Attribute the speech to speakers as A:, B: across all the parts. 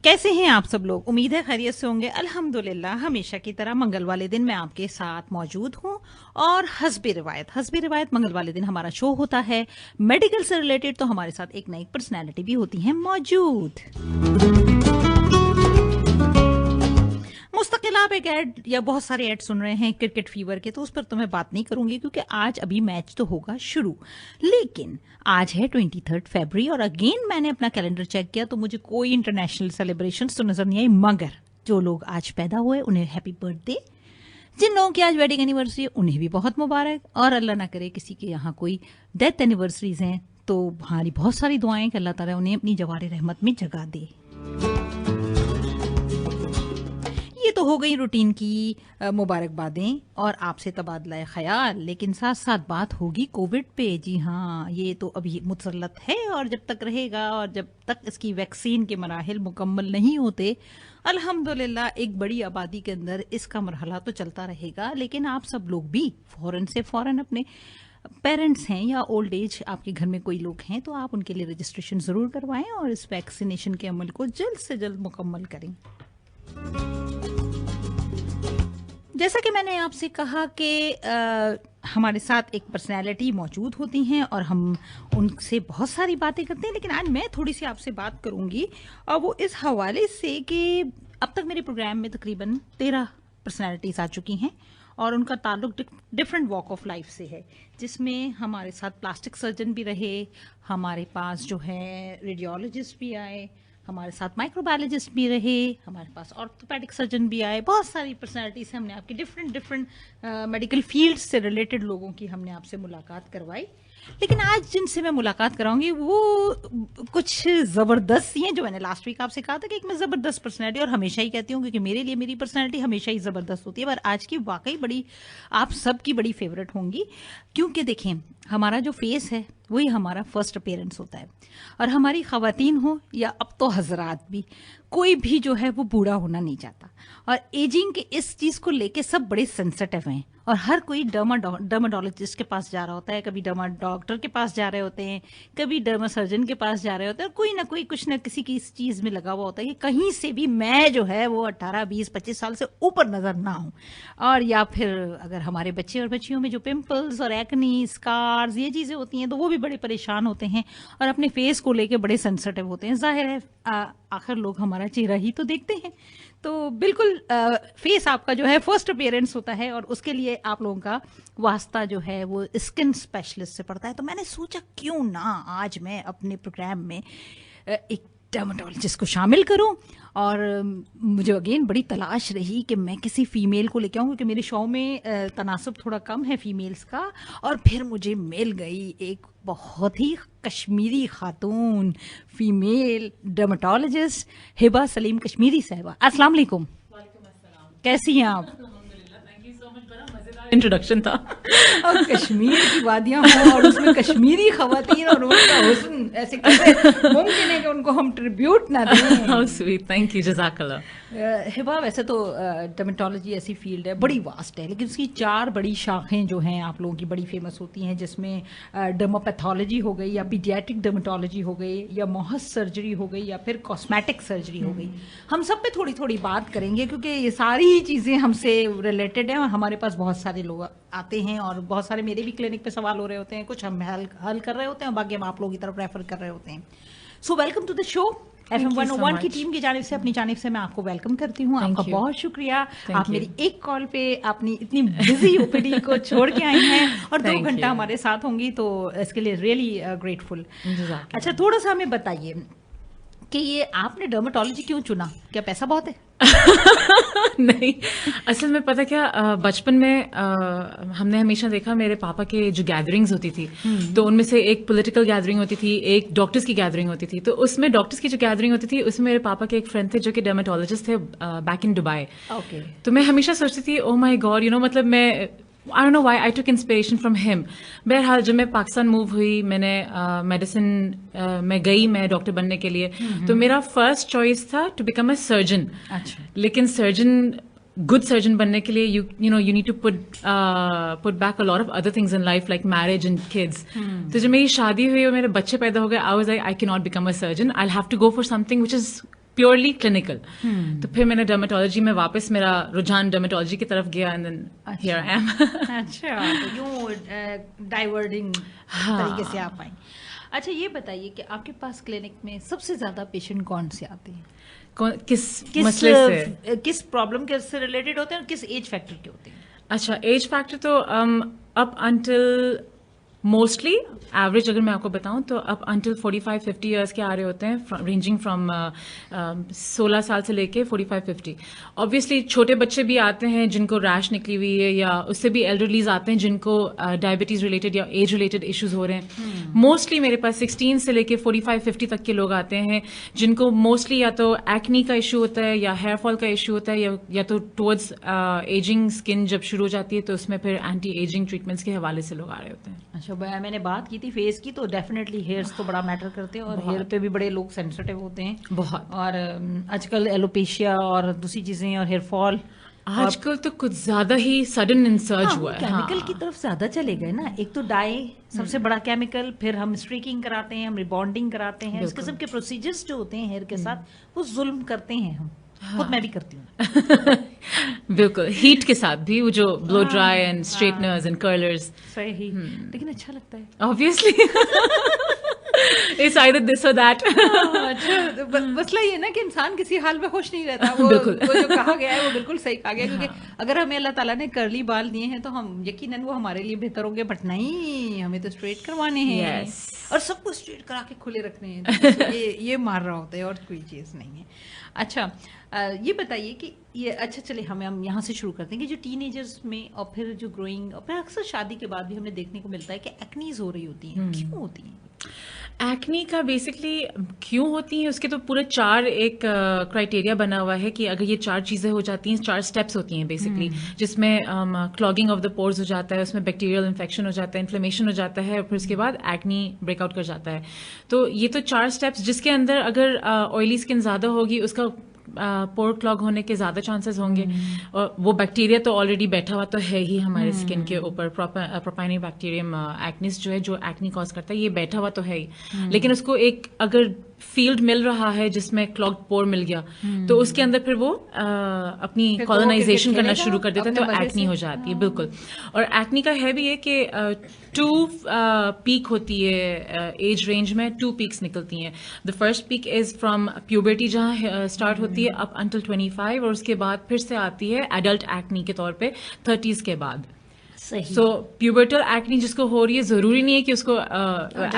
A: कैसे हैं आप सब लोग? उम्मीद है खैरियत से होंगे। अल्हम्दुलिल्लाह हमेशा की तरह मंगल वाले दिन मैं आपके साथ मौजूद हूं और हस्बे रिवायत मंगल वाले दिन हमारा शो होता है मेडिकल से रिलेटेड। तो हमारे साथ एक नई पर्सनैलिटी भी होती है मौजूद। मुस्तकिल आप एक ऐड या बहुत सारे ऐड सुन रहे हैं क्रिकेट फीवर के, तो उस पर तो मैं बात नहीं करूंगी क्योंकि आज अभी मैच तो होगा शुरू। लेकिन आज है 23 फरवरी और अगेन मैंने अपना कैलेंडर चेक किया तो मुझे कोई इंटरनेशनल सेलिब्रेशंस तो नजर नहीं आई, मगर जो लोग आज पैदा हुए उन्हें हैप्पी बर्थडे, जिन लोगों की आज वेडिंग एनिवर्सरी उन्हें भी बहुत मुबारक, और अल्लाह ना करे किसी के यहाँ कोई डेथ एनिवर्सरीज हैं तो हमारी बहुत सारी दुआएं कि अल्लाह ताला उन्हें अपनी जवारे रहमत में जगा दे। ये तो हो गई रूटीन की मुबारकबादें और आपसे तबादला ख्याल, लेकिन साथ साथ बात होगी कोविड पे। जी हाँ, ये तो अभी मुसल्लत है और जब तक रहेगा और जब तक इसकी वैक्सीन के मराहिल मुकम्मल नहीं होते, अल्हम्दुलिल्लाह एक बड़ी आबादी के अंदर इसका मरहला तो चलता रहेगा। लेकिन आप सब लोग भी फौरन से फौरन अपने पेरेंट्स हैं या ओल्ड एज आपके घर में कोई लोग हैं तो आप उनके लिए रजिस्ट्रेशन ज़रूर करवाएं और इस वैक्सीनेशन के अमल को जल्द से जल्द मुकम्मल करें। जैसा कि मैंने आपसे कहा कि हमारे साथ एक पर्सनैलिटी मौजूद होती हैं और हम उनसे बहुत सारी बातें करते हैं, लेकिन आज मैं थोड़ी सी आपसे बात करूंगी और वो इस हवाले से कि अब तक मेरे प्रोग्राम में तकरीबन 13 पर्सनैलिटीज आ चुकी हैं और उनका ताल्लुक डिफरेंट वॉक ऑफ लाइफ से है, जिसमें हमारे साथ प्लास्टिक सर्जन भी रहे, हमारे पास जो है रेडियोलॉजिस्ट भी आए, हमारे साथ माइक्रोबायोलॉजिस्ट भी रहे, हमारे पास ऑर्थोपेडिक सर्जन भी आए। बहुत सारी पर्सनैलिटीज से हमने आपकी डिफरेंट मेडिकल फील्ड से रिलेटेड लोगों की हमने आपसे मुलाकात करवाई। लेकिन आज जिनसे मैं मुलाकात कराऊंगी वो कुछ ज़बरदस्त हैं, जो मैंने लास्ट वीक आपसे कहा था कि एक मैं ज़बरदस्त पर्सनैलिटी, और हमेशा ही कहती हूँ क्योंकि मेरे लिए मेरी पर्सनैलिटी हमेशा ही ज़बरदस्त होती है, पर आज की वाकई बड़ी आप सबकी बड़ी फेवरेट होंगी। क्योंकि देखें, हमारा जो फेस है वही हमारा फर्स्ट अपीयरेंस होता है, और हमारी ख़वातीन हो या अब तो हजरात भी, कोई भी जो है वो बूढ़ा होना नहीं चाहता, और एजिंग के इस चीज़ को लेके सब बड़े सेंसिटिव हैं और हर कोई डर्माटोलॉजिस्ट के पास जा रहा होता है, कभी डर्मा डॉक्टर के पास जा रहे होते हैं, कभी डर्मा सर्जन के पास जा रहे होते हैं, और कोई ना कोई कुछ ना किसी की इस चीज़ में लगा हुआ होता है कि कहीं से भी मैं जो है वो 18, 20, 25 साल से ऊपर नज़र ना हूँ। और या फिर अगर हमारे बच्चे और बच्चियों में जो पिंपल्स और एक्नी, स्कार्स, ये चीज़ें होती हैं तो वो भी बड़े परेशान होते हैं और अपने फेस को लेके बड़े सेंसिटिव होते हैं। जाहिर है आखिर लोग हमारा चेहरा ही तो देखते हैं, तो बिल्कुल फेस आपका जो है फर्स्ट अपीयरेंस होता है और उसके लिए आप लोगों का वास्ता जो है वो स्किन स्पेशलिस्ट से पड़ता है। तो मैंने सोचा क्यों ना आज मैं अपने प्रोग्राम में एक डर्माटोलॉजिस्ट को शामिल करूं, और मुझे अगेन बड़ी तलाश रही कि मैं किसी फीमेल को लेके आऊँ क्योंकि मेरे शो में तनासब थोड़ा कम है फीमेल्स का, और फिर मुझे मिल गई एक बहुत ही कश्मीरी खातून फीमेल डर्माटोलॉजिस्ट, हिबा सलीम कश्मीरी साहिबा। अस्सलाम वालेकुम। कैसी हैं आप?
B: इंट्रोडक्शन था।
A: और कश्मीर की वादियां हों और उसमें कश्मीरी खवातीन और उनका हुस्न, ऐसे कैसे मुमकिन है कि उनको हम ट्रिब्यूट ना दें?
B: हाउ स्वीट, थैंक यू, जज़ाकल्लाह।
A: हिबा, वैसे तो डर्मेटोलॉजी ऐसी फील्ड है, बड़ी वास्ट है, लेकिन उसकी 4 बड़ी शाखें जो हैं आप लोगों की बड़ी फेमस होती हैं, जिसमें डर्मापैथोलॉजी हो गई या पीडियाट्रिक डर्मेटोलॉजी हो गई या मोहस सर्जरी हो गई या फिर कॉस्मेटिक सर्जरी हो गई। हम सब पे थोड़ी थोड़ी बात करेंगे क्योंकि ये सारी ही चीज़ें हमसे रिलेटेड हैं और हमारे पास बहुत सारे लोग आते हैं और बहुत सारे मेरे भी क्लिनिक पे सवाल हो रहे होते हैं, कुछ हम हल कर रहे होते हैं और बाकी हम आप लोगों की तरफ रेफर कर रहे होते हैं। So welcome to the show. FM 101 की टीम की जानिब से, अपनी जानिब से मैं आपको वेलकम करती हूँ। आपका बहुत शुक्रिया, आप मेरी एक कॉल पे अपनी इतनी बिजी ओपीडी को छोड़ के आई हैं और 2 घंटा हमारे साथ होंगी, तो इसके लिए रियली ग्रेटफुल। अच्छा, थोड़ा सा हमें बताइए कि ये आपने डर्मेटोलॉजी क्यों चुना? क्या पैसा बहुत है?
B: नहीं, असल में पता क्या, बचपन में हमने हमेशा देखा मेरे पापा के जो गैदरिंग्स होती थी तो उनमें से एक पॉलिटिकल गैदरिंग होती थी, एक डॉक्टर्स की गैदरिंग होती थी। तो उसमें डॉक्टर्स की जो गैदरिंग होती थी उसमें मेरे पापा के एक फ्रेंड थे जो कि डर्मेटोलॉजिस्ट थे बैक इन दुबई। तो मैं हमेशा सोचती थी ओ माई गॉड, मतलब मैं I don't know why I took inspiration from him. बहरहाल जब मैं पाकिस्तान मूव हुई, मैंने मेडिसिन में गई, मैं डॉक्टर बनने के लिए, तो मेरा फर्स्ट चॉइस था टू बिकम अ सर्जन।
A: अच्छा।
B: लेकिन सर्जन, गुड सर्जन बनने के लिए you need to put back a lot of other things in life like marriage and kids. तो जब मेरी शादी हुई और मेरे बच्चे पैदा हो गए, I was like I cannot become a surgeon. I'll have to go for something which is purely clinical. तो फिर मैंने डर्मेटोलॉजी में वापस मेरा रुझान डर्मेटोलॉजी की तरफ गया and then here I am.
A: अच्छा, तो यूं डाइवर्टिंग तरीके से आप आई। अच्छा, ये बताइए कि आपके पास क्लिनिक में सबसे ज्यादा पेशेंट कौन से आते हैं?
B: किस मसले से,
A: किस प्रॉब्लम के से रिलेटेड होते हैं और किस एज फैक्टर के होते हैं?
B: अच्छा, एज फैक्टर तो अप अंटिल मोस्टली एवरेज अगर मैं आपको बताऊं तो अप अंटिल 45-50 ईयर्स के आ रहे होते हैं, रेंजिंग फ्रॉम 16 साल से लेके 45-50। ऑब्वियसली छोटे बच्चे भी आते हैं जिनको रैश निकली हुई है, या उससे भी एल्डरलीज आते हैं जिनको डायबिटीज रिलेटेड या एज रिलेटेड इश्यूज हो रहे हैं। मोस्टली मेरे पास 16 से लेके 45-50 तक के लोग आते हैं जिनको मोस्टली या तो एक्नी का इशू होता है या हेयर फॉल का इशू होता है, या तो टुवर्ड्स एजिंग स्किन जब शुरू हो जाती है तो उसमें फिर एंटी एजिंग ट्रीटमेंट्स के हवाले से लोग आ रहे होते हैं।
A: अच्छा, मैंने बात की थी फेस की, तो डेफिनेटली हेयर्स तो बड़ा मैटर करते हैं और हेयर पे भी बड़े लोग सेंसिटिव होते हैं
B: बहुत।
A: और आजकल एलोपेशिया और दूसरी चीजें और हेयर फॉल
B: आजकल तो कुछ ज्यादा ही सडन इंसर्ज हुआ है।
A: केमिकल की तरफ ज्यादा चले गए ना। एक तो डाई सबसे बड़ा केमिकल, फिर हम स्ट्रीकिंग कराते हैं, हम रिबॉन्डिंग कराते हैं, इस किस्म के प्रोसीजर्स जो होते हैं हेयर के साथ वो जुल्म करते हैं हम। खुद मैं भी करती हूँ।
B: बिल्कुल, हीट के साथ भी वो जो blow dry and straighteners and curlers.
A: सही, लेकिन अच्छा लगता है
B: obviously. It's either this or that.
A: अच्छा, मसला ये ना कि इंसान किसी हाल में खुश नहीं रहता। वो जो कहा गया है वो बिल्कुल सही कहा गया, क्योंकि अगर हमें अल्लाह ताला ने कर्ली बाल दिए हैं तो हम यकीनन वो हमारे लिए बेहतर होंगे, बट नहीं, हमें तो स्ट्रेट करवाने हैं और सबको स्ट्रेट करा के खुले रखने हैं। ये मार रहा होता है और कोई चीज़ नहीं है। अच्छा, ये बताइए कि ये, अच्छा चले हम यहाँ से शुरू करते हैं कि जो टीनेजर्स में और फिर जो ग्रोइंग और फिर अक्सर शादी के बाद भी हमें देखने को मिलता है कि एक्नीज हो रही होती हैं। क्यों होती हैं?
B: एक्नी का बेसिकली क्यों होती है उसके तो पूरे 4 एक क्राइटेरिया बना हुआ है कि अगर ये 4 चीजें हो जाती हैं, 4 स्टेप्स होती हैं बेसिकली, जिसमें क्लॉगिंग ऑफ द पोर्स हो जाता है, उसमें बैक्टीरियल इन्फेक्शन हो जाता है, इन्फ्लेमेशन हो जाता है, और फिर उसके बाद एक्नी ब्रेकआउट कर जाता है। तो ये तो 4 स्टेप्स जिसके अंदर अगर ऑयली स्किन ज्यादा होगी उसका पोर क्लॉग होने के ज्यादा चांसेस होंगे, और वो बैक्टीरिया तो ऑलरेडी बैठा हुआ तो है ही हमारे स्किन के ऊपर। प्रोपाइनिक बैक्टीरियम एक्निस जो है, जो एक्नी कॉज करता है, ये बैठा हुआ तो है ही, लेकिन उसको एक अगर फील्ड मिल रहा है जिसमें क्लॉग्ड पोर मिल गया तो उसके अंदर फिर वो अपनी कॉलोनाइजेशन करना शुरू कर देता है, तो एक्नी हो जाती है। बिल्कुल, और एक्नी का है भी है कि 2 पीक होती है एज रेंज में, 2 पीक्स निकलती हैं। The first peak is from puberty जहाँ स्टार्ट होती है अप अंटिल 25, और उसके बाद फिर से आती है एडल्ट एक्नी के तौर पे 30s के बाद। सो प्यूबर्टल एक्नी जिसको हो रही है, जरूरी नहीं है कि उसको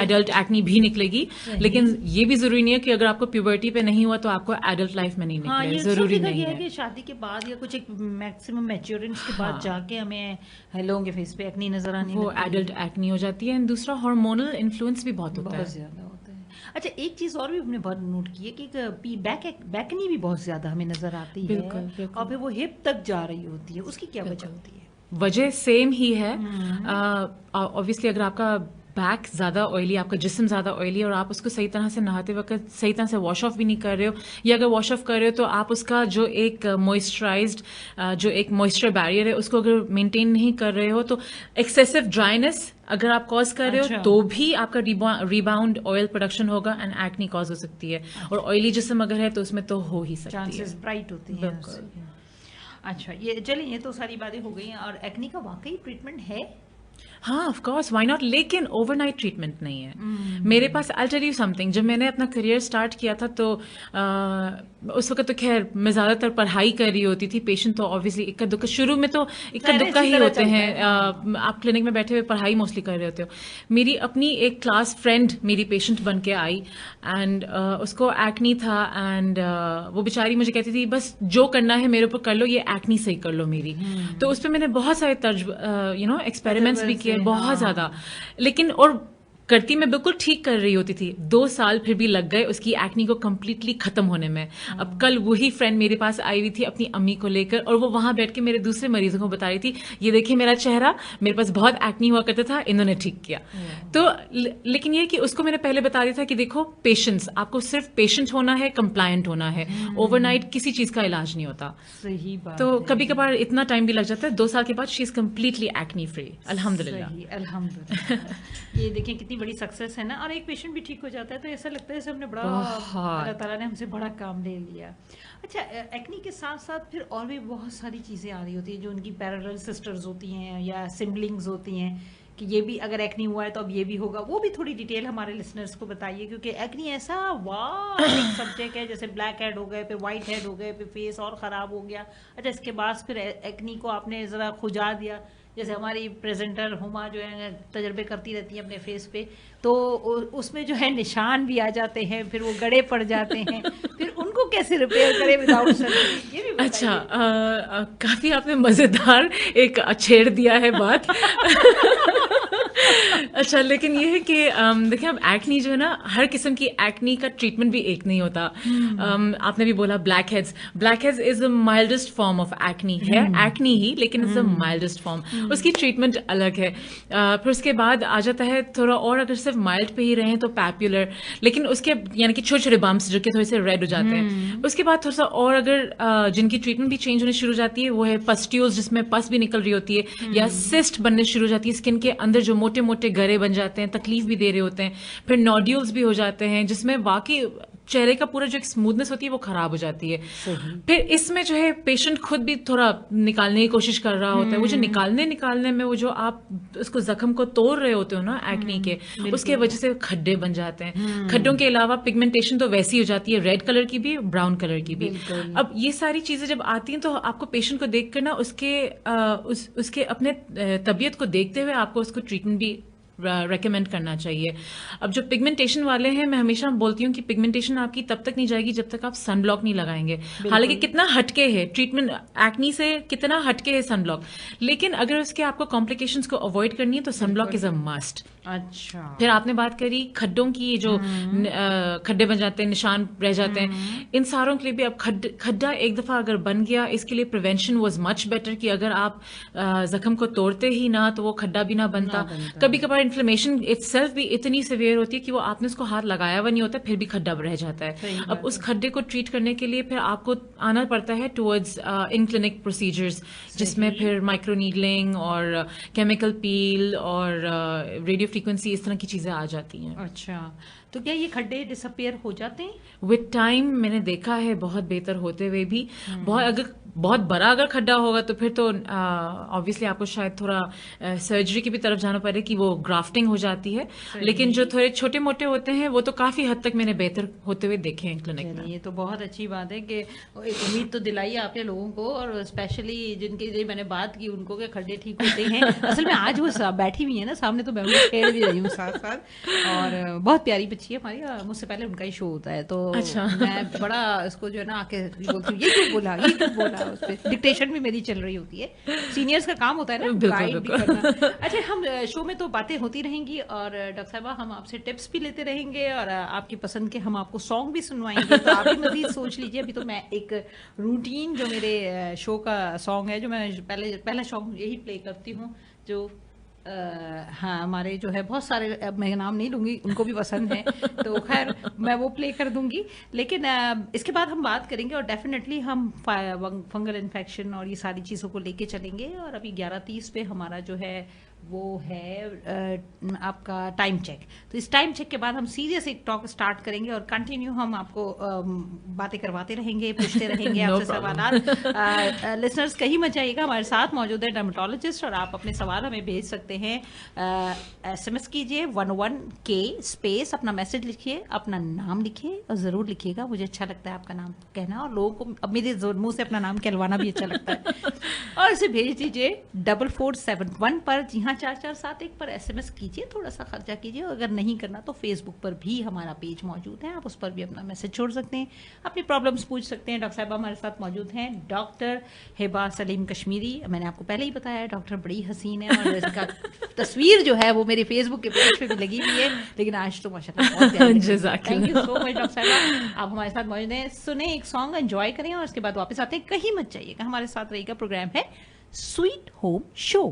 B: एडल्ट एक्नी भी निकलेगी, लेकिन ये भी जरूरी नहीं है कि अगर आपको प्यूबर्टी पे नहीं हुआ तो आपको एडल्ट लाइफ में नहीं निकले। जरूरी नहीं है
A: कि शादी के बाद या कुछ एक मैक्सिमम मैच्योरेंस के बाद जाके हमें लोगों के फेस पे एक्नी नजर आनी,
B: वो एडल्ट एक्नी हो जाती है। दूसरा हार्मोनल इन्फ्लुएंस भी बहुत होता है,
A: ज्यादा होता है। अच्छा, एक चीज और भी हमने बहुत नोट की है कि बैकनी भी बहुत ज्यादा हमें नजर आती है, और फिर वो हिप तक जा रही होती है, उसकी क्या वजह होती है?
B: वजह सेम ही है। ऑब्वियसली अगर आपका बैक ज्यादा ऑयली, आपका जिस्म ज्यादा ऑयली, और आप उसको सही तरह से नहाते वक्त सही तरह से वॉश ऑफ भी नहीं कर रहे हो, या अगर वॉश ऑफ कर रहे हो तो आप उसका जो एक मॉइस्चराइज्ड जो एक मॉइस्चर बैरियर है उसको अगर मेंटेन नहीं कर रहे हो, तो एक्सेसिव ड्राइनेस अगर आप कॉज कर रहे हो तो भी आपका रिबाउंड ऑयल प्रोडक्शन होगा एंड एक्नी कॉज हो सकती है। और ऑयली जिस्म अगर है तो उसमें तो हो ही सकती है,
A: चांसेस ब्राइट होते हैं। अच्छा, ये चलिए, ये तो सारी बातें हो गई हैं। और एक्नी का वाकई ट्रीटमेंट है?
B: हाँ, ऑफ कोर्स, व्हाई नॉट, लेकिन ओवरनाइट ट्रीटमेंट नहीं है। मेरे पास, आई टेल यू समथिंग, जब मैंने अपना करियर स्टार्ट किया था तो उस वक्त तो खैर मैं ज्यादातर पढ़ाई कर रही होती थी। पेशेंट तो ऑब्वियसली इक्का दुक्का, शुरू में तो इक्का दुक्का ही होते हैं। आप क्लिनिक में बैठे हुए पढ़ाई मोस्टली कर रहे होते हो। मेरी अपनी एक क्लास फ्रेंड मेरी पेशेंट बन के आई एंड उसको एक्नी था, एंड वो बेचारी मुझे कहती थी बस जो करना है मेरे ऊपर कर लो, ये एक्नी सही कर लो मेरी। तो उस पर मैंने बहुत सारे एक्सपेरिमेंट्स भी किए, बहुत ज्यादा, लेकिन और करती मैं बिल्कुल ठीक कर रही होती थी। 2 साल फिर भी लग गए उसकी एक्नी को कम्प्लीटली खत्म होने में। अब कल वही फ्रेंड मेरे पास आई हुई थी अपनी अम्मी को लेकर, और वो वहां बैठ के मेरे दूसरे मरीजों को बता रही थी, ये देखिए मेरा चेहरा, मेरे पास बहुत एक्नी हुआ करता था, इन्होंने ठीक किया। तो लेकिन ये कि उसको मैंने पहले बता दिया था कि देखो, पेशेंस, आपको सिर्फ पेशेंट होना है, कंप्लायंट होना है, ओवरनाइट किसी चीज का इलाज नहीं होता।
A: सही बात।
B: तो कभी कभार इतना टाइम भी लग जाता है। 2 साल के बाद she is completely acne free, अल्हम्दुलिल्लाह।
A: अल्हम्दुलिल्लाह। ये देखिए कितनी इतनी बड़ी सक्सेस है ना, और एक पेशेंट भी ठीक हो जाता है तो ऐसा लगता है जैसे हमने बड़ा,
B: बहुत।
A: अल्लाह ताला ने हमसे बड़ा काम ले लिया। अच्छा, एक्नी के साथ साथ फिर और भी बहुत सारी चीज़ें आ रही होती हैं जो उनकी पैरेलल सिस्टर्स होती हैं या सिबलिंग्स होती हैं, कि ये भी अगर एक्नी हुआ है तो अब ये भी होगा। वो भी थोड़ी डिटेल हमारे लिसनर्स को बताइए, क्योंकि एक्नी ऐसा वाह एक सब्जेक्ट है, जैसे ब्लैक हेड हो गए, फिर वाइट हेड हो गए, फिर फेस और ख़राब हो गया। अच्छा, इसके बाद फिर एक्नी को आपने ज़रा खुजा दिया, जैसे हमारी प्रेजेंटर हुमा जो है तजर्बे करती रहती है अपने फेस पे, तो उसमें जो है निशान भी आ जाते हैं, फिर वो गड़े पड़ जाते हैं, फिर उनको कैसे रिपेयर करें विदाउट सर्जरी, ये भी
B: अच्छा,
A: बताइए।
B: काफी आपने मजेदार एक छेड़ दिया है बात। अच्छा, लेकिन ये है कि देखिए, अब एक्नी जो है ना, हर किस्म की एक्नी का ट्रीटमेंट भी एक नहीं होता। आपने भी बोला black heads is the mildest form of acne है, एक्नी ही, लेकिन इज द माइल्डेस्ट फॉर्म। उसकी ट्रीटमेंट अलग है। फिर उसके बाद आ जाता है थोड़ा और, अगर सिर्फ माइल्ड पे ही रहें तो पैप्युलर, लेकिन उसके यानी कि छोटे छोटे बम्प्स जो कि थोड़े से रेड हो जाते हैं। उसके बाद थोड़ा सा और अगर जिनकी ट्रीटमेंट भी चेंज होनी शुरू हो जाती है, वो है पस्ट्यूल्स, जिसमें पस भी निकल रही होती है, या सिस्ट बनने शुरू हो जाती है स्किन के अंदर, जो मोटे मोटे गरे बन जाते हैं, तकलीफ भी दे रहे होते हैं। फिर नोड्यूल्स भी हो जाते हैं, जिसमें वाकई चेहरे का पूरा जो एक स्मूथनेस होती है वो खराब हो जाती है। फिर इसमें जो है पेशेंट खुद भी थोड़ा निकालने की कोशिश कर रहा होता है। वो जो निकालने में, वो जो आप उसको जख्म को तोड़ रहे होते हो ना एक्नी के, उसके वजह से खड्डे बन जाते हैं। खड्डों के अलावा पिगमेंटेशन तो वैसी हो जाती है, रेड कलर की भी, ब्राउन कलर की भी। अब ये सारी चीजें जब आती हैं तो आपको पेशेंट को देख कर ना, उसके अपने तबीयत को देखते हुए आपको उसको ट्रीटमेंट भी रेकमेंड करना चाहिए। अब जो पिगमेंटेशन वाले हैं, मैं हमेशा बोलती हूँ कि पिगमेंटेशन आपकी तब तक नहीं जाएगी जब तक आप सनब्लॉक नहीं लगाएंगे। हालांकि कितना हटके है ट्रीटमेंट एक्नी से, कितना हटके है सनब्लॉक, लेकिन अगर उसके आपको कॉम्प्लिकेशंस को अवॉइड करनी है तो सनब्लॉक इज अ मस्ट।
A: अच्छा,
B: फिर आपने बात करी खड्डों की, जो खड्डे बन जाते हैं, निशान रह जाते हैं, इन सारों के लिए भी अब खड्डा एक दफा अगर बन गया, इसके लिए प्रिवेंशन वाज मच बेटर, कि अगर आप जख्म को तोड़ते ही ना तो वो खड्डा भी ना बनता। कभी कभार इन्फ्लेमेशन इटसेल्फ भी इतनी सिवियर होती है कि वो आपने उसको हाथ लगाया हुआ नहीं होता, फिर भी खड्डा रह जाता है। अब उस खड्डे को ट्रीट करने के लिए फिर आपको आना पड़ता है टुवर्ड्स इन क्लिनिक प्रोसीजर्स, जिसमें फिर माइक्रो नीडलिंग और केमिकल पील और रेडियो फ्रीक्वेंसी, इस तरह की चीजें आ जाती हैं।
A: अच्छा, तो क्या ये खड्डे डिसअपियर हो जाते हैं?
B: विद टाइम मैंने देखा है, बहुत बेहतर होते हुए भी। बहुत बड़ा अगर खड्डा होगा तो फिर तो ऑब्वियसली आपको शायद थोड़ा सर्जरी की भी तरफ जाना पड़े, कि वो ग्राफ्टिंग हो जाती है। लेकिन जो थोड़े छोटे मोटे होते हैं वो तो काफी हद तक मैंने बेहतर होते हुए देखे हैं क्लिनिक में।
A: ये तो बहुत अच्छी बात है कि एक उम्मीद तो दिलाई आपने लोगों को, और स्पेशली जिनके लिए मैंने बात की उनको के खड्डे ठीक होते हैं। असल में आज वो बैठी हुई है ना सामने, तो मैं उनको छेड़ भी रही हूँ साथ साथ, और बहुत प्यारी बच्ची है हमारी, और मुझसे पहले उनका ही शो होता है, तो
B: अच्छा।
A: मैं बड़ा इसको जो है ना आके बोलती हूँ, ये क्यों बोला, ये क्यों बोला, उस पर डिक्टेशन भी मेरी चल रही होती है। सीनियर्स का काम होता है ना गाइड भी करना। अच्छा, हम शो में तो बातें होती रहेंगी, और डॉक्टर साहबा हम आपसे टिप्स भी लेते रहेंगे, और आपकी पसंद के हम आपको सॉन्ग भी सुनवाएंगे, तो आप भी मजीद सोच लीजिए। अभी तो मैं एक रूटीन जो मेरे शो का सॉन्ग है, जो मैं पहला सॉन्ग यही प्ले करती हूँ, जो हाँ हमारे जो है बहुत सारे, अब मैं नाम नहीं लूंगी, उनको भी पसंद है, तो खैर मैं वो प्ले कर दूंगी। लेकिन इसके बाद हम बात करेंगे, और डेफिनेटली हम फंगल इन्फेक्शन और ये सारी चीज़ों को लेके चलेंगे। और अभी 11:30 पे हमारा जो है वो है आपका टाइम चेक। तो इस टाइम चेक के बाद हम सीरियस एक टॉक स्टार्ट करेंगे, और कंटिन्यू हम आपको बातें करवाते रहेंगे, पूछते रहेंगे
B: No
A: आपसे सवाल। लिसनर्स कहीं मत जाइएगा, हमारे साथ मौजूद है डर्मेटोलॉजिस्ट, और आप अपने सवाल हमें भेज सकते हैं। SMS कीजिए 11K स्पेस, अपना मैसेज लिखिए, अपना नाम लिखिए, और ज़रूर लिखिएगा, मुझे अच्छा लगता है आपका नाम कहना, और लोगों को अब मेरे मुंह से अपना नाम कहलवाना भी अच्छा लगता है। और इसे भेज दीजिए 4471 पर। जी हाँ, 4471 पर SMS कीजिए, थोड़ा सा खर्चा कीजिए। अगर नहीं करना तो फेसबुक पर भी हमारा पेज मौजूद है, आप उस पर भी अपना मैसेज छोड़ सकते हैं, अपनी प्रॉब्लम्स पूछ सकते हैं। डॉक्टर साहब हमारे साथ मौजूद हैं, डॉक्टर हिबा सलीम कश्मीरी। मैंने आपको पहले ही बताया डॉक्टर बड़ी हसीन है, और इसका तस्वीर जो है वो मेरे फेसबुक के पेज पे भी लगी हुई है, लेकिन आज तो माशाल्लाह बहुत प्यारी लग रही है। Thank you so much doctor साहब, आप हमारे साथ मौजूद हैं। सुने एक सॉन्ग, एंजॉय करें, और उसके बाद वापस आते हैं। कहीं मत जाइएगा, हमारे साथ रहेगा। प्रोग्राम है स्वीट होम शो।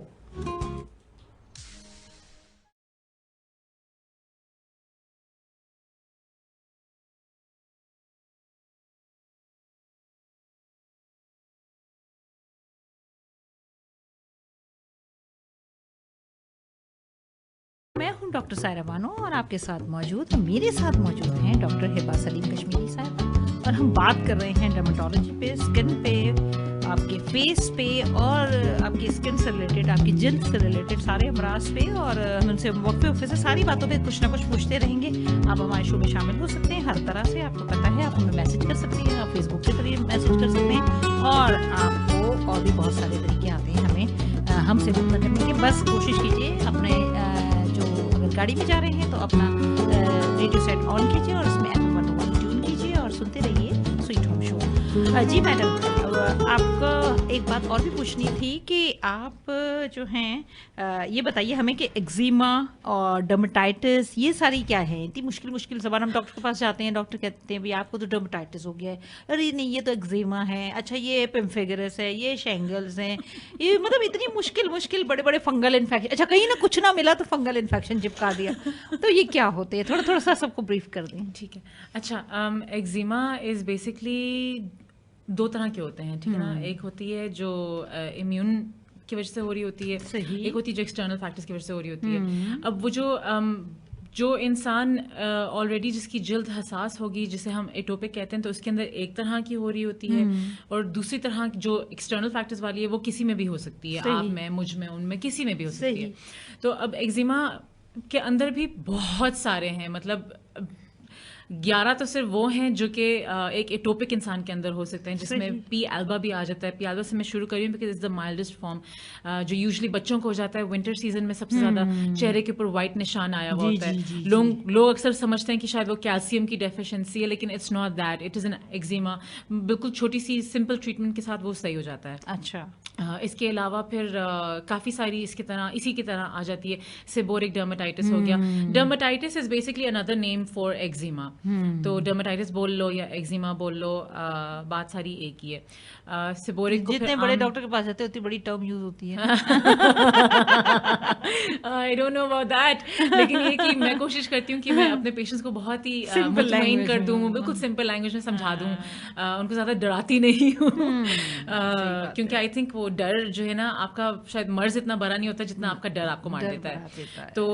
A: मैं हूं डॉक्टर सायरा बानो और आपके साथ मौजूद मेरे साथ मौजूद हैं डॉक्टर हिबा सलीम कश्मीरी साहब, और हम बात कर रहे हैं डर्मेटोलॉजी पे, स्किन पे, आपके फेस पे और आपकी स्किन से रिलेटेड, आपकी जल्द से रिलेटेड सारे अमराज पे, और हम उनसे वक्फे से सारी बातों पे कुछ ना कुछ पूछते रहेंगे। आप हमारे शो में शामिल हो सकते हैं हर तरह से, आपको पता है। आप हमें मैसेज कर सकते हैं, आप फेसबुक के जरिए मैसेज कर सकते हैं, और आपको और भी बहुत सारे तरीके आते हैं हमें हमसे बात करने के। बस कोशिश कीजिए अपने अगर गाड़ी में जा रहे हैं तो अपना रेडियो सेट ऑन कीजिए और उसमें FM 101 ट्यून कीजिए और सुनते रहिए स्वीट होम शो। जी मैडम, आपको एक बात और भी पूछनी थी कि आप जो हैं ये बताइए हमें कि एक्जिमा और डर्मेटाइटिस ये सारी क्या है? इतनी मुश्किल ज़बान, हम डॉक्टर के पास जाते हैं, डॉक्टर कहते हैं भाई आपको तो डर्मेटाइटिस हो गया है, अरे नहीं ये तो एक्जिमा है, अच्छा ये पिम्फिगरस है, ये शेंगल्स हैं, ये मतलब इतनी मुश्किल बड़े फंगल इन्फेक्शन, अच्छा कहीं ना कुछ ना मिला तो फंगल इन्फेक्शन चिपका दिया, तो ये क्या होते हैं? थोड़ा सा सबको ब्रीफ कर दें।
B: ठीक है। अच्छा, एक्जिमा इज बेसिकली दो तरह के होते हैं, ठीक है ना। एक होती है जो इम्यून की वजह से हो रही होती है,
A: सही।
B: एक होती है जो एक्सटर्नल फैक्टर्स की वजह से हो रही होती है। अब वो जो इंसान ऑलरेडी जिसकी जल्द हसास होगी, जिसे हम एटोपिक कहते हैं, तो उसके अंदर एक तरह की हो रही होती है, और दूसरी तरह जो एक्सटर्नल फैक्टर्स वाली है वो किसी में भी हो सकती है, आप में, मुझ में, उनमें, किसी में भी हो सकती है। तो अब एक्जिमा के अंदर भी बहुत सारे हैं, मतलब 11 तो सिर्फ वो हैं जो कि एक एटोपिक इंसान के अंदर हो सकते हैं, जिसमें पी एल्बा भी आ जाता है। पी एल्बा से मैं शुरू करी हूँ because it's the mildest form, जो यूजुअली बच्चों को हो जाता है विंटर सीजन में। सबसे ज्यादा चेहरे के ऊपर व्हाइट निशान आया हुआ होता है। लोग अक्सर समझते हैं कि शायद वो कैल्शियम की डेफिशिएंसी है, लेकिन it's not that, it is an eczema. बिल्कुल छोटी सी सिंपल ट्रीटमेंट के साथ वो सही हो जाता है।
A: अच्छा,
B: इसके अलावा फिर काफ़ी सारी इसी की तरह आ जाती है। सेबोरिक डर्मेटाइटिस हो गया। Dermatitis is basically another name for eczema. तो डर्मेटाइटिस बोल लो या एक्जिमा बोल लो, बात सारी एक ही है। सेबोरिक
A: जितने बड़े डॉक्टर के पास जाते हैं उतनी बड़ी टर्म यूज होती है।
B: I don't know about that, लेकिन ये कि मैं कोशिश करती हूँ कि मैं अपने पेशेंट्स को बहुत ही मुतमईन कर दूँ, बिल्कुल सिंपल लैंग्वेज में समझा दूँ, उनको ज़्यादा डराती नहीं हूँ, क्योंकि आई थिंक वो डर जो है ना, आपका शायद मर्ज इतना बड़ा नहीं होता जितना आपका डर आपको मार देता है। तो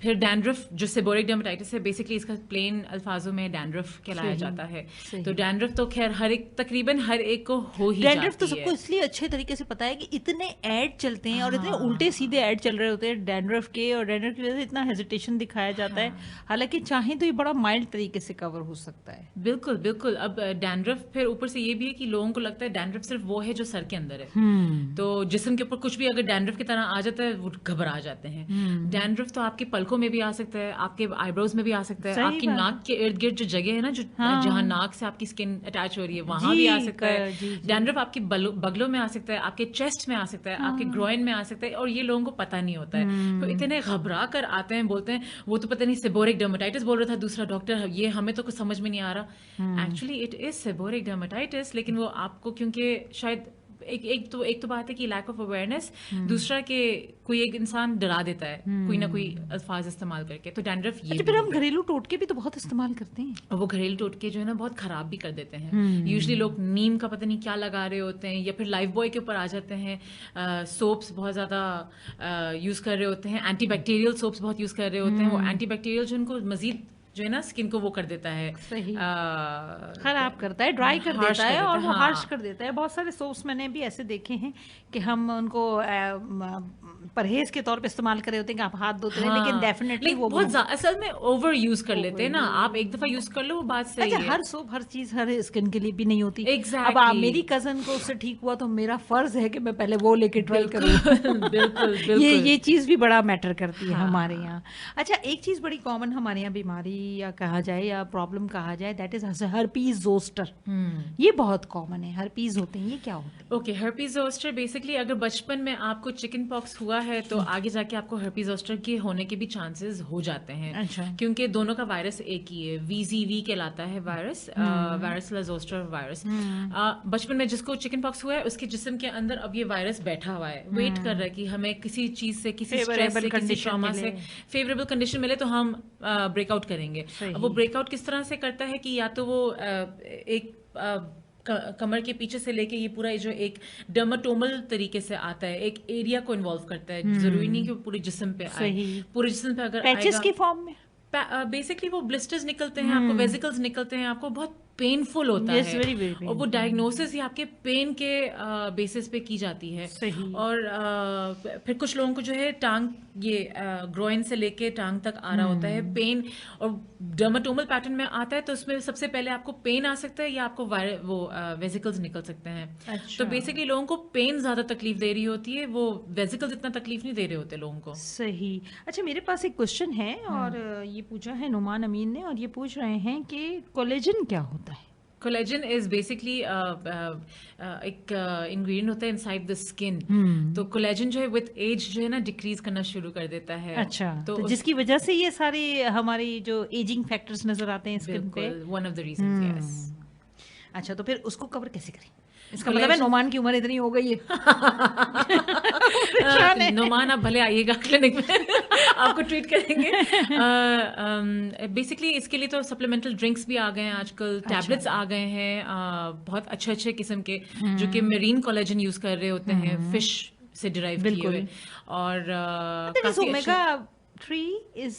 B: फिर डैंड्रफ, जो सेबोरिक डर्मेटाइटिस है, बेसिकली इसका प्लेन अल्फाजों में डैंड्रफ कहलाया जाता है। तो डैंड्रफ तो खैर तकरीबन हर एक को हो ही
A: डैंड्रफ तो सबको इसलिए अच्छे तरीके से पता है कि इतने ऐड चलते हैं और इतने उल्टे सीधे ऐड चल रहे होते हैं डैंड्रफ के, और डैंड्रफ की वजह से इतना हेजिटेशन दिखाया जाता है, हालांकि चाहे तो ये बड़ा माइल्ड तरीके से कवर हो सकता है।
B: बिल्कुल। अब डैंड्रफ फिर ऊपर से ये भी है कि लोगों को लगता है डैंड्रफ सिर्फ वो है जो सर के अंदर है, तो जिस्म के ऊपर कुछ भी अगर डैंड्रफ की तरह आ जाता है वो घबरा जाते हैं। डैंड्रफ तो आपके पलकों में भी आ सकता है, आपके आईब्रोज में भी आ सकता है, आपकी नाक के इर्द गिर्द जो जगह है ना, जो जहाँ नाक से आपकी स्किन अटैच हो रही है, वहां भी आ सकता है। डैंड्रफ आपकी बगलों में आ सकता है, आपके चेस्ट में आ सकता है, आपके ग्रोइन में आ सकता है, और ये लोगों को पता नहीं होता है। तो इतने घबरा कर आते हैं, बोलते हैं वो तो पता नहीं सेबोरिक डर्मेटाइटिस बोल रहा था दूसरा डॉक्टर, ये हमें तो कुछ समझ में नहीं आ रहा। Actually it is seborrhoeic dermatitis, लेकिन वो आपको क्योंकि शायद एक तो बात है कि लैक ऑफ अवेयरनेस, दूसरा कि कोई एक इंसान डरा देता है कोई ना कोई अल्फाज इस्तेमाल करके। तो डैंड्रफ ये
A: फिर हम घरेलू टोटके भी तो बहुत इस्तेमाल करते हैं,
B: और वो घरेलू टोटके जो है ना बहुत खराब भी कर देते हैं। यूजुअली लोग नीम का पता नहीं क्या लगा रहे होते हैं, या फिर लाइफ बॉय के ऊपर आ जाते हैं, सोप्स बहुत ज्यादा यूज कर रहे होते हैं, एंटीबैक्टीरियल सोप्स बहुत यूज कर रहे होते हैं। वो एंटीबैक्टीरियल जो उनको मजीद जो है ना स्किन को वो कर देता है,
A: खराब करता है, ड्राई कर देता है, और वो हार्श कर देता है। बहुत सारे सोप्स मैंने भी ऐसे देखे हैं कि हम उनको परहेज के तौर पे इस्तेमाल कर रहे होते हैं कि आप हाथ धोते हैं, लेकिन डेफिनेटली वो
B: बहुत असल में ओवर यूज कर लेते हैं ना। आप एक दफा यूज कर लो वो बात सही है।
A: हर सोप हर चीज हर स्किन के लिए भी नहीं होती।
B: Exactly.
A: अब मेरी कजन को उससे ठीक हुआ तो मेरा फर्ज है कि मैं पहले वो लेके ट्राई करूँ।
B: बिल्कुल।
A: ये चीज भी बड़ा मैटर करती है हमारे यहाँ। अच्छा, एक चीज बड़ी कॉमन हमारे यहाँ बीमारी या कहा जाए या प्रॉब्लम कहा जाए, दैट इज हर्पीज जोस्टर। ये बहुत कॉमन है, हर्पीज होते हैं, ये क्या होते हैं?
B: ओके, हर्पीज जोस्टर बेसिकली अगर बचपन में आपको चिकन पॉक्स हुआ है तो आगे जाके आपको हर्पीज जोस्टर के होने के भी चांसेस हो जाते हैं।
A: अच्छा।
B: क्योंकि दोनों का वायरस एक ही है, VZV कहलाता है वायरस, वायरसला जोस्टर वायरस। बचपन में जिसको चिकन पॉक्स हुआ है उसके जिस्म के अंदर अब ये वायरस बैठा हुआ है, वेट कर रहा है कि हमें किसी चीज से, किसी स्ट्रेस से, किसी ट्रॉमा से फेवरेबल कंडीशन मिले तो हम ब्रेकआउट करेंगे। अब वो ब्रेकआउट किस तरह से करता है कि या तो वो एक कमर के पीछे से लेके ये पूरा जो एक डर्माटोमल तरीके से आता है, एक एरिया को इन्वॉल्व करता है, जरूरी नहीं कि वो पूरे जिस्म पे आए। पूरे जिस्म पे अगर
A: पैचेस की फॉर्म में
B: बेसिकली वो ब्लिस्टर्स निकलते हैं, आपको वेसिकल्स निकलते हैं, आपको बहुत पेनफुल होता है,
A: very
B: और वो डायग्नोसिस ही आपके पेन के बेसिस पे की जाती है। और फिर कुछ लोगों को जो है टांग ये ग्रोइन से लेके टांग तक आ रहा होता है पेन, और डर्माटोमल पैटर्न में आता है तो उसमें सबसे पहले आपको पेन आ सकता है या आपको वो वेसिकल्स निकल सकते हैं।
A: अच्छा।
B: तो बेसिकली लोगों को पेन ज्यादा तकलीफ दे रही होती है, वो वेसिकल्स इतना तकलीफ नहीं दे रहे होते लोगों को।
A: सही। अच्छा, मेरे पास एक क्वेश्चन है और ये पूछा है नुमान अमीन ने, और ये पूछ रहे हैं कि कोलेजन क्या होता है?
B: कोलेजन इज बेसिकली एक इंग्रेडिएंट होता है इनसाइड द स्किन। तो कोलेजन जो है विद एज जो है ना डिक्रीज करना शुरू कर देता है।
A: अच्छा, तो जिसकी वजह से ये सारे हमारी जो एजिंग फैक्टर्स नजर आते हैं स्किन पे,
B: one of the reasons, yes.
A: अच्छा, तो फिर उसको कवर कैसे करें? इसका मतलब है नोमान की उम्र इतनी हो गई है।
B: नोमान आप भले आइएगा क्लिनिक में, आपको ट्रीट करेंगे। बेसिकली इसके लिए तो सप्लीमेंटल ड्रिंक्स भी आ गए हैं आजकल, टैबलेट्स आ गए हैं बहुत अच्छे अच्छे किस्म के, जो कि मेरीन कोलेजन यूज कर रहे होते हैं, फिश से डिराइव किए हुए। और
A: omega 3 is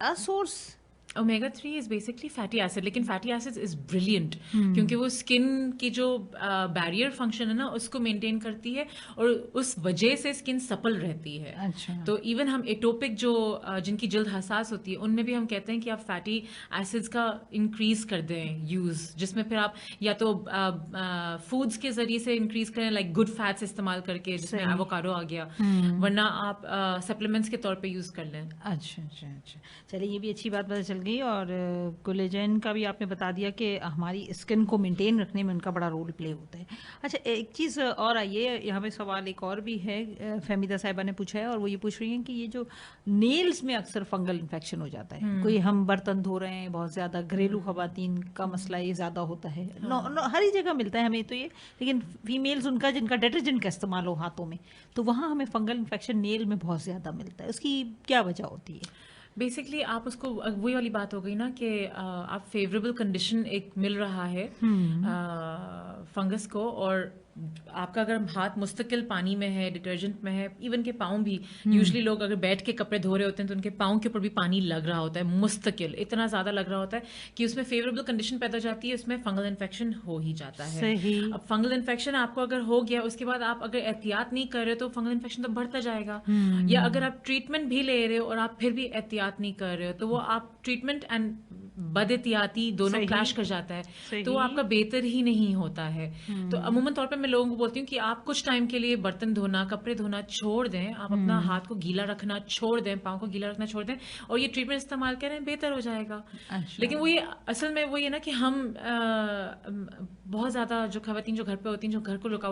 A: a source.
B: Omega 3 is basically fatty acid, लेकिन फैटी एसिड इज ब्रिलियंट क्योंकि वो स्किन की जो बैरियर फंक्शन है ना उसको मेंटेन करती है, और उस वजह से स्किन सपल रहती है।
A: अच्छा।
B: तो इवन हम एटोपिक जो जिनकी जल्द हसास होती है उनमें भी हम कहते हैं कि आप फैटी एसिड्स का इंक्रीज कर दें यूज, जिसमें फिर आप या तो फूड्स के जरिए से इंक्रीज करें, लाइक गुड फैट्स इस्तेमाल करके, जिसमें एवोकाडो आ गया, वरना आप सप्लीमेंट्स के तौर पे यूज कर लें।
A: अच्छा अच्छा अच्छा, चलिए ये भी अच्छी बात पता चल गई। और कोलेजन का भी आपने बता दिया कि हमारी स्किन को मेंटेन रखने में उनका बड़ा रोल प्ले होता है। अच्छा, एक चीज़ और आई है यहाँ पे, सवाल एक और भी है, फहमीदा साहिबा ने पूछा है, और वो ये पूछ रही हैं कि ये जो नेल्स में अक्सर फंगल इन्फेक्शन हो जाता है, कोई हम बर्तन धो रहे हैं बहुत ज़्यादा, घरेलू खवातीन का मसला ये ज़्यादा होता है, हर ही जगह मिलता है हमें तो ये, लेकिन फीमेल्स उनका जिनका डिटर्जेंट का इस्तेमाल हो हाथों में, तो वहाँ हमें फंगल इन्फेक्शन नेल में बहुत ज़्यादा मिलता है। उसकी क्या वजह होती है?
B: बेसिकली आप उसको, वही वाली बात हो गई ना कि आप फेवरेबल कंडीशन एक मिल रहा है फंगस को, और आपका अगर हाथ मुस्तकिल पानी में है, डिटर्जेंट में है, इवन के पाँव भी, यूजुअली लोग अगर बैठ के कपड़े धो रहे होते हैं तो उनके पाँव के ऊपर भी पानी लग रहा होता है, मुस्तकिल इतना ज्यादा लग रहा होता है कि उसमें फेवरेबल कंडीशन पैदा हो जाती है, उसमें फंगल इन्फेक्शन हो ही जाता है। अब फंगल इन्फेक्शन आपको अगर हो गया, उसके बाद आप अगर एहतियात नहीं कर रहे हो तो फंगल इन्फेक्शन तो बढ़ता जाएगा। या अगर आप ट्रीटमेंट भी ले रहे हो और आप फिर भी एहतियात नहीं कर रहे हो, तो वो आप ट्रीटमेंट एंड बदएहतियाती दोनों क्लैश कर जाता है, तो वो आपका बेहतर ही नहीं होता है। तो अमूमन तौर पे मैं लोगों को बोलती हूँ कि आप कुछ टाइम के लिए बर्तन धोना, कपड़े धोना छोड़ दें, आप अपना हाथ को गीला रखना छोड़ दें, पाँव को गीला रखना छोड़ दें, और ये ट्रीटमेंट इस्तेमाल करें, बेहतर हो जाएगा।
A: अच्छा।
B: लेकिन वो ये असल में वो ये ना कि हम बहुत ज्यादा जो खवातीन जो घर पे होती हैं, जो घर को लुक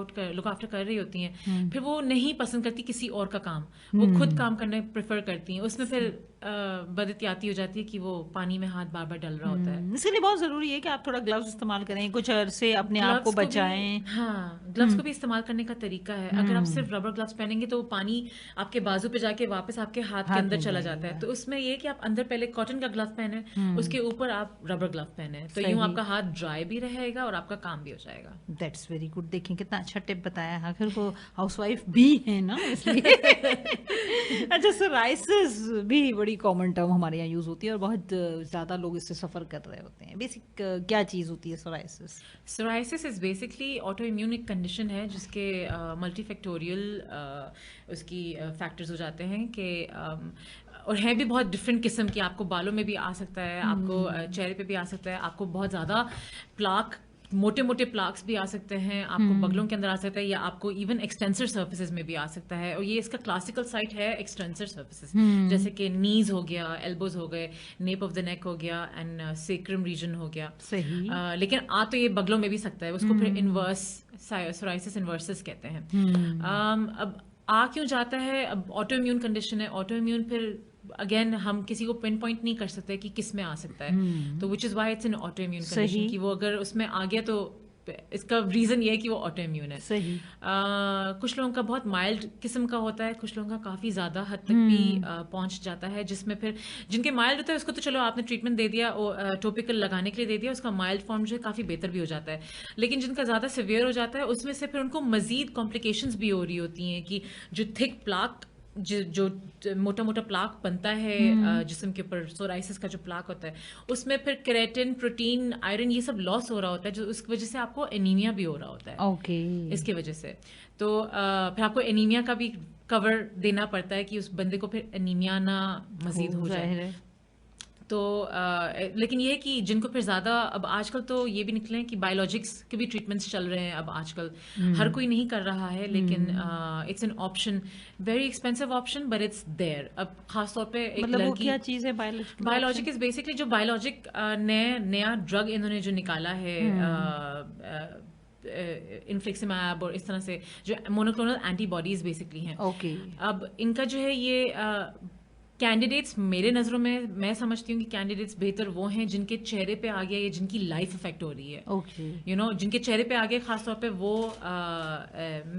B: आफ्टर कर रही होती हैं, फिर वो नहीं पसंद करती किसी और का काम, वो खुद काम करने प्रेफर करती हैं, उसमें फिर बदएहतियाती हो जाती है कि वो पानी में हाथ बार बार डल रहा होता है।
A: इसके लिए बहुत जरूरी है कि आप थोड़ा ग्लव्स इस्तेमाल करें, कुछ अरसे अपने आप को बचाएं।
B: हाँ, ग्लव्स को भी इस्तेमाल करने का तरीका है। अगर आप सिर्फ रबर ग्लव्स पहनेंगे तो पानी आपके बाजू पे जाके वापस आपके हाथ के अंदर चला जाता है, तो उसमें ये कि आप अंदर पहले कॉटन का ग्लव पहने, उसके ऊपर आप रबर ग्लव पहने, तो यूं आपका हाथ ड्राई भी रहेगा और आपका काम भी हो जाएगा।
A: That's very good. देखें कितना अच्छा टिप बताया, आखिर को हाउसवाइफ भी है ना, इसलिए। अच्छा, सोराइसिस भी बड़ी कॉमन टर्म हमारे यहाँ यूज होती है और बहुत ज्यादा लोग इससे सफर कर रहे होते हैं। बेसिक क्या चीज होती है psoriasis?
B: Psoriasis is basically auto immune एक कंडीशन है जिसके मल्टीफैक्टोरियल उसकी फैक्टर्स हो जाते हैं कि और है भी बहुत डिफरेंट किस्म की। आपको बालों में भी आ सकता है, आपको चेहरे पे भी आ सकता है, आपको बहुत ज़्यादा प्लाक, मोटे मोटे प्लाक्स भी आ सकते हैं, आपको बगलों के अंदर आ सकता है, या आपको इवन एक्सटेंसर सर्फेसिस में भी आ सकता है। और ये इसका क्लासिकल साइट है एक्सटेंसर सर्फेसिस, जैसे कि नीज हो गया, एल्बोज हो गए, नेप ऑफ द नेक हो गया, एंड सेक्रम रीजन हो गया।
A: सही।
B: लेकिन आ तो ये बगलों में भी सकता है, उसको फिर इनवर्स सोराइसिस इनवर्सिस कहते हैं। अब आ क्यों जाता है? अब ऑटो इम्यून कंडीशन है, ऑटो इम्यून फिर अगेन हम किसी को पिन पॉइंट नहीं कर सकते कि किस में आ सकता है, तो which is why it's an auto immune condition, कि वो अगर उसमें आ गया तो इसका रीजन ये है कि वो ऑटो इम्यून है।
A: सही।
B: कुछ लोगों का बहुत माइल्ड किस्म का होता है, कुछ लोगों का काफी ज्यादा हद तक भी पहुंच जाता है, जिसमें फिर जिनके माइल्ड होता है उसको तो चलो आपने ट्रीटमेंट दे दिया, टॉपिकल लगाने के लिए दे दिया, उसका माइल्ड फॉर्म जो है काफी बेहतर भी हो जाता है। लेकिन जिनका ज्यादा सिवियर हो जाता है उसमें से फिर उनको मजीद कॉम्प्लिकेशंस भी हो रही होती हैं कि जो थिक प्लाक जो मोटा मोटा प्लाक बनता है जिस्म के ऊपर, सोराइसिस का जो प्लाक होता है, उसमें फिर केराटिन, प्रोटीन, आयरन ये सब लॉस हो रहा होता है, जो उसकी वजह से आपको एनीमिया भी हो रहा होता है।
A: ओके।
B: इसकी वजह से तो फिर आपको एनीमिया का भी कवर देना पड़ता है कि उस बंदे को फिर एनीमिया ना मजीद हो जाए। तो लेकिन ये है कि जिनको फिर ज्यादा, अब आजकल तो ये भी निकले हैं कि बायोलॉजिक्स के भी ट्रीटमेंट्स चल रहे हैं अब आजकल। हर कोई नहीं कर रहा है, लेकिन it's an option, very expensive option, but it's there. अब खास तौर पे एक
A: मतलब वो
B: लड़की,
A: क्या चीज है बायोलॉजिक?
B: बायोलॉजिक इज बेसिकली जो बायोलॉजिक नया ड्रग इन्होंने जो निकाला है, इन्फ्लिक्सिमैब और इस तरह से, जो मोनोक्लोनल एंटीबॉडीज बेसिकली हैं।
A: ओके।
B: अब इनका जो है ये कैंडिडेट्स मेरे नजरों में, मैं समझती हूँ कि कैंडिडेट्स बेहतर वो हैं जिनके चेहरे पे आ गया या जिनकी लाइफ इफेक्ट हो रही है।
A: ओके।
B: यू नो, जिनके चेहरे पे आ गया, खासतौर पे वो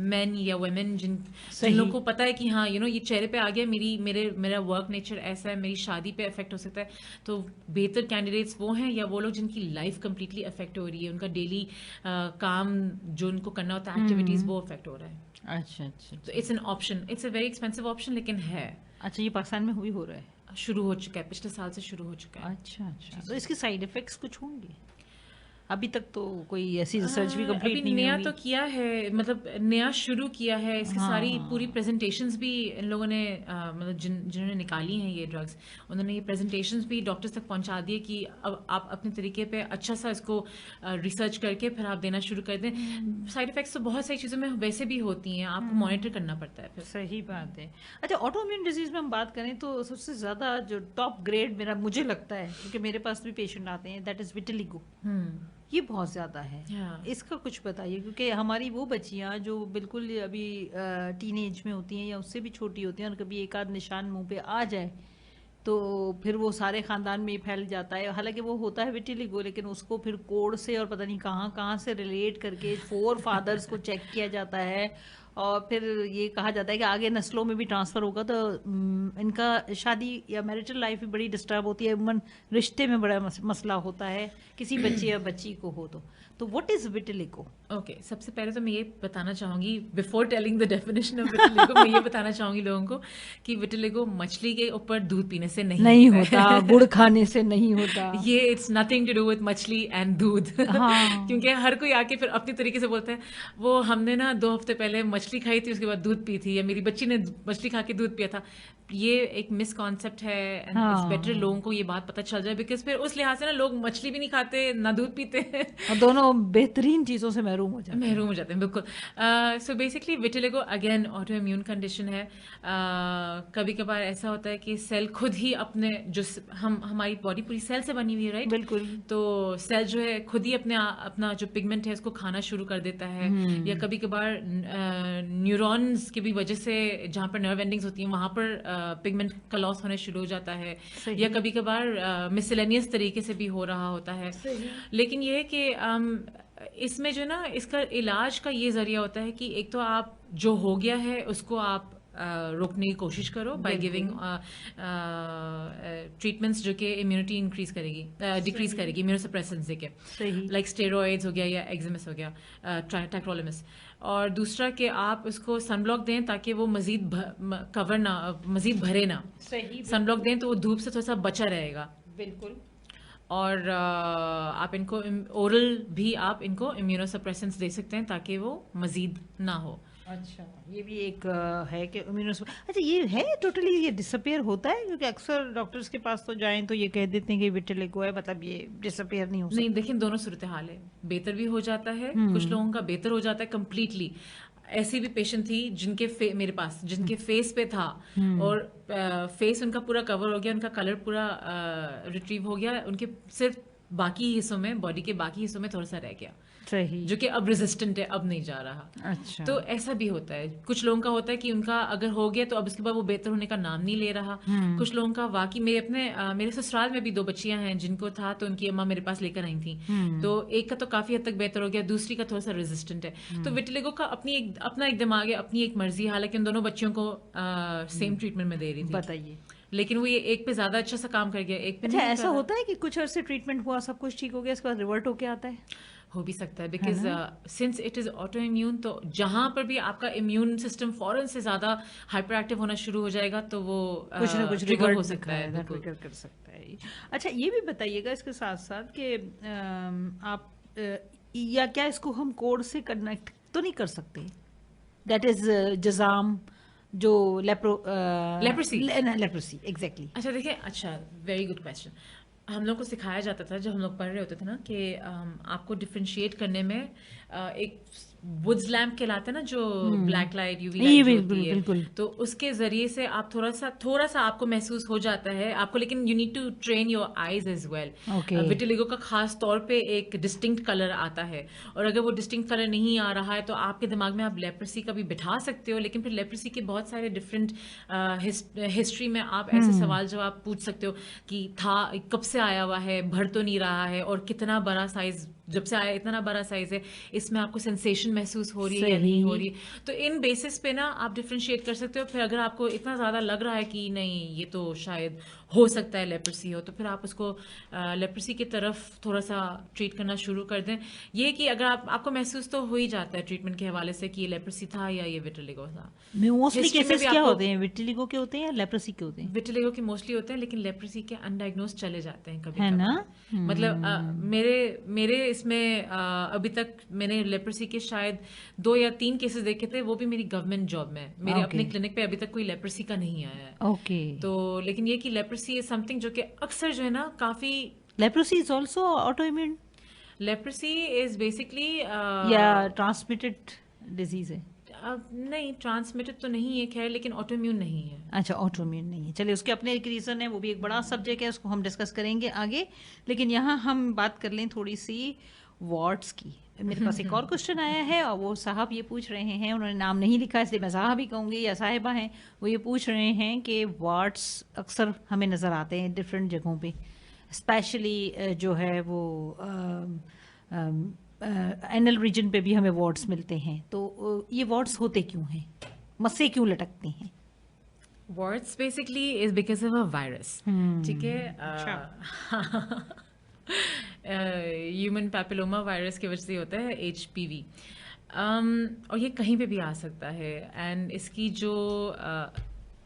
B: मेन या वुमेन जिन लोगों को पता है कि हाँ यू नो ये चेहरे पे आ गया, मेरा वर्क नेचर ऐसा है, मेरी शादी पे इफेक्ट हो सकता है। तो बेहतर कैंडिडेट्स वो हैं, या वो लोग जिनकी लाइफ कंप्लीटली इफेक्ट हो रही है, उनका डेली काम जो उनको करना होता है, एक्टिविटीज, वो इफेक्ट हो रहा है।
A: अच्छा अच्छा।
B: तो it's an option, it's a very expensive option, लेकिन है।
A: अच्छा, ये पाकिस्तान में भी हो रहा है?
B: शुरू हो चुका है, पिछले साल से शुरू हो चुका है।
A: अच्छा अच्छा। तो इसके साइड इफेक्ट्स कुछ होंगे? अभी तक तो कोई ऐसी रिसर्च भी कंप्लीट
B: अभी
A: नहीं
B: नया
A: हुई।
B: तो किया है, मतलब नया शुरू किया है, इसकी सारी पूरी प्रेजेंटेशंस भी इन लोगों ने मतलब जिन्होंने निकाली हैं ये ड्रग्स, उन्होंने ये प्रेजेंटेशंस भी डॉक्टर्स तक पहुंचा दिए कि अब आप अपने तरीके पे अच्छा सा इसको रिसर्च करके फिर आप देना शुरू कर दें। साइड इफेक्ट्स तो बहुत सारी चीज़ों में वैसे भी होती हैं, आपको मॉनिटर करना पड़ता है फिर।
A: सही बात है। अच्छा, ऑटो इम्यून डिजीज में हम बात करें तो सबसे ज्यादा जो टॉप ग्रेड मेरा मुझे लगता है, क्योंकि मेरे पास भी पेशेंट आते हैं, दैट इज विटिलिगो। ये बहुत ज्यादा है। इसका कुछ बताइए, क्योंकि हमारी वो बच्चियां जो बिल्कुल अभी टीनेज में होती हैं या उससे भी छोटी होती हैं, और कभी एक आध निशान मुंह पे आ जाए तो फिर वो सारे खानदान में फैल जाता है। हालांकि वो होता है विटिलिगो, लेकिन उसको फिर कोड से और पता नहीं कहाँ कहाँ से रिलेट करके 4 फादर्स को चेक किया जाता है, और फिर ये कहा जाता है कि आगे नस्लों में भी ट्रांसफर होगा, तो इनका शादी या मैरिटल लाइफ भी बड़ी डिस्टर्ब होती है, मन रिश्ते में बड़ा मसला होता है किसी बच्चे या बच्ची को हो तो व्हाट इज विटिलिगो?
B: ओके, सबसे पहले तो मैं ये बताना चाहूंगी, before telling the definition of vitiligo, मैं ये बताना चाहूंगी लोगों को कि विटिलिगो मछली के ऊपर दूध पीने से नहीं
A: होता गुड़ खाने से नहीं होता।
B: ये it's nothing to do with मछली एंड दूध।
A: हाँ।
B: क्योंकि हर कोई आके फिर अपनी तरीके से बोलता है वो हमने ना 2 हफ्ते पहले मछली खाई थी, उसके बाद दूध पी थी, या मेरी बच्ची ने मछली खा के दूध पिया था। ये एक मिसकॉन्सेप्ट है, एंड इट्स बेटर लोगों को ये बात पता चल जाए, बिकॉज फिर उस लिहाज से ना लोग मछली भी नहीं खाते ना दूध पीते हैं,
A: और दोनों बेहतरीन चीजों से महरूम हो जाते
B: हैं। बिल्कुल। So basically vitiligo again auto immune condition है। कभी कभार ऐसा होता है कि सेल खुद ही अपने जो हमारी बॉडी पूरी सेल से बनी हुई है, राइट?
A: बिल्कुल।
B: तो सेल जो है खुद ही अपना जो पिगमेंट है उसको खाना शुरू कर देता है, या कभी कभार न्यूरॉन्स की भी वजह से जहाँ पर नर्व एंडिंग्स होती हैं वहां पर पिगमेंट का लॉस होने शुरू हो जाता है, या कभी कभार मिसलेनियस तरीके से भी हो रहा होता है। लेकिन ये है कि इसमें जो ना इसका इलाज का ये जरिया होता है कि एक तो आप जो हो गया है उसको आप रोकने की कोशिश करो बाय गिविंग ट्रीटमेंट्स जो कि इम्यूनिटी डिक्रीज करेगी, इम्यूनोसप्रेसेंट्स देके, लाइक स्टेरॉइड्स हो गया या एक्जिमस हो गया, टैक्रोलिमस। और दूसरा कि आप उसको सनब्लॉक दें ताकि वो मजीद मजीद भरे ना। सनब्लॉक दें तो वो धूप से थोड़ा सा बचा रहेगा।
A: बिल्कुल।
B: और आप इनको ओरल भी आप इनको इम्यूनोसप्रेसेंट्स दे सकते हैं ताकि वो मजीद ना हो।
A: अच्छा, ये भी एक है कि अच्छा ये है टोटली ये डिसअपियर होता है? क्योंकि अक्सर डॉक्टर्स के पास तो जाएं तो ये कह देते हैं कि विटिलिगो है, मतलब ये डिसअपियर नहीं हो सकता।
B: नहीं, देखिए दोनों सूरत हाल है, बेहतर भी हो जाता है, कुछ लोगों का बेहतर हो जाता है कंप्लीटली। ऐसी भी पेशेंट थी जिनके मेरे पास जिनके फेस पे था और फेस उनका पूरा कवर हो गया, उनका कलर पूरा रिट्रीव हो गया, उनके सिर्फ बाकी हिस्सों में, बॉडी के बाकी हिस्सों में थोड़ा सा रह गया,
A: सही।
B: जो कि अब रेजिस्टेंट है, अब नहीं जा रहा।
A: अच्छा।
B: तो ऐसा भी होता है, कुछ लोगों का होता है कि उनका अगर हो गया तो अब उसके बाद वो बेहतर होने का नाम नहीं ले रहा। कुछ लोगों का वाकई, मेरे ससुराल में भी 2 बच्चियां हैं जिनको था, तो उनकी अम्मा मेरे पास लेकर आई थी, तो एक का तो काफी हद तक बेहतर हो गया, दूसरी का थोड़ा सा रेजिस्टेंट है। तो विटिलिगो का अपना एक दिमाग है, अपनी एक मर्जी, हालांकि उन दोनों बच्चियों को सेम ट्रीटमेंट में दे रही थी।
A: बताइए।
B: लेकिन वो ये एक पे ज्यादा अच्छा सा काम कर गया, एक पे
A: अच्छा,
B: नहीं
A: ऐसा
B: कर
A: होता है कि कुछ अरसे ट्रीटमेंट हुआ, सब कुछ ठीक हो गया, इसके बाद रिवर्ट होके आता है?
B: हो भी सकता है, because since it is auto immune, तो जहां पर भी आपका इम्यून सिस्टम फौरन से ज्यादा हाइपर एक्टिव होना शुरू हो जाएगा, तो वो
A: कुछ ना कुछ
B: ट्रिगर
A: रिवर्ट
B: हो सकता है, बिल्कुल।
A: ट्रिगर कर सकता है। अच्छा, ये भी बताइएगा इसके साथ साथ कि आप या क्या इसको हम कोड से कनेक्ट तो नहीं कर सकते? दैट इज जजाम, जो लेप्रोसी एग्जैक्टली।
B: अच्छा देखिए, अच्छा, वेरी गुड क्वेश्चन। हम लोग को सिखाया जाता था जब हम लोग पढ़ रहे होते थे ना, कि आपको डिफरेंशिएट करने में एक वुड्स लैम्प कहलाता है ना, जो ब्लैक लाइट, यूवी लाइट होती है, तो उसके जरिए से आप थोड़ा सा आपको महसूस हो जाता है आपको, लेकिन you need to train your eyes as well. Vitiligo का खास तौर पे एक डिस्टिंक्ट कलर आता है, और अगर वो डिस्टिंक्ट कलर नहीं आ रहा है तो आपके दिमाग में आप लेप्रेसी का भी बिठा सकते हो, लेकिन फिर लेप्रेसी के बहुत सारे डिफरेंट हिस्ट्री में आप ऐसे सवाल जवाब पूछ सकते हो कि था कब से आया हुआ है, भर तो नहीं रहा है, और कितना बड़ा साइज, जब से आया इतना बड़ा साइज है, इसमें आपको सेंसेशन महसूस हो रही है या नहीं हो रही है। तो इन बेसिस पे ना आप डिफरेंशिएट कर सकते हो। फिर अगर आपको इतना ज़्यादा लग रहा है कि नहीं ये तो शायद हो सकता है लेप्रेसी हो, तो फिर आप उसको लेप्रेसी की तरफ थोड़ा सा ट्रीट करना शुरू कर दें। ये कि अगर आपको महसूस तो हो ही जाता है ट्रीटमेंट के हवाले से कि ये लेप्रेसी था या ये विटिलिगो था।
A: मोस्टली केसेस क्या होते हैं, विटिलिगो के होते हैं या लेप्रेसी के होते हैं?
B: विटिलिगो के मोस्टली होते हैं, लेकिन लेप्रेसी के अनडायग्नोज चले जाते हैं कभी,
A: है ना?
B: मतलब मेरे इसमें अभी तक मैंने लेप्रेसी के शायद 2 या 3 केसेस देखे थे, वो भी मेरी गवर्नमेंट जॉब में। मेरे अपने क्लिनिक पे अभी तक कोई लेप्रेसी का नहीं आया है।
A: ओके।
B: तो लेकिन ये कि लेप्रेसी इज समथिंग जो कि अक्सर जो है ना काफी।
A: Leprosy is also autoimmune?
B: Leprosy is basically
A: या ट्रांसमिटेड डिजीज है?
B: नहीं, ट्रांसमिटेड तो नहीं है खैर, लेकिन ऑटोइम्यून नहीं है।
A: अच्छा, ऑटोइम्यून नहीं है। चलिए, उसके अपने एक रीज़न है, वो भी एक बड़ा सब्जेक्ट है, उसको हम डिस्कस करेंगे आगे। लेकिन यहाँ हम बात कर लें थोड़ी सी वार्ड्स की। मेरे पास एक और क्वेश्चन आया है, और वो साहब ये पूछ रहे हैं, उन्होंने नाम नहीं लिखा इसलिए मैं साहब ही कहूँगी, या साहिबा हैं, वो ये पूछ रहे हैं कि वार्ड्स अक्सर हमें नज़र आते हैं डिफरेंट जगहों पे, स्पेशली जो है वो एनल रीजन पे भी हमें वार्ड्स मिलते हैं। तो ये वार्ड्स होते क्यों हैं, मस्से क्यों लटकते हैं?
B: Warts basically is because of a virus, ठीक है, ह्यूमन पैपिलोमा वायरस की वजह से होता है, HPV। और ये कहीं पे भी आ सकता है, एंड इसकी जो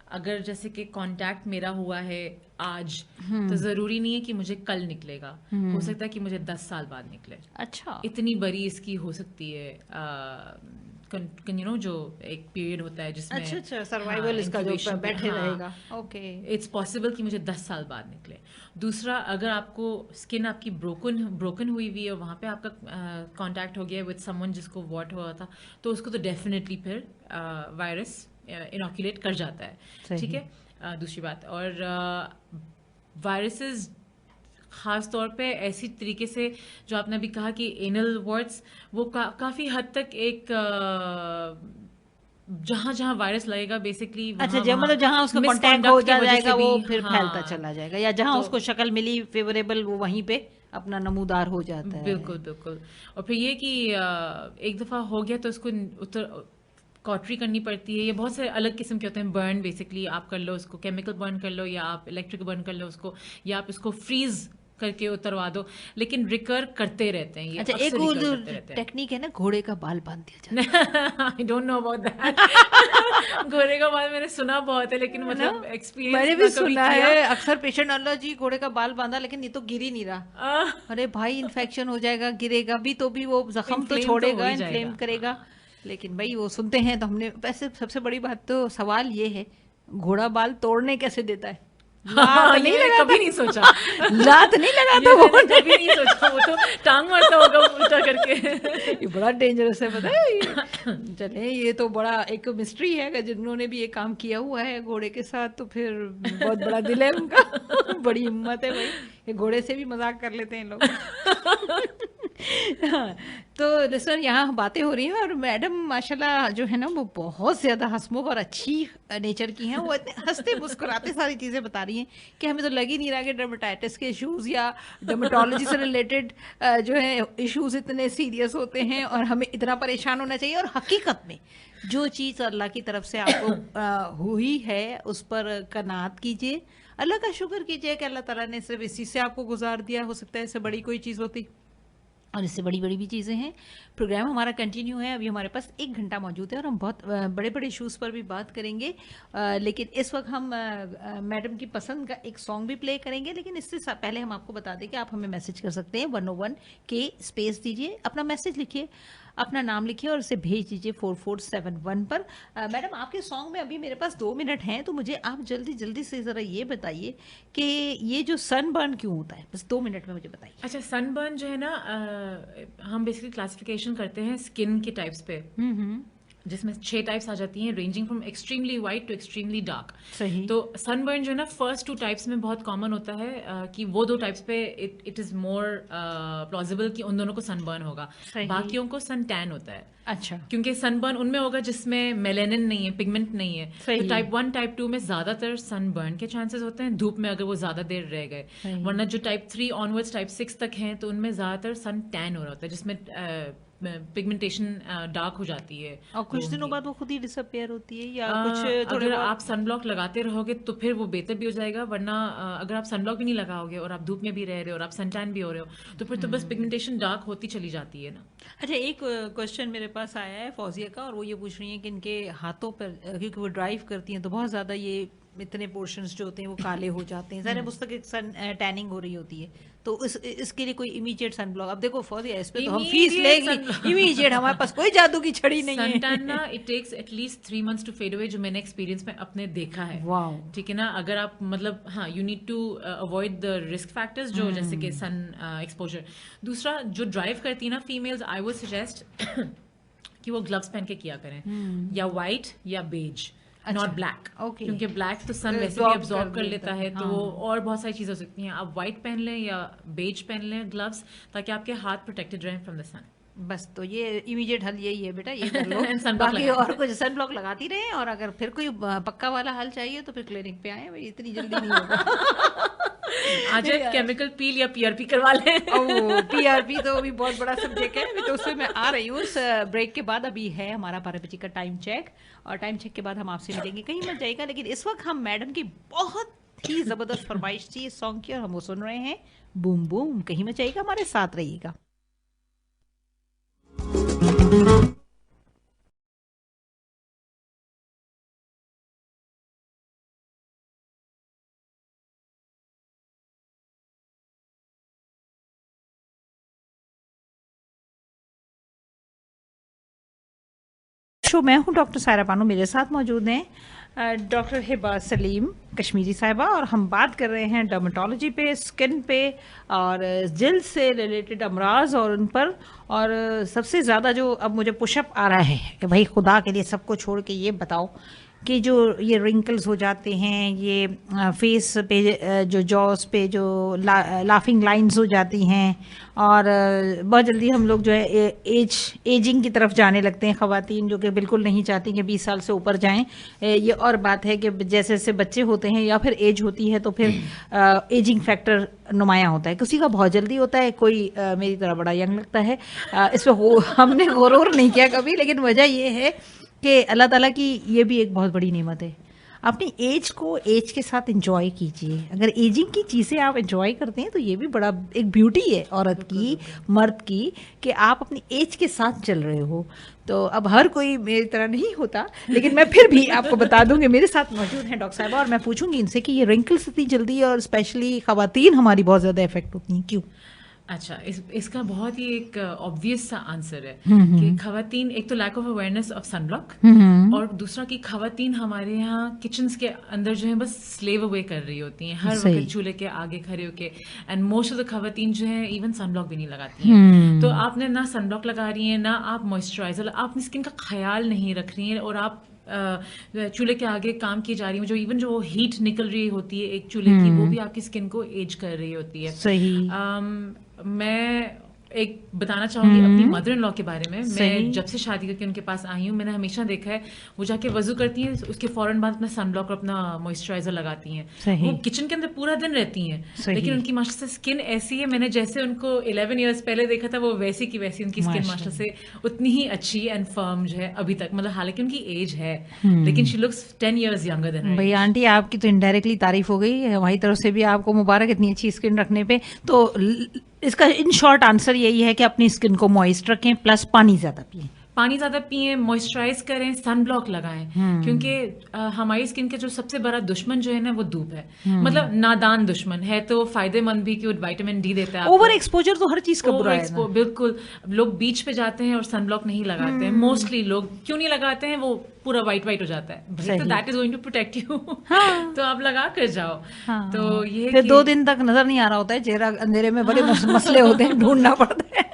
B: अगर जैसे कि कांटेक्ट मेरा हुआ है आज, तो जरूरी नहीं है कि मुझे कल निकलेगा, हो सकता है कि मुझे 10 साल बाद निकले।
A: अच्छा,
B: इतनी बड़ी इसकी हो सकती है जो एक पीरियड होता है जिसमें
A: अच्छा सर्वाइवल इसका जो बैठे रहेगा। ओके,
B: इट्स पॉसिबल कि मुझे 10 साल बाद निकले। दूसरा, अगर आपको स्किन आपकी ब्रोकन हुई है और वहाँ पे आपका कांटेक्ट हो गया विद समवन जिसको वॉट हुआ था, तो उसको तो डेफिनेटली फिर वायरस इनॉक्यूलेट कर जाता है, ठीक है। दूसरी बात, और वायरसेस ख़ास तौर पे ऐसी तरीके से, जो आपने अभी कहा कि एनल वार्ड्स, वो काफ़ी हद तक एक जहाँ वायरस लगेगा बेसिकली,
A: अच्छा, मतलब जहाँ उसका कांटेक्ट हो जाएगा वो फिर फैलता चला जाएगा, या जहाँ उसको शक्ल मिली फेवरेबल वो वहीं पे अपना नमूदार हो जाता है।
B: बिल्कुल बिल्कुल। और फिर ये कि एक दफ़ा हो गया तो उसको कॉटरी करनी पड़ती है। ये बहुत सारे अलग किस्म के होते हैं बर्न, बेसिकली आप कर लो उसको, केमिकल बर्न कर लो, या आप इलेक्ट्रिक बर्न कर लो उसको, या आप इसको फ्रीज करके उतरवा दो, लेकिन रिकर करते रहते हैं ये।
A: अच्छा, एक वो जो टेक्निक है ना, घोड़े का बाल बांध दिया जाता है।
B: I don't know about that. घोड़े का बाल मैंने सुना बहुत है, लेकिन मतलब एक्सपीरियंस
A: मैंने भी सुना है। अक्सर पेशेंट, अल्लाह जी घोड़े का बाल बांधा लेकिन ये तो गिर ही नहीं रहा। अरे भाई, इन्फेक्शन हो जाएगा, गिरेगा भी तो भी वो जख्म तो छोड़ेगा, इन्फ्लेम करेगा। लेकिन भाई वो सुनते हैं तो हमने, वैसे सबसे बड़ी बात तो सवाल ये है, घोड़ा बाल तोड़ने कैसे देता है?
B: हाँ, नहीं लगा, कभी नहीं सोचा।
A: लात नहीं लगाता वो,
B: कभी नहीं सोचा, वो तो टांग मारता होगा उल्टा करके।
A: बड़ा डेंजरस है, पता है ये। चले, ये तो बड़ा एक मिस्ट्री है, अगर जिन्होंने भी ये काम किया हुआ है घोड़े के साथ तो फिर बहुत बड़ा दिल है उनका। बड़ी हिम्मत है भाई, ये घोड़े से भी मजाक कर लेते हैं लोग। हाँ, तो सर यहाँ बातें हो रही हैं और मैडम माशाल्लाह जो है ना वो बहुत ज़्यादा हंसमुख और अच्छी नेचर की हैं। वो इतने हंसते मुस्कुराते सारी चीज़ें बता रही हैं कि हमें तो लग ही नहीं रहा कि डर्मेटाइटिस के इश्यूज़ या डर्मेटोलॉजी से रिलेटेड जो है इश्यूज़ इतने सीरियस होते हैं और हमें इतना परेशान होना चाहिए। और हकीकत में जो चीज़ अल्लाह की तरफ से आपको हुई है उस पर कनात कीजिए, अल्लाह का शुक्र कीजिए कि अल्लाह ताला ने सिर्फ इसी से आपको गुजार दिया। हो सकता है इससे बड़ी कोई चीज़ होती और इससे बड़ी बड़ी भी चीज़ें हैं। प्रोग्राम हमारा कंटिन्यू है, अभी हमारे पास 1 घंटा मौजूद है और हम बहुत बड़े बड़े इशूज़ पर भी बात करेंगे। लेकिन इस वक्त हम मैडम की पसंद का एक सॉन्ग भी प्ले करेंगे, लेकिन इससे पहले हम आपको बता दें कि आप हमें मैसेज कर सकते हैं 101 के स्पेस दीजिए, अपना मैसेज लिखिए, अपना नाम लिखिए और इसे भेज दीजिए 4471 पर। मैडम आपके सॉन्ग में अभी मेरे पास 2 मिनट हैं, तो मुझे आप जल्दी जल्दी से ज़रा ये बताइए कि ये जो सनबर्न क्यों होता है, बस 2 मिनट में मुझे बताइए।
B: अच्छा, सनबर्न जो है ना, हम बेसिकली क्लासिफिकेशन करते हैं स्किन के टाइप्स पे, जिसमें 6 टाइप्स आ जाती हैं, ranging from extremely white to extremely dark.
A: सही।
B: तो सनबर्न जो है ना फर्स्ट 2 टाइप्स में बहुत कॉमन होता है, कि वो 2 टाइप्स पे इट इज मोर प्लॉजिबल कि उन दोनों को सनबर्न होगा। बाकियों को सन टैन होता है।
A: अच्छा।
B: क्योंकि सनबर्न उनमें होगा जिसमें मेलेनिन नहीं है, पिगमेंट नहीं है। तो टाइप 1 टाइप 2 में ज्यादातर सनबर्न के चांसेस होते हैं धूप में, अगर वो ज्यादा देर रह गए। वरना जो टाइप 3 ऑनवर्ड्स टाइप 6 तक हैं तो उनमें ज्यादातर सन टैन हो रहा होता है, जिसमें पिगमेंटेशन डार्क हो जाती है
A: और कुछ दिनों बाद वो खुद ही डिसअपियर होती है या कुछ
B: अगर आप सनब्लॉक लगाते रहोगे तो फिर वो बेहतर भी हो जाएगा। वरना अगर आप सनब्लॉक भी नहीं लगाओगे और आप धूप में भी रह रहे हो और आप सनटैन भी हो रहे हो तो फिर तो बस पिगमेंटेशन डार्क होती चली जाती है ना।
A: अच्छा, एक क्वेश्चन मेरे पास आया है फौजिया का, और वो ये पूछ रही है कि इनके हाथों पर, क्योंकि वो ड्राइव करती हैं तो बहुत ज़्यादा ये इतने पोर्शंस जो होते हैं वो काले हो जाते हैं, ज़रा उस तक सन टैनिंग हो रही होती है, तो इसके लिए कोई इमीडिएट सनब्लॉक, अब देखो फौजिया इस पे तो हम फीस लेंगे इमीडिएट, हमारे पास कोई जादू की छड़ी नहीं है।
B: सनटैन ना it takes at least 3 months to fade away, जो मैंने एक्सपीरियंस में अपने देखा है।
A: वाओ। ठीक
B: है ना, अगर आप मतलब हाँ you need to avoid the risk factors जो जैसे कि सन एक्सपोजर। दूसरा, जो ड्राइव करती है ना फीमेल्स, आई वुड सजेस्ट कि वो ग्लव्स पहन के किया करें, या व्हाइट या बेज, नॉट ब्लैक। क्योंकि ब्लैक तो सन वैसे भी अब्सॉर्ब कर लेता है। तो और बहुत सारी चीजें हो सकती हैं, आप व्हाइट पहन लें या बेज पहन लें ग्लव्स, ताकि आपके हाथ प्रोटेक्टेड रहें फ्रॉम द सन।
A: बस तो ये इमीडिएट हल यही है बेटा, ये कर लो। बाकी और कुछ सन ब्लॉक लगाती रहे, और अगर फिर कोई पक्का वाला हल चाहिए तो फिर क्लिनिक पे आए, भाई इतनी जल्दी नहीं होगा।
B: आज केमिकल पील या पीआरपी करवा लें।
A: पीआरपी तो अभी बहुत बड़ा सब्जेक्ट है, तो उसमें मैं आ रही हूँ उस ब्रेक के बाद। अभी है हमारा 12 बजे का टाइम चेक, और टाइम चेक के बाद हम आपसे मिलेंगे, कहीं मत जाएगा। लेकिन इस वक्त हम मैडम की बहुत ही जबरदस्त फरमाइश थी इस सॉन्ग की, और हम वो सुन रहे हैं, बूम बूम। कहीं मत जाइएगा, हमारे साथ रहिएगा। शो मैं हूं डॉक्टर सायरा बानो, मेरे साथ मौजूद हैं डॉक्टर हिबा सलीम कश्मीरी साहिबा, और हम बात कर रहे हैं डर्मेटोलॉजी पे, स्किन पे और जिल्द से रिलेटेड अमराज और उन पर। और सबसे ज़्यादा जो अब मुझे पुशअप आ रहा है कि भाई खुदा के लिए सबको छोड़ के ये बताओ कि जो ये रिंकल्स हो जाते हैं, ये फेस पे जो जॉस पे जो लाफिंग लाइंस हो जाती हैं, और बहुत जल्दी हम लोग जो है एजिंग की तरफ जाने लगते हैं, ख़वातीन जो कि बिल्कुल नहीं चाहती कि 20 साल से ऊपर जाएं। ये और बात है कि जैसे जैसे बच्चे होते हैं या फिर एज होती है तो फिर एजिंग फैक्टर नुमाया होता है। किसी का बहुत जल्दी होता है, कोई मेरी तरह बड़ा यंग लगता है। इस पर हमने गौर नहीं किया कभी, लेकिन वजह ये है कि अल्लाह ताला की ये भी एक बहुत बड़ी नेमत है। अपनी एज को एज के साथ एंजॉय कीजिए। अगर एजिंग की चीज़ें आप एंजॉय करते हैं तो ये भी बड़ा एक ब्यूटी है औरत की, मर्द की, कि आप अपनी एज के साथ चल रहे हो। तो अब हर कोई मेरी तरह नहीं होता, लेकिन मैं फिर भी आपको बता दूंगी, मेरे साथ मौजूद हैं डॉक्टर साहबा, और मैं पूछूंगी इनसे कि ये रिंकल्स इतनी जल्दी और स्पेशली ख़वातीन हमारी बहुत ज़्यादा इफेक्ट होती हैं, क्यों?
B: अच्छा, इसका बहुत ही एक ऑब्वियस सा आंसर है कि खवातीन, एक तो lack of awareness of sunblock, और दूसरा कि खवातीन हमारे यहाँ किचन्स के अंदर जो है बस स्लेव अवे कर रही होती हैं हर वक्त चूल्हे के आगे खड़े होके, एंड मोस्ट ऑफ द खवातीन जो है इवन सनब्लॉक भी नहीं लगाती हैं। तो आपने ना सनब्लॉक लगा रही हैं, ना आप मॉइस्चराइजर, आप अपनी स्किन का ख्याल नहीं रख रही हैं, और आप चूल्हे के आगे काम की जा रही है, जो इवन जो हीट निकल रही होती है एक चूल्हे की, वो भी आपकी स्किन को एज कर रही होती है।
A: सही।
B: मैं एक बताना चाहूंगी अपनी मदर इन लॉ के बारे में। मैं जब से शादी करके उनके पास आई हूँ, मैंने हमेशा देखा है वो जाके वजू करती हैं, उसके फौरन बाद अपना सनब्लॉक और अपना मॉइस्चराइजर लगाती हैं। वो किचन के अंदर पूरा दिन रहती हैं, लेकिन उनकी माशाल्लाह से स्किन ऐसी है, मैंने जैसे उनको 11 इयर्स पहले देखा था वो वैसी की वैसी उनकी स्किन माशाल्लाह से उतनी ही अच्छी एंड फर्म जो है अभी तक। मतलब हालांकि उनकी एज है लेकिन she looks 10 years younger than her.
A: भाई आंटी आपकी तो इनडायरेक्टली तारीफ हो गई, हमारी तरफ से भी आपको मुबारक इतनी अच्छी स्किन रखने पे। तो इसका इन शॉर्ट आंसर यही है कि अपनी स्किन को मॉइस्ट रखें, प्लस पानी ज्यादा पिएं।
B: पानी ज्यादा पिए, मॉइस्चराइज करें, सनब्लॉक लगाएं, क्योंकि हमारी स्किन के जो सबसे बड़ा दुश्मन जो है ना वो धूप है। मतलब नादान दुश्मन है, तो फायदेमंद भी कि विटामिन डी देता है।
A: ओवर एक्सपोजर तो हर चीज का बुरा है ना।
B: बिल्कुल। लोग बीच पे जाते हैं और सनब्लॉक नहीं लगाते हैं, मोस्टली लोग क्यों नहीं लगाते हैं, वो पूरा व्हाइट हो जाता है भाई, तो that is going to protect you. तो आप लगा कर जाओ। तो ये
A: फिर 2 दिन तक नजर नहीं आ रहा होता है चेहरा, अंधेरे में बड़े मसले होते हैं, ढूंढना पड़ता है।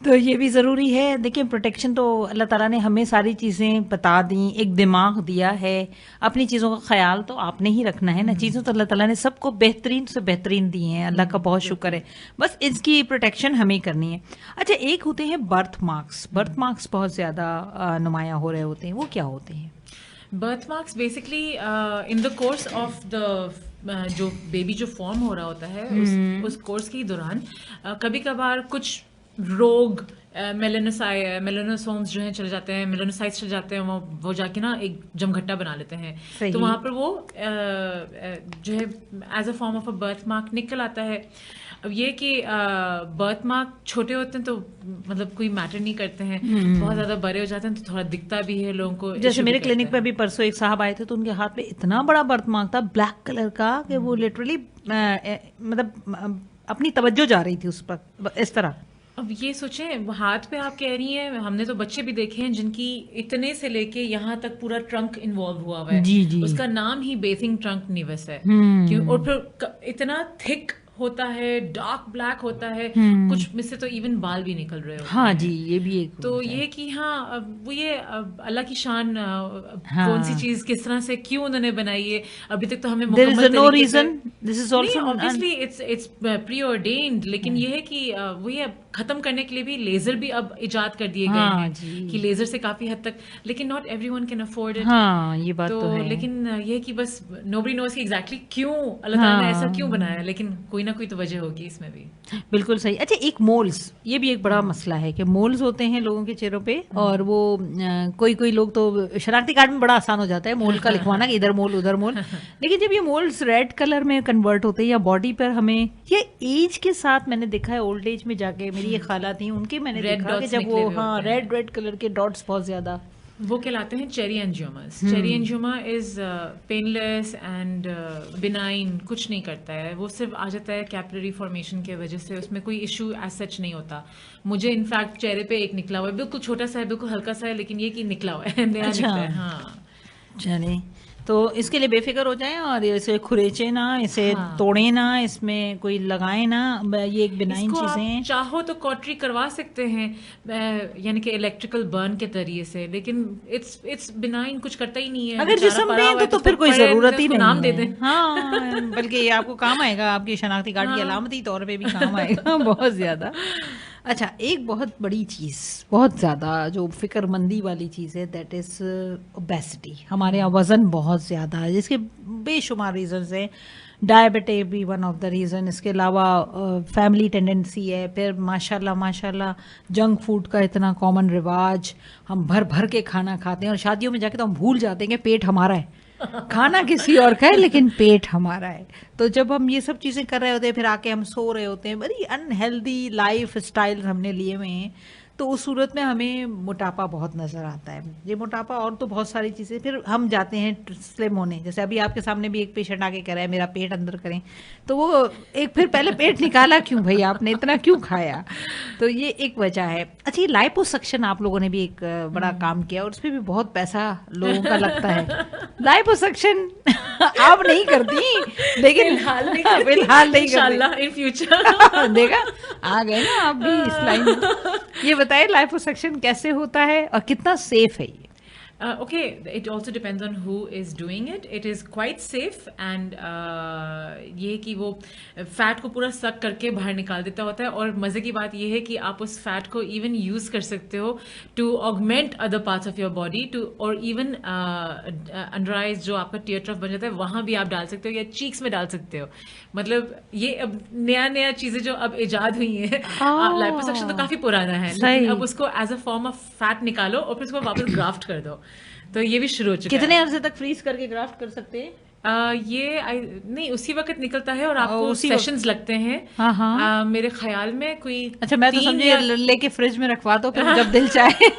A: तो ये भी ज़रूरी है। देखिए प्रोटेक्शन तो अल्लाह ताला ने हमें सारी चीज़ें बता दी, एक दिमाग दिया है, अपनी चीज़ों का ख्याल तो आपने ही रखना है ना। चीज़ें तो अल्लाह ताला ने सबको बेहतरीन से बेहतरीन दी हैं, अल्लाह का बहुत शुक्र है। बस इसकी प्रोटेक्शन हमें करनी है। अच्छा, एक होते हैं बर्थ मार्क्स। बर्थ मार्क्स बहुत ज़्यादा नुमाया हो रहे होते हैं, वो क्या होते हैं?
B: Birth marks basically in the course of the जो बेबी जो फॉर्म हो रहा होता है उस कोर्स के दौरान कभी कभार कुछ रोग मेलानोसोम्स जो हैं चले जाते हैं, मेलानोसाइट्स चले जाते हैं, वो जाके ना एक जमघट्टा बना लेते हैं। तो वहाँ पर वो जो है as a form of a birth mark निकल आता है। अब ये कि बर्थ मार्क छोटे होते हैं तो मतलब कोई मैटर नहीं करते हैं, बहुत ज्यादा बड़े हो जाते हैं तो थोड़ा दिखता भी है लोगों को।
A: जैसे मेरे क्लिनिक पे भी परसों एक साहब आए थे तो उनके हाथ में इतना बड़ा बर्थ मार्क था ब्लैक कलर का कि वो लिटरली मतलब अपनी तवज्जो जा रही थी उस पर, इस तरह।
B: अब ये सोचें, हाथ पे आप कह रही हैं, हमने तो बच्चे भी देखे हैं जिनकी इतने से लेके यहाँ तक पूरा ट्रंक इन्वॉल्व हुआ हुआ है।
A: जी जी।
B: उसका नाम ही बेसिंग ट्रंक निवस है। क्यों? और फिर इतना थिक होता है, डार्क ब्लैक होता है, कुछ में से तो इवन बाल भी निकल रहे होते हैं।
A: हाँ जी, ये भी एक
B: तो ये कि हाँ वो ये अल्लाह की शान, कौन सी चीज किस तरह से क्यों उन्होंने बनाई है अभी तक तो हमें मुकम्मल
A: no reason, this is also
B: obviously it's preordained, लेकिन ये है कि वो ये खत्म करने के लिए भी लेजर भी अब इजाद कर दिए गए हैं कि लेजर से काफी हद तक, लेकिन not everyone can afford it.
A: हाँ, ये बात तो है।
B: लेकिन ये कि बस नोबडी नोस एग्जैक्टली क्यों अल्लाह ताला ने ऐसा क्यों बनाया, लेकिन कोई ना कोई तो वजह होगी इसमें भी।
A: बिल्कुल सही। अच्छा, एक मोल्स, ये भी एक बड़ा मसला है कि मोल्स होते हैं लोगों के चेहरों पे, और वो कोई लोग तो शनाख्ती कार्ड में बड़ा आसान हो जाता है मोल का लिखवाना कि इधर मोल उधर मोल, लेकिन जब ये मोल्स रेड कलर में कन्वर्ट होते हैं या बॉडी पर हमें, ये एज के साथ मैंने देखा है, ओल्ड एज में जाके मेरी ये खाला थी उनके मैंने देखा कि जब वो रेड कलर के डॉट्स बहुत ज्यादा,
B: वो कहलाते हैं cherry angiomas. Cherry angioma is painless and benign, कुछ नहीं करता है, वो सिर्फ आ जाता है कैपिलरी फॉर्मेशन की वजह से, उसमें कोई इशू एज सच नहीं होता। मुझे इनफैक्ट चेहरे पे एक निकला हुआ है, बिल्कुल छोटा सा है, बिल्कुल हल्का सा है, लेकिन ये कि निकला हुआ है, नया निकला है। हाँ,
A: चले तो इसके लिए बेफिक्र हो जाएं और इसे खुरेचे ना, इसे तोड़े ना, इसमें कोई लगाए ना, ये एक बिनाइन चीजें।
B: चाहो तो कॉटरी करवा सकते हैं, यानी कि इलेक्ट्रिकल बर्न के जरिए से, लेकिन इट्स बिनाइन, कुछ करता ही नहीं है।
A: अगर जिस्म पे है तो फिर कोई जरूरत ही नहीं,
B: नाम दे दें।
A: हाँ, बल्कि ये आपको काम आएगा, आपकी शनाख्ती कार्ड की अलामती तौर पे भी काम आएगा बहुत ज्यादा। अच्छा, एक बहुत बड़ी चीज़, बहुत ज़्यादा जो फिक्रमंदी वाली चीज़ है, दैट इज़ ओबेसिटी। हमारे यहाँ वज़न बहुत ज़्यादा है जिसके बेशुमार रीज़न्स हैं, डायबिटीज भी वन ऑफ द रीज़न, इसके अलावा फैमिली टेंडेंसी है, फिर माशाल्लाह जंक फूड का इतना कॉमन रिवाज, हम भर भर के खाना खाते हैं और शादियों में जाके तो हम भूल जाते हैं कि पेट हमारा है, खाना किसी और का है लेकिन पेट हमारा है। तो जब हम ये सब चीज़ें कर रहे होते हैं, फिर आके हम सो रहे होते हैं, बड़ी अनहेल्दी लाइफ स्टाइल हमने लिए हुए हैं। तो उस सूरत में हमें मोटापा बहुत नजर आता है। ये मोटापा और तो बहुत सारी चीजें, फिर हम जाते हैं स्लिम होने। जैसे अभी आपके सामने भी एक पेशेंट आके कह रहा है मेरा पेट अंदर करें, तो वो एक फिर पहले पेट निकाला क्यों भाई, आपने इतना क्यों खाया? तो ये एक वजह है। अच्छा, ये लाइपोसक्शन आप लोगों ने भी एक बड़ा काम किया और उस पर भी बहुत पैसा लोगों का लगता है। लाइपोसक्शन आप नहीं करती, लेकिन फिलहाल नहीं करती,
B: इन फ्यूचर
A: देखा आ गए ना आप भी इस लाइन में। ये बताइए लाइपोसक्शन कैसे होता है और कितना सेफ है ये?
B: Okay, it also depends on who is doing it. It is quite safe and ये कि वो फैट को पूरा सक करके बाहर निकाल देता होता है। और मज़े की बात ये है कि आप उस फैट को इवन यूज़ कर सकते हो to augment other parts of your body too, और इवन अंडर आइज जो आपका टीयर ट्रफ बन जाता है वहाँ भी आप डाल सकते हो या चीक्स में डाल सकते हो। मतलब ये अब नया चीज़ें जो अब इजाद हुई है। लाइपोसक्शन तो काफ़ी पुराना है, लेकिन अब उसको as a form of fat निकालो और फिर उसको वापस ग्राफ्ट कर दो। तो ये भी शुरू हो चुका है।
A: कितने अरसे तक फ्रीज करके ग्राफ्ट कर सकते हैं?
B: नहीं, उसी वक्त निकलता है और आपको सेशंस लगते हैं।
A: हाँ।
B: मेरे ख्याल में कोई,
A: अच्छा, मैं तो समझे लेके फ्रिज में रखवा दो फिर जब दिल चाहे।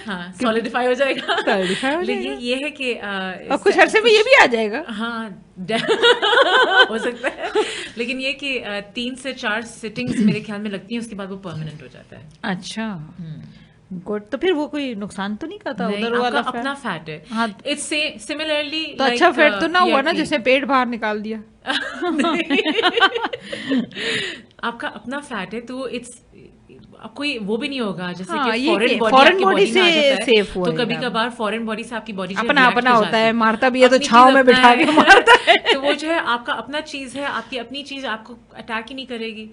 B: हाँ, सॉलिडिफाई हो जाएगा। लेकिन ये है कि
A: और कुछ अरसे में ये भी आ जाएगा।
B: हाँ हो सकता है, लेकिन ये कि 3 से 4 सिटिंग्स मेरे ख्याल में लगती हैं, उसके बाद वो परमानेंट हो जाता है।
A: अच्छा, गुड। तो फिर वो कोई नुकसान तो नहीं करता?
B: नहीं,
A: उधर वाला
B: अपना फैट है।
A: हाँ,
B: इट्स सिमिलरली
A: तो अच्छा फैट तो ना हुआ ना जिसने पेट बाहर निकाल दिया।
B: आपका अपना फैट है तो इट्स कोई वो भी नहीं होगा जैसे
A: हाँ,
B: कि
A: फॉरेन बॉडी से सेफ हुआ
B: तो कभी कभार फॉरेन बॉडी से आपकी बॉडी
A: अपना होता है, मारता भी है तो छांव में बिठा के मारता है।
B: तो वो जो है आपका अपना चीज है, आपकी अपनी चीज आपको अटैक ही नहीं करेगी।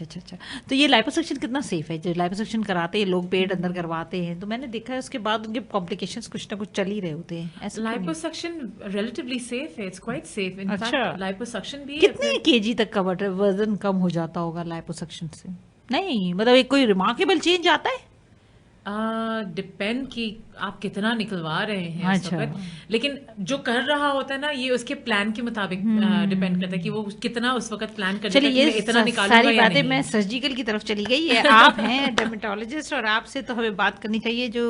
A: अच्छा। तो ये लाइपोसक्शन कितना सेफ है? जो लाइपोसक्शन कराते हैं लोग, पेट अंदर करवाते हैं, तो मैंने देखा है उसके बाद उनके कॉम्प्लिकेशंस कुछ ना कुछ चल ही रहे होते हैं।
B: लाइपोसक्शन रिलेटिवली सेफ है, it's quite safe. In fact liposuction भी
A: कितने केजी तक का वजन कम हो जाता होगा लाइपोसक्शन से? नहीं, मतलब एक कोई रिमार्केबल चेंज आता है?
B: डिपेंड कि आप कितना निकलवा रहे हैं।
A: अच्छा।
B: लेकिन जो कर रहा होता है ना, ये उसके प्लान के मुताबिक डिपेंड करता है कि वो कितना उस वक्त प्लान कर।
A: चलिए, ये इतना सारी बातें मैं सर्जिकल की तरफ चली गई है। आप हैं डर्मेटोलॉजिस्ट और आपसे तो हमें बात करनी चाहिए जो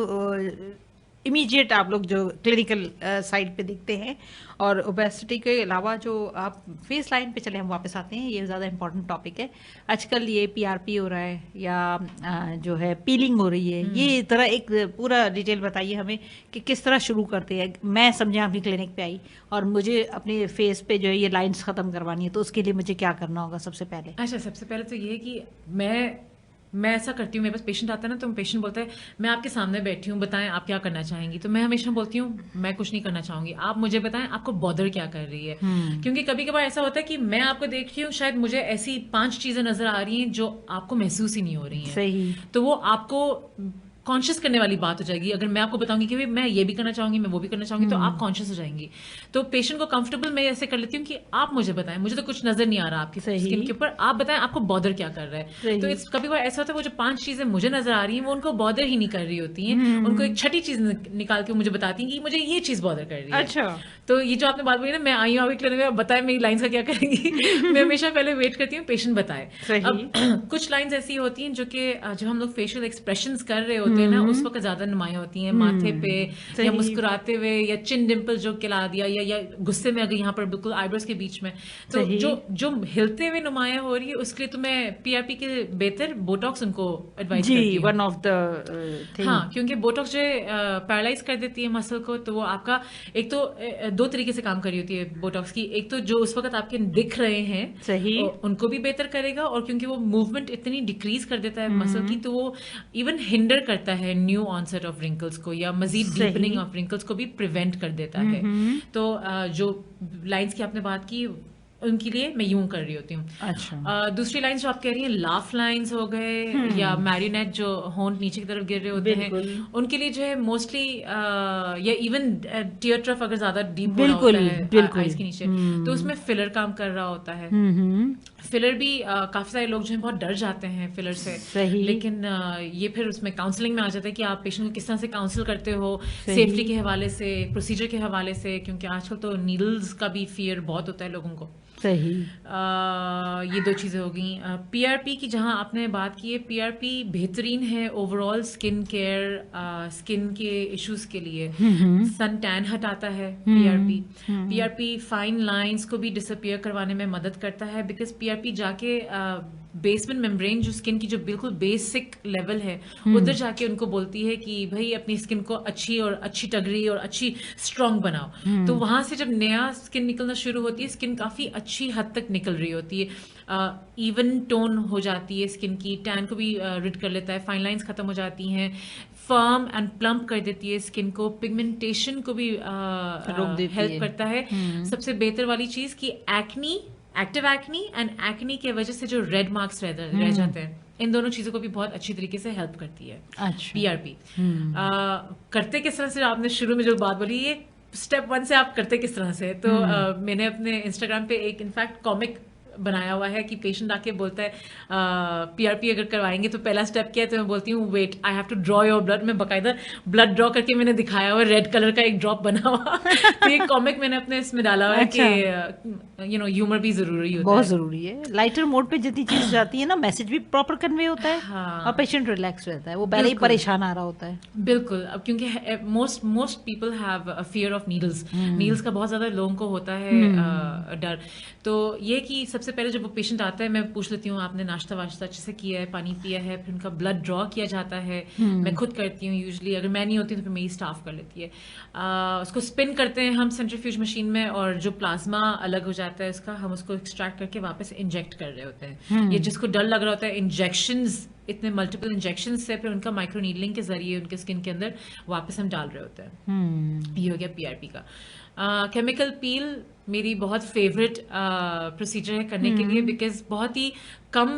A: इमीडिएट आप लोग जो क्लिनिकल साइड पे देखते हैं, और ओबेसिटी के अलावा जो आप फेस लाइन पे चले हम वापस आते हैं, ये ज़्यादा इंपॉर्टेंट टॉपिक है आजकल। ये PRP हो रहा है या जो है पीलिंग हो रही है, ये तरह एक पूरा डिटेल बताइए हमें कि किस तरह शुरू करते हैं। मैं समझे आपकी क्लिनिक पे आई और मुझे अपने फेस पे जो है ये लाइन्स ख़त्म करवानी है, तो उसके लिए मुझे क्या करना होगा सबसे पहले?
B: अच्छा, सबसे पहले तो ये है कि मैं ऐसा करती हूँ, मेरे पास पेशेंट आता है ना, तो पेशेंट बोलता है मैं आपके सामने बैठी हूँ, बताएं आप क्या करना चाहेंगी। तो मैं हमेशा बोलती हूँ मैं कुछ नहीं करना चाहूंगी, आप मुझे बताएं आपको बॉदर क्या कर रही है। क्योंकि कभी कभार ऐसा होता है कि मैं आपको देख रही हूँ, शायद मुझे ऐसी 5 चीजें नजर आ रही हैं जो आपको महसूस ही नहीं हो रही हैं।
A: सही।
B: तो वो आपको कॉन्शियस करने वाली बात हो जाएगी। अगर मैं आपको बताऊंगी कि मैं ये भी करना चाहूंगी, मैं वो भी करना चाहूंगी, तो आप कॉन्शियस हो जाएंगी। तो पेशेंट को कंफर्टेबल मैं ऐसे कर लेती हूँ कि आप मुझे बताएं, मुझे तो कुछ नजर नहीं आ रहा आपकी स्किन के ऊपर, आप बताएं आपको बॉदर क्या कर रहा है। तो इस कभी कभी ऐसा होता है वो जो 5 चीजें मुझे नजर आ रही हैं वो उनको बॉदर ही नहीं कर रही होती हैं, उनको एक छठी चीज निकाल के मुझे बताती हैं कि मुझे ये चीज बॉदर कर रही है।
A: अच्छा।
B: तो ये जो आपने बात बोली ना, मैं आई हूँ आपकी क्लिनिक में, बताएं मेरी लाइन्स का क्या करेंगी। मैं हमेशा पहले वेट करती हूँ पेशेंट बताए। अब कुछ लाइन्स ऐसी होती हैं जो कि जब हम लोग फेशियल एक्सप्रेशंस कर रहे होते हैं ना, उस वक्त ज्यादा नुमाया होती हैं, माथे पे या मुस्कुराते हुए या चिन डिंपल जो खिला दिया या गुस्से में अगर यहाँ पर बिल्कुल आईब्रोज के बीच में, तो जो हिलते हुए नुमाया हो रही है उसके लिए तो मैं PRP के बेहतर बोटॉक्स उनको एडवाइस करती हूँ।
A: वन ऑफ द
B: हाँ, क्योंकि बोटॉक्स जो पैरालाइज कर देती है मसल को, तो वो आपका एक तो 2 तरीके से काम कर रही होती है बोटॉक्स की। एक तो जो उस वक्त आपके दिख रहे हैं
A: सही,
B: उनको भी बेहतर करेगा, और क्योंकि वो मूवमेंट इतनी डिक्रीज कर देता है मसल की, तो वो इवन हिंडर करता है न्यू ऑनसेट ऑफ रिंकल्स को या मजीद डीपनिंग ऑफ रिंकल्स को भी प्रिवेंट कर देता है। तो जो लाइंस की आपने बात की उनके लिए मैं यूं कर रही होती हूँ।
A: अच्छा।
B: दूसरी लाइंस जो आप कह रही हैं, लाफ लाइंस हो गए या मैरिनेट जो होंठ नीचे की तरफ गिर रहे होते हैं, उनके लिए जो है मोस्टली या इवन टीयर ट्रफ अगर ज्यादा डीप होता है आईज के नीचे, तो उसमें फिलर काम कर रहा होता है। फिलर भी काफी सारे लोग जो है बहुत डर जाते हैं फिलर से, लेकिन ये फिर उसमें काउंसलिंग में आ जाता है कि आप पेशेंट को किस तरह से काउंसिल करते हो, सेफ्टी के हवाले से, प्रोसीजर के हवाले से, क्योंकि आजकल तो नीडल्स का भी फियर बहुत होता है लोगों को।
A: सही।
B: ये दो चीज़ें हो गई। पीआरपी की जहाँ आपने बात की है, पीआरपी बेहतरीन है ओवरऑल स्किन केयर, स्किन के इश्यूज के लिए। सन टैन हटाता है पीआरपी। पीआरपी फाइन लाइंस को भी डिसअपियर करवाने में मदद करता है, बिकॉज पीआरपी जाके बेसमेंट मेम्ब्रेन जो स्किन की जो बिल्कुल बेसिक लेवल है उधर जाके उनको बोलती है कि भाई अपनी स्किन को अच्छी टगरी और अच्छी स्ट्रांग बनाओ। तो वहां से जब नया स्किन निकलना शुरू होती है, स्किन काफी अच्छी हद तक निकल रही होती है, इवन टोन हो जाती है स्किन की, टैन को भी रिड कर लेता है, फाइन लाइंस खत्म हो जाती हैं, फर्म एंड प्लम्प कर देती है स्किन को, पिगमेंटेशन को भी हेल्प करता है। सबसे बेहतर वाली चीज कि acne, active acne and acne के वजह से जो रेड मार्क्स रह जाते हैं, इन दोनों चीजों को भी बहुत अच्छी तरीके से हेल्प करती है पीआरपी। करते किस तरह से, आपने शुरू में जो बात बोली, ये स्टेप 1 से आप करते किस तरह से, तो मैंने अपने इंस्टाग्राम पे एक इनफैक्ट कॉमिक बनाया हुआ है कि पेशेंट आके बोलता है पीआरपी अगर करवाएंगे तो पहला स्टेप क्या है, तो मैं बोलती हूँ wait, I have to draw your blood. मैं बकायदा ब्लड ड्रॉ करके मैंने दिखाया हुआ, रेड कलर का एक ड्रॉप बना हुआ। तो ये कॉमिक मैंने अपने इसमें डाला हुआ है कि ह्यूमर भी जरूरी होता है,
A: बहुत जरूरी है। लाइटर मोड पे जितनी चीज जाती है ना, मैसेज भी प्रॉपर कन्वे होता है।
B: हाँ।
A: और पेशेंट रिलैक्स रहता है, वो पहले ही परेशान आ रहा होता है।
B: बिल्कुल। अब क्योंकि most people have a fear of needles का बहुत ज्यादा लोगों को होता है डर। तो ये कि सबसे पहले जब वो पेशेंट आता है, मैं पूछ लेती हूँ आपने नाश्ता वाश्ता अच्छे से किया है, पानी पिया है, फिर उनका ब्लड ड्रॉ किया जाता है। मैं खुद करती हूँ यूजुअली, अगर मैं नहीं होती तो फिर मेरी स्टाफ कर लेती है। उसको स्पिन करते हैं हम सेंट्रीफ्यूज मशीन में, और जो प्लाज्मा अलग हो जाता है उसका, हम उसको एक्सट्रैक्ट करके वापस इंजेक्ट कर रहे होते हैं। ये जिसको डर लग रहा होता है इंजेक्शंस, इतने मल्टीपल इंजेक्शंस से फिर उनका माइक्रो नीडलिंग के जरिए उनके स्किन के अंदर वापस हम डाल रहे होते हैं। ये हो गया पीआरपी का। केमिकल पील मेरी बहुत फेवरेट प्रोसीजर है करने के लिए, बिकॉज बहुत ही कम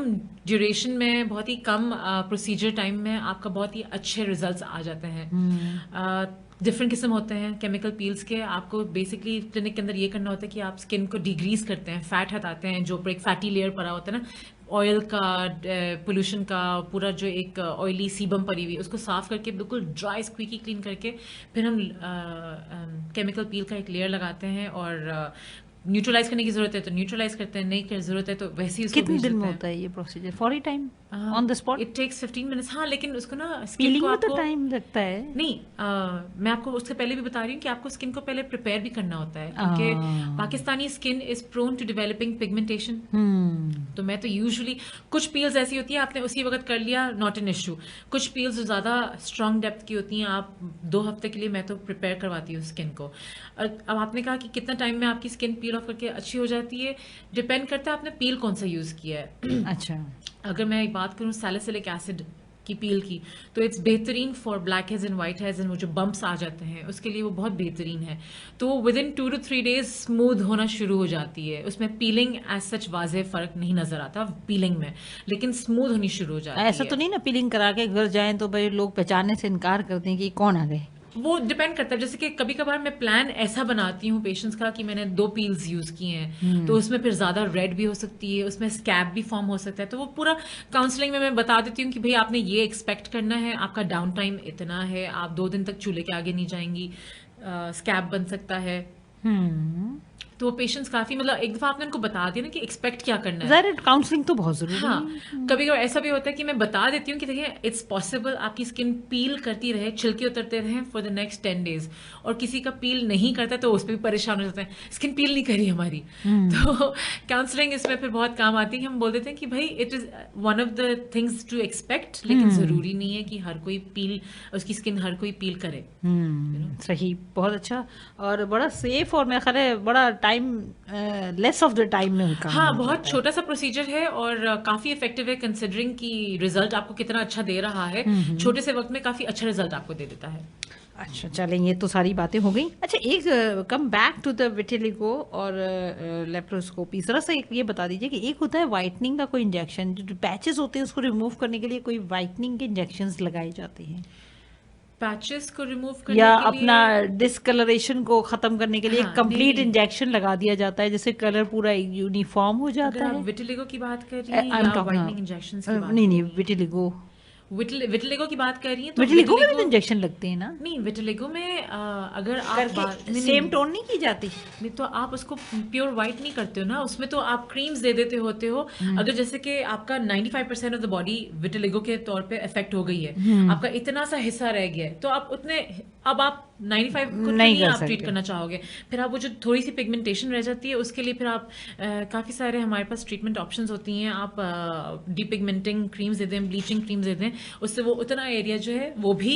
B: ड्यूरेशन में, बहुत ही कम प्रोसीजर टाइम में आपका बहुत ही अच्छे रिजल्ट्स आ जाते हैं। डिफरेंट किस्म होते हैं केमिकल पील्स के। आपको बेसिकली क्लिनिक के अंदर ये करना होता है कि आप स्किन को डिग्रीज करते हैं, फैट हटाते हैं, जो एक फैटी लेयर पड़ा होता है ना, ऑयल का, पोल्यूशन का, पूरा जो एक ऑयली सीबम पड़ी हुई, उसको साफ करके बिल्कुल ड्राई स्क्वीकी क्लीन करके फिर हम केमिकल पील का एक लेयर लगाते हैं, और न्यूट्रलाइज करने की जरूरत है तो न्यूट्रलाइज करते हैं, नहीं की जरूरत है तो वैसे ही उसको
A: कितने दिन में होता है ये procedure? For time on the spot?
B: It takes 15 minutes. हाँ, लेकिन उसको ना
A: पीलिंग में तो टाइम लगता है।
B: नहीं, मैं आपको उससे पहले भी बता रही हूँ कि आपको स्किन को पहले प्रिपेयर भी करना होता है, क्योंकि Pakistani skin is prone to developing pigmentation. तो मैं तो यूजुअली, कुछ पील्स ऐसी होती है आपने उसी वक्त कर लिया, नॉट एन इशू। कुछ पील्स जो ज्यादा स्ट्रॉन्ग डेप्थ की होती हैं, आप 2 हफ्ते के लिए मैं तो प्रिपेयर करवाती हूँ स्किन को। अब आपने कहा कि कितना टाइम में आपकी स्किन पील ऑफ करके अच्छी हो जाती है, डिपेंड करता है आपने पील कौन सा यूज किया है।
A: अच्छा,
B: अगर मैं बात करूं सैलिसिलिक एसिड की पील की, तो इट्स बेहतरीन for black heads and white heads and वो जो बम्प्स आ जाते हैं उसके लिए वो बहुत बेहतरीन है। तो with in 2 to 3 days smooth होना शुरू हो जाती है। उसमें पीलिंग एज सच वाज़ेह फर्क नहीं नजर आता पीलिंग में, लेकिन स्मूथ होनी शुरू हो जाती है।
A: ऐसा तो नहीं ना पीलिंग करा के घर जाएं तो भाई लोग पहचानने से इनकार करते हैं कि कौन आ गए?
B: वो डिपेंड करता है। जैसे कि कभी कभार मैं प्लान ऐसा बनाती हूँ पेशेंट्स का कि मैंने 2 पील्स यूज किए हैं, तो उसमें फिर ज्यादा रेड भी हो सकती है, उसमें स्कैब भी फॉर्म हो सकता है। तो वो पूरा काउंसलिंग में मैं बता देती हूँ कि भाई आपने ये एक्सपेक्ट करना है, आपका डाउन टाइम इतना है, आप 2 दिन तक चूल्हे के आगे नहीं जाएंगी, स्कैब बन सकता है। तो वो पेशेंट्स काफी, मतलब एक दफा आपने उनको बता दिया ना कि एक्सपेक्ट क्या करना है।
A: काउंसलिंग तो बहुत जरूरी है।
B: हाँ, कभी कभी ऐसा भी होता है कि मैं बता देती हूँ कि देखिए इट्स पॉसिबल आपकी स्किन पील करती रहे, छिलके उतरते रहे फॉर द नेक्स्ट 10 days, और किसी का पील नहीं करता तो उस पर भी परेशान हो जाते हैं, स्किन पील नहीं करी हमारी। तो काउंसलिंग इसमें फिर बहुत काम आती है। हम बोल देते हैं कि भाई it is one of the things to expect, लेकिन जरूरी नहीं है कि हर कोई पील, उसकी स्किन हर कोई पील करे।
A: सही, बहुत अच्छा, और बड़ा सेफ, और मेरा ख्याल है बड़ा time, less of the time में होगा।
B: हाँ, बहुत छोटा सा प्रोसीजर है और काफी इफेक्टिव है, कंसिडरिंग कि रिजल्ट आपको कितना अच्छा दे रहा है। छोटे से वक्त में काफी अच्छा रिजल्ट आपको दे देता है।
A: अच्छा, चलें, ये तो सारी बातें हो गई। अच्छा, एक come back to the vitiligo और लेप्रोस्कोपी, जरा सा ये बता दीजिए कि एक होता है वाइटनिंग का कोई इंजेक्शन, जो पैचेस होते हैं उसको रिमूव करने के लिए कोई वाइटनिंग के इंजेक्शंस लगाए जाते हैं,
B: पैचेस को रिमूव करने
A: या
B: के
A: अपना
B: लिए,
A: डिस्कलरेशन को खत्म करने के लिए
B: हाँ,
A: कंप्लीट इंजेक्शन लगा दिया जाता है जिससे कलर पूरा यूनिफॉर्म हो जाता है।
B: विटिलिगो की बात कर रही हैं या वाइटनिंग इंजेक्शंस की बात?
A: नहीं, विटिलिगो।
B: विटिलिगो की बात कर रही हैं तो
A: विटिलिगो में भी इंजेक्शन लगते हैं ना?
B: नहीं, विटिलिगो में अगर आप
A: सेम टोन नहीं की जाती?
B: नहीं तो आप उसको प्योर वाइट नहीं करते हो ना, उसमें तो आप क्रीम्स दे देते होते हो। अगर जैसे कि आपका 95% ऑफ द बॉडी विटिलिगो के तौर पे इफेक्ट हो गई है, आपका इतना सा हिस्सा रह गया है, तो आप उतने अब आप 95 को नहीं आप ट्रीट करना चाहोगे, फिर आप वो जो थोड़ी सी पिगमेंटेशन रह जाती है उसके लिए फिर आप काफी सारे हमारे पास ट्रीटमेंट ऑप्शंस होती हैं। आप डीपिगमेंटिंग क्रीम्स दे दें, ब्लीचिंग क्रीम्स दे दें, उससे वो उतना एरिया जो है वो भी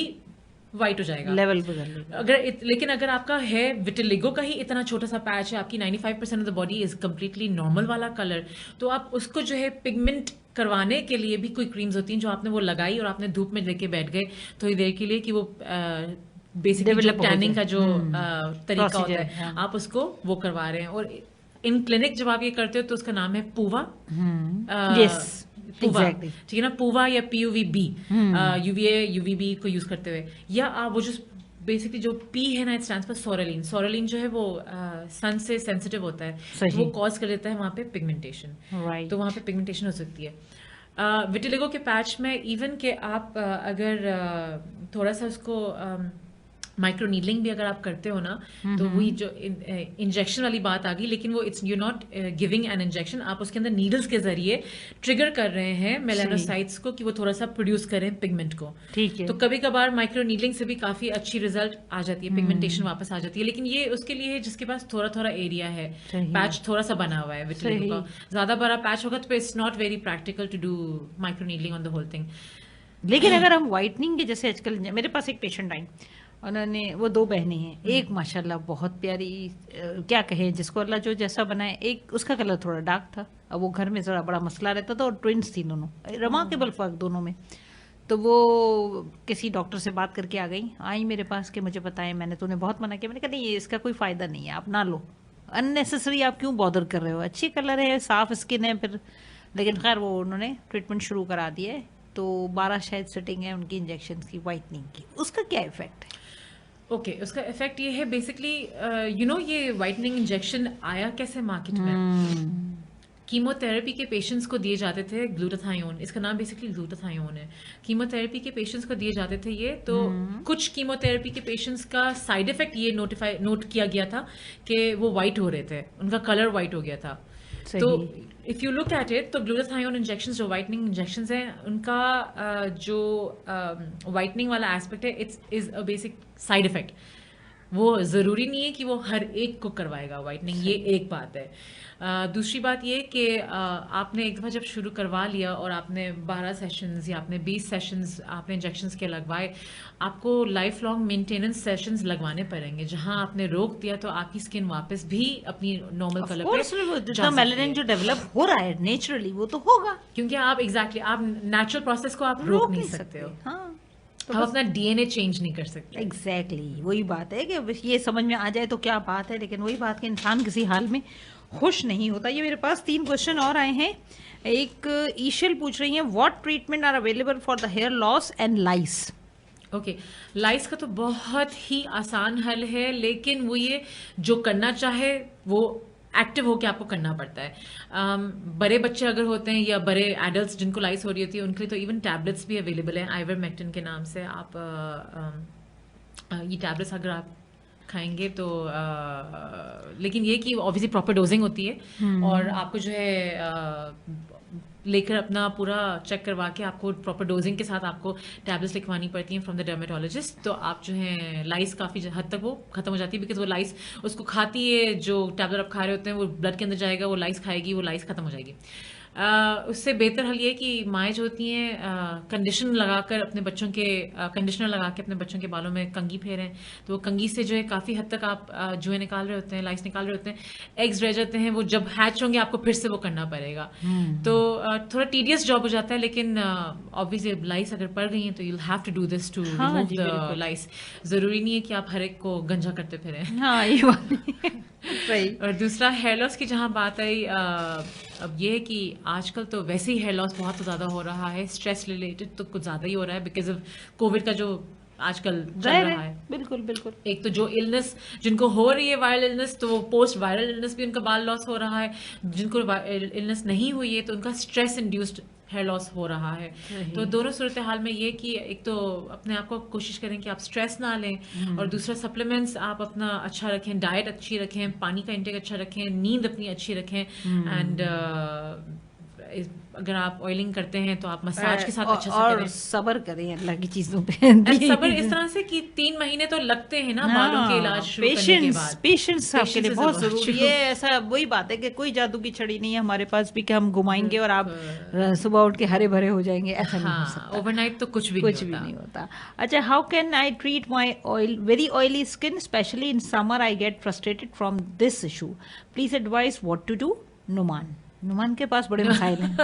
B: वाइट हो जाएगा,
A: लेवल बदल लेगा।
B: लेकिन अगर आपका है विटिलिगो का ही इतना छोटा सा पैच है, आपकी 95% of the body is completely normal वाला कलर, तो आप उसको जो है पिगमेंट करवाने के लिए भी कोई क्रीम्स होती हैं जो आपने वो लगाई और आपने धूप में लेके बैठ गए थोड़ी देर के लिए कि वो बेसिकली टैनिंग का जो तरीका होता है, हाँ। आप उसको वो करवा रहे हैं। और इन क्लिनिक जब आप ये करते हो तो उसका नाम है पूवा। पूवा, ठीक है ना, पूवा या PUVB, UVA UVB को यूज करते हुए, या आप वो जो बेसिकली जो P है ना, इट स्टैंड्स फॉर सोरेलिन। सोरेलिन जो है वो सन से सेंसिटिव होता है, तो वो कॉज कर देता है वहां पे पिगमेंटेशन, तो वहां पे पिगमेंटेशन हो सकती है। विटिलिगो के पैच में इवन के आप अगर थोड़ा सा उसको माइक्रो नीडलिंग भी अगर आप करते हो ना, तो वही जो इंजेक्शन वाली बात आ गई, लेकिन वो it's you not giving an injection, आप उसके अंदर नीडल्स के जरिए ट्रिगर कर रहे हैं मेलानोसाइट्स को कि वो थोड़ा सा प्रोड्यूस करें पिगमेंट को। ठीक है, तो कभी कभार माइक्रो नीडलिंग से भी काफी अच्छी रिजल्ट आ जाती है, पिगमेंटेशन वापस आ जाती है, लेकिन ये उसके लिए जिसके पास थोड़ा थोड़ा एरिया है, पैच थोड़ा सा बना हुआ है विटिलिगो का, ज्यादा बड़ा पैच होगा तो it's not very practical to do micro needling on the whole thing.
A: लेकिन अगर हम व्हाइटनिंग के, जैसे आजकल मेरे पास एक पेशेंट आई, उन्होंने, वो 2 बहनें हैं, एक माशाल्लाह बहुत प्यारी, क्या कहें, जिसको अल्लाह जो जैसा बनाए, एक उसका कलर थोड़ा डार्क था, अब वो घर में ज़रा बड़ा मसला रहता था, और ट्विंस थी दोनों, रिमार्केबल फर्क दोनों में। तो वो किसी डॉक्टर से बात करके आई मेरे पास कि मुझे बताएं, मैंने तो उन्हें बहुत मना किया, मैंने कहा नहीं इसका कोई फ़ायदा नहीं है, आप ना लो, अननेसेसरी आप क्यों बॉदर कर रहे हो, अच्छी कलर है, साफ स्किन है फिर। लेकिन खैर वो उन्होंने ट्रीटमेंट शुरू करा दिया है, तो 12 शायद सेटिंग है उनकी इंजेक्शन की वाइटनिंग की। उसका क्या इफेक्ट है?
B: ओके, उसका इफेक्ट ये है बेसिकली, ये वाइटनिंग इंजेक्शन आया कैसे मार्केट में? कीमोथेरेपी के पेशेंट्स को दिए जाते थे ग्लूटाथायोन, इसका नाम बेसिकली ग्लूटाथायोन है। कीमोथेरेपी के पेशेंट्स को दिए जाते थे ये, तो कुछ कीमोथेरेपी के पेशेंट्स का साइड इफेक्ट ये नोट किया गया था कि वो वाइट हो रहे थे, उनका कलर वाइट हो गया था। तो if you look at it, तो ग्लूटाथायोन इंजेक्शन जो वाइटनिंग इंजेक्शन हैं, उनका जो वाइटनिंग वाला एस्पेक्ट है, it's is a basic side effect. वो ज़रूरी नहीं है कि वो हर एक को करवाएगा वाइटनिंग, ये एक बात है। दूसरी बात ये कि आपने एक दफ़ा जब शुरू करवा लिया और आपने 12 सेशंस या आपने 20 सेशंस आपने इंजेक्शंस के लगवाए, आपको लाइफ लॉन्ग मेंटेनेंस सेशंस लगवाने पड़ेंगे। जहां आपने रोक दिया तो आपकी स्किन वापस भी अपनी नॉर्मल कलर पे
A: जितना मेलानिन जो डेवलप हो रहा है नेचुरली, वो तो होगा,
B: क्योंकि आप आप नेचुरल प्रोसेस को आप रोक नहीं सकते हो। हाँ, तो आप अपना DNA चेंज नहीं कर सकते।
A: एग्जैक्टली वही बात है कि ये समझ में आ जाए तो क्या बात है, लेकिन वही बात कि इंसान किसी हाल में खुश नहीं होता। ये मेरे पास 3 क्वेश्चन और आए हैं। एक ईशल पूछ रही है, what treatment are available for the hair loss and lice?
B: Okay, lice का तो बहुत ही आसान हल है, लेकिन वो ये जो करना चाहे वो एक्टिव होकर आपको करना पड़ता है। बड़े बच्चे अगर होते हैं या बड़े एडल्ट्स जिनको लाइस हो रही होती है, उनके लिए तो इवन टैबलेट्स भी अवेलेबल हैं आइवरमेक्टिन के नाम से। आप ये टैबलेट्स अगर आप खाएंगे तो लेकिन ये कि ऑब्वियसली प्रॉपर डोजिंग होती है, और आपको जो है लेकर अपना पूरा चेक करवा के आपको प्रॉपर डोजिंग के साथ आपको टैबलेट्स लिखवानी पड़ती हैं फ्रॉम द डर्मेटोलॉजिस्ट। तो आप जो है लाइस काफ़ी हद तक वो खत्म हो जाती है, बिकॉज वो लाइस उसको खाती है, जो टैबलेट आप खा रहे होते हैं वो ब्लड के अंदर जाएगा, वो लाइस खाएगी, वो लाइस खत्म हो जाएगी। उससे बेहतर हल ये कि माएँ जो होती हैं कंडीशनर लगाकर अपने बच्चों के अपने बच्चों के बालों में कंघी फेरें, तो वो कंघी से जो है काफ़ी हद तक आप जुएं निकाल रहे होते हैं, लाइस निकाल रहे होते हैं, एग्स रह जाते हैं, वो जब हैच होंगे आपको फिर से वो करना पड़ेगा। तो थोड़ा टीडियस जॉब हो जाता है, लेकिन ऑब्वियसली लाइस अगर पड़ गई हैं तो you'll have to do this to remove the lice. ज़रूरी नहीं है कि आप हर एक को गंजा करते फिरें।
A: हाँ, ये बात सही।
B: और दूसरा हेयर लॉस की जहाँ बात आई, अब ये है कि आजकल तो वैसे ही हेयर लॉस बहुत ज़्यादा हो रहा है, स्ट्रेस रिलेटेड तो कुछ ज़्यादा ही हो रहा है बिकॉज ऑफ कोविड का जो आजकल चल रहा है।
A: बिल्कुल बिल्कुल।
B: एक तो जो इलनेस जिनको हो रही है वायरल इलनेस, तो वो पोस्ट वायरल इलनेस भी उनका बाल लॉस हो रहा है। जिनको इलनेस नहीं हुई है तो उनका स्ट्रेस इंड्यूस्ड हेयर लॉस हो रहा है। तो दोनों सूरत हाल में ये कि एक तो अपने आप को कोशिश करें कि आप स्ट्रेस ना लें, और दूसरा सप्लीमेंट्स आप अपना अच्छा रखें, डाइट अच्छी रखें, पानी का इंटेक अच्छा रखें, नींद अपनी अच्छी रखें, एंड अगर आप ऑयलिंग करते हैं तो आप मसाज के साथ अच्छा से
A: और
B: करें,
A: सब्र करें अल्लाह की चीजों पे।
B: सबर इस तरह से कि 3 महीने तो लगते हैं ना बालों के इलाज शुरू करने के बाद।
A: पेशेंस आपके लिए
B: Patience
A: बहुत
B: is
A: जरूरी है। ऐसा वही बात है कि कोई जादू की छड़ी नहीं है हमारे पास भी कि हम घुमाएंगे और आप सुबह उठ के हरे भरे हो जाएंगे, ऐसा नहीं हो
B: हाँ,
A: सकता।
B: ओवरनाइट तो कुछ भी
A: नहीं होता। अच्छा, how can I treat my oil very oily skin specially in summer? I get frustrated from this issue, please advise what to do. Numan के पास बड़े मसाइल हैं।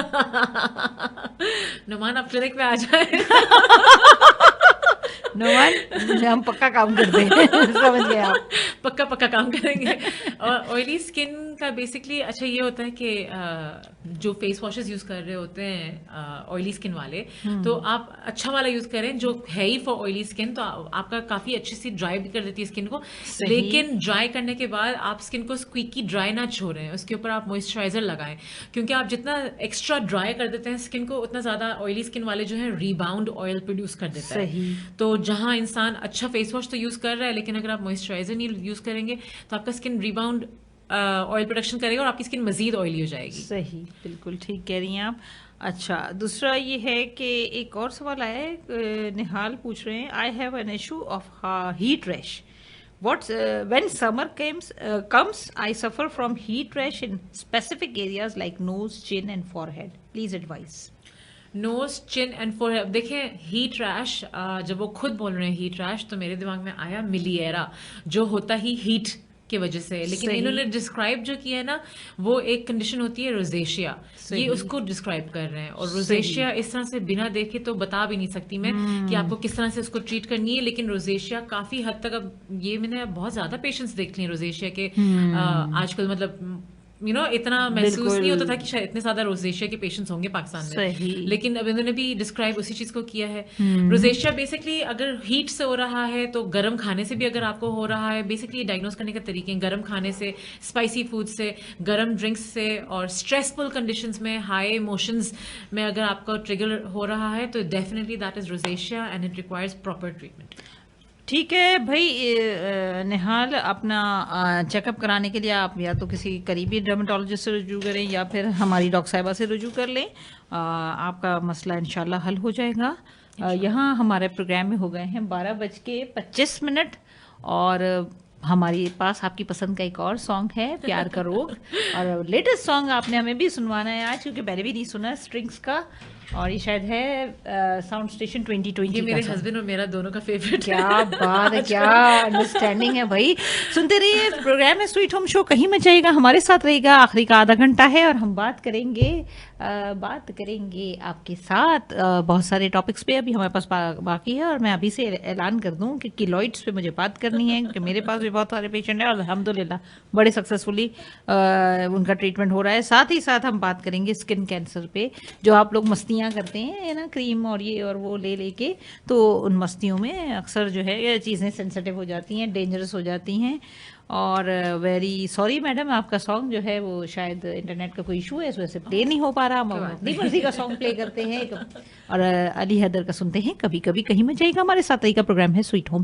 B: नुमान आप क्लिनिक पे आ जाए।
A: नुमान हम पक्का काम करते हैं। समझ गए आप?
B: पक्का काम करेंगे। और ऑयली स्किन का बेसिकली अच्छा ये होता है कि जो फेस वॉशेस यूज कर रहे होते हैं ऑयली स्किन वाले, तो आप अच्छा वाला यूज करें जो है ही फॉर ऑयली स्किन, तो आपका काफी अच्छी सी ड्राई भी कर देती है स्किन को। लेकिन ड्राई करने के बाद आप स्किन को स्क्वीकी ड्राई ना छोड़ें, उसके ऊपर आप मॉइस्चराइजर लगाएं, क्योंकि आप जितना एक्स्ट्रा ड्राई कर देते हैं स्किन को, उतना ज्यादा ऑयली स्किन वाले जो है रिबाउंड ऑयल प्रोड्यूस कर देता है। तो जहां इंसान अच्छा फेस वॉश तो यूज कर रहा है, लेकिन अगर आप मॉइस्चराइजर नहीं यूज करेंगे तो आपका स्किन रिबाउंड ऑयल प्रोडक्शन करेगा और आपकी स्किन मजीद ऑयली हो जाएगी।
A: सही, बिल्कुल ठीक कह रही हैं आप। अच्छा, दूसरा ये है कि एक और सवाल आया है, निहाल पूछ रहे हैं, I have an issue of heat rash, when summer comes, I suffer from heat rash in specific areas like nose, chin and forehead. Please advise.
B: Nose, chin and forehead. देखें, हीट रैश, जब वो खुद बोल रहे हैं heat rash, तो मेरे दिमाग में आया मिलिएरा, जो होता ही हीट की वजह से, लेकिन इन्होंने डिस्क्राइब जो किया है ना, वो एक कंडीशन होती है रोजेशिया, ये उसको डिस्क्राइब कर रहे हैं। और रोजेशिया इस तरह से बिना देखे तो बता भी नहीं सकती मैं कि आपको किस तरह से उसको ट्रीट करनी है, लेकिन रोजेशिया काफी हद तक, अब ये मैंने बहुत ज्यादा पेशेंट्स देख लिए रोजेशिया के आजकल, मतलब इतना महसूस नहीं होता था कि शायद इतने ज्यादा रोजेशिया के पेशेंट्स होंगे पाकिस्तान में, लेकिन अब इन्होंने भी डिस्क्राइब उसी चीज को किया है। रोजेशिया बेसिकली अगर हीट से हो रहा है तो गर्म खाने से भी अगर आपको हो रहा है, बेसिकली डायग्नोज करने के तरीके गर्म खाने से, स्पाइसी फूड से, गर्म ड्रिंक्स से, और स्ट्रेसफुल कंडीशंस में, हाई इमोशंस में अगर आपका ट्रिगर हो रहा है तो definitely that is rosacea and it requires proper treatment.
A: ठीक है भाई, निहाल, अपना चेकअप कराने के लिए आप या तो किसी करीबी डर्मेटोलॉजिस्ट से रुजू करें या फिर हमारी डॉक्टर साहिबा से रुजू कर लें, आपका मसला इंशाल्लाह हल हो जाएगा। यहाँ हमारे प्रोग्राम में हो गए हैं 12:25, और हमारे पास आपकी पसंद का एक और सॉन्ग है, प्यार का रोग, और लेटेस्ट सॉन्ग आपने हमें भी सुनवाना है आज, क्योंकि मैंने भी नहीं सुना, स्ट्रिंग्स का, और ये शायद है साउंड स्टेशन 2020।
B: ये मेरे हस्बैंड और मेरा दोनों का फेवरेट।
A: क्या बात है, क्या अंडरस्टैंडिंग है भाई। सुनते रहिए, प्रोग्राम है स्वीट होम शो, कहीं मत जाइएगा, हमारे साथ रहेगा, आखिरी का आधा घंटा है और हम बात करेंगे आपके साथ बहुत सारे टॉपिक्स पे अभी हमारे पास बाकी है। और मैं अभी से ऐलान कर दूं कि किलॉइड्स पे मुझे बात करनी है, कि मेरे पास भी बहुत सारे पेशेंट हैं और अल्हम्दुलिल्लाह बड़े सक्सेसफुली उनका ट्रीटमेंट हो रहा है। साथ ही साथ हम बात करेंगे स्किन कैंसर पे, जो आप लोग मस्तियाँ करते हैं ना, क्रीम और ये और वो ले लेके, तो उन मस्तियों में अक्सर जो है ये चीज़ें सेंसिटिव हो जाती हैं, डेंजरस हो जाती हैं। और वेरी सॉरी मैडम, आपका सॉन्ग जो है वो शायद इंटरनेट का कोई इशू है, इस वजह से प्ले नहीं हो पा रहा। हम अपनी मर्जी का सॉन्ग प्ले करते हैं, और अली हैदर का सुनते हैं कभी कभी कहीं में जाएगा। हमारे साथ का प्रोग्राम है sweet home.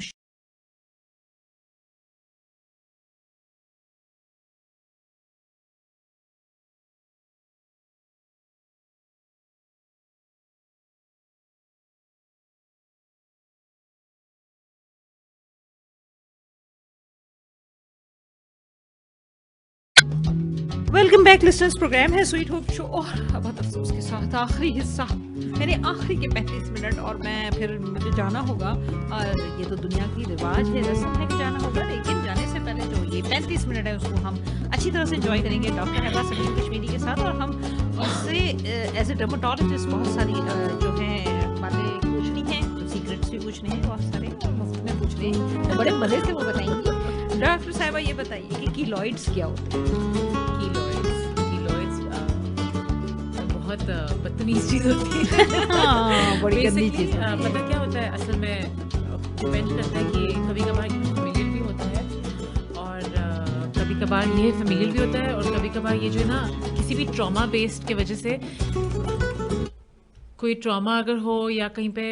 A: Welcome back listeners, program है स्वीट होप शो, और बहुत अफसोस के साथ आखिरी हिस्सा, यानी आखिरी के 35 मिनट, और मैं फिर मुझे जाना होगा, और ये तो दुनिया की रिवाज है, रस्म है कि जाना होगा, लेकिन जाने से पहले जो ये 35 मिनट है उसको हम अच्छी तरह से एंजॉय करेंगे डॉक्टर हैबा सलीम कश्मीरी के साथ। और हम उससे एज ए डर्मेटोलॉजिस्ट बहुत सारी जो हैं बातें पूछनी हैं, तो सीक्रेट्स भी पूछने हैं बहुत सारे, और मुफ्त में पूछ रहे हैं, तो बड़े मज़े से वो बताएंगी। डॉक्टर साहिबा ये बताइए कि कीलॉइड्स क्या होते हैं?
B: बहुत बदतमीज चीज होती है।
A: बड़ी गंदी चीज।
B: पता क्या होता है, असल में डिपेंड करता है कि कभी कभार फैमिलियल भी होता है, और कभी कभार ये फैमिलियल भी होता है, और कभी कभार ये जो है ना किसी भी ट्रॉमा बेस्ड के वजह से कोई ट्रॉमा अगर हो या कहीं पे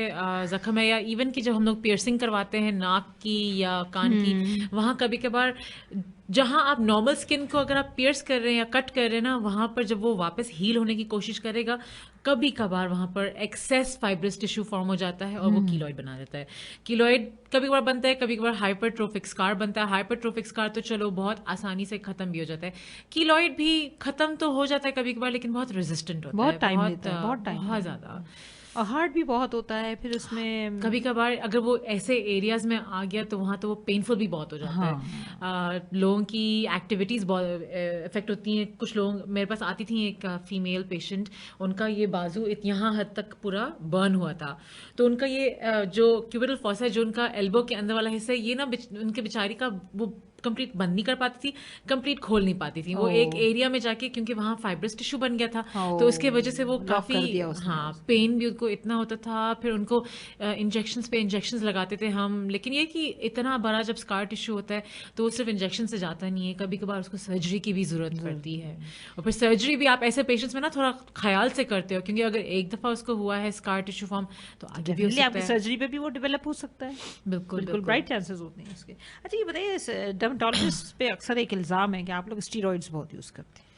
B: जख्म है, या इवन कि जब हम लोग पियर्सिंग करवाते हैं नाक की या कान की, वहाँ कभी कभार जहाँ आप नॉर्मल स्किन को अगर आप पियर्स कर रहे हैं या कट कर रहे हैं ना, वहाँ पर जब वो वापस हील होने की कोशिश करेगा, कभी कभार वहाँ पर एक्सेस फाइब्रस टिश्यू फॉर्म हो जाता है और वो कीलॉइड बना देता है। कीलॉइड कभी कभार बनता है, कभी कभार हाइपरट्रोफिक स्कार बनता है। हाइपरट्रोफिक स्कार तो चलो बहुत आसानी से खत्म भी हो जाता है, कीलॉइड भी खत्म तो हो जाता है कभी कभार, लेकिन बहुत रेजिस्टेंट होता है,
A: बहुत टाइम लेता है,
B: बहुत ज्यादा।
A: और हार्ड भी बहुत होता है फिर उसमें।
B: कभी कभार अगर वो ऐसे एरियाज में आ गया तो वहाँ तो वो पेनफुल भी बहुत हो जाता है। लोगों की एक्टिविटीज बहुत इफेक्ट होती हैं। कुछ लोग मेरे पास आती थी, एक फीमेल पेशेंट, उनका ये बाजू यहाँ हद तक पूरा बर्न हुआ था, तो उनका ये जो क्यूबिटल फॉसा है, जो उनका एल्बो के अंदर वाला हिस्सा है, ये ना उनके बेचारी का वो कंप्लीट बंद नहीं कर पाती थी, कंप्लीट खोल नहीं पाती थी। वो एक एरिया में जाके, क्योंकि वहाँ फाइब्रस टिश्यू बन गया था, तो उसके वजह से वो काफी पेन भी उनको इतना होता था। फिर उनको इंजेक्शंस पे इंजेक्शंस लगाते थे हम, लेकिन ये कि इतना बड़ा जब स्कार टिश्यू होता है तो वो सिर्फ इंजेक्शन से जाता नहीं है, कभी कभार उसको सर्जरी की भी जरूरत पड़ती है। और फिर सर्जरी भी आप ऐसे पेशेंट्स में ना थोड़ा ख्याल से करते हो, क्योंकि अगर एक दफा उसको हुआ है स्कार टिश्यू फॉर्म तो आगे भी हो सकता है,
A: सर्जरी पे भी वो डेवलप हो सकता है। बिल्कुल ब्राइट चांसेस होते हैं इसके। अच्छा, ये बताइए, डर्मेटोलॉजिस्ट पे अक्सर एक इल्जाम है कि आप लोग स्टीरॉइड्स बहुत यूज करते हैं।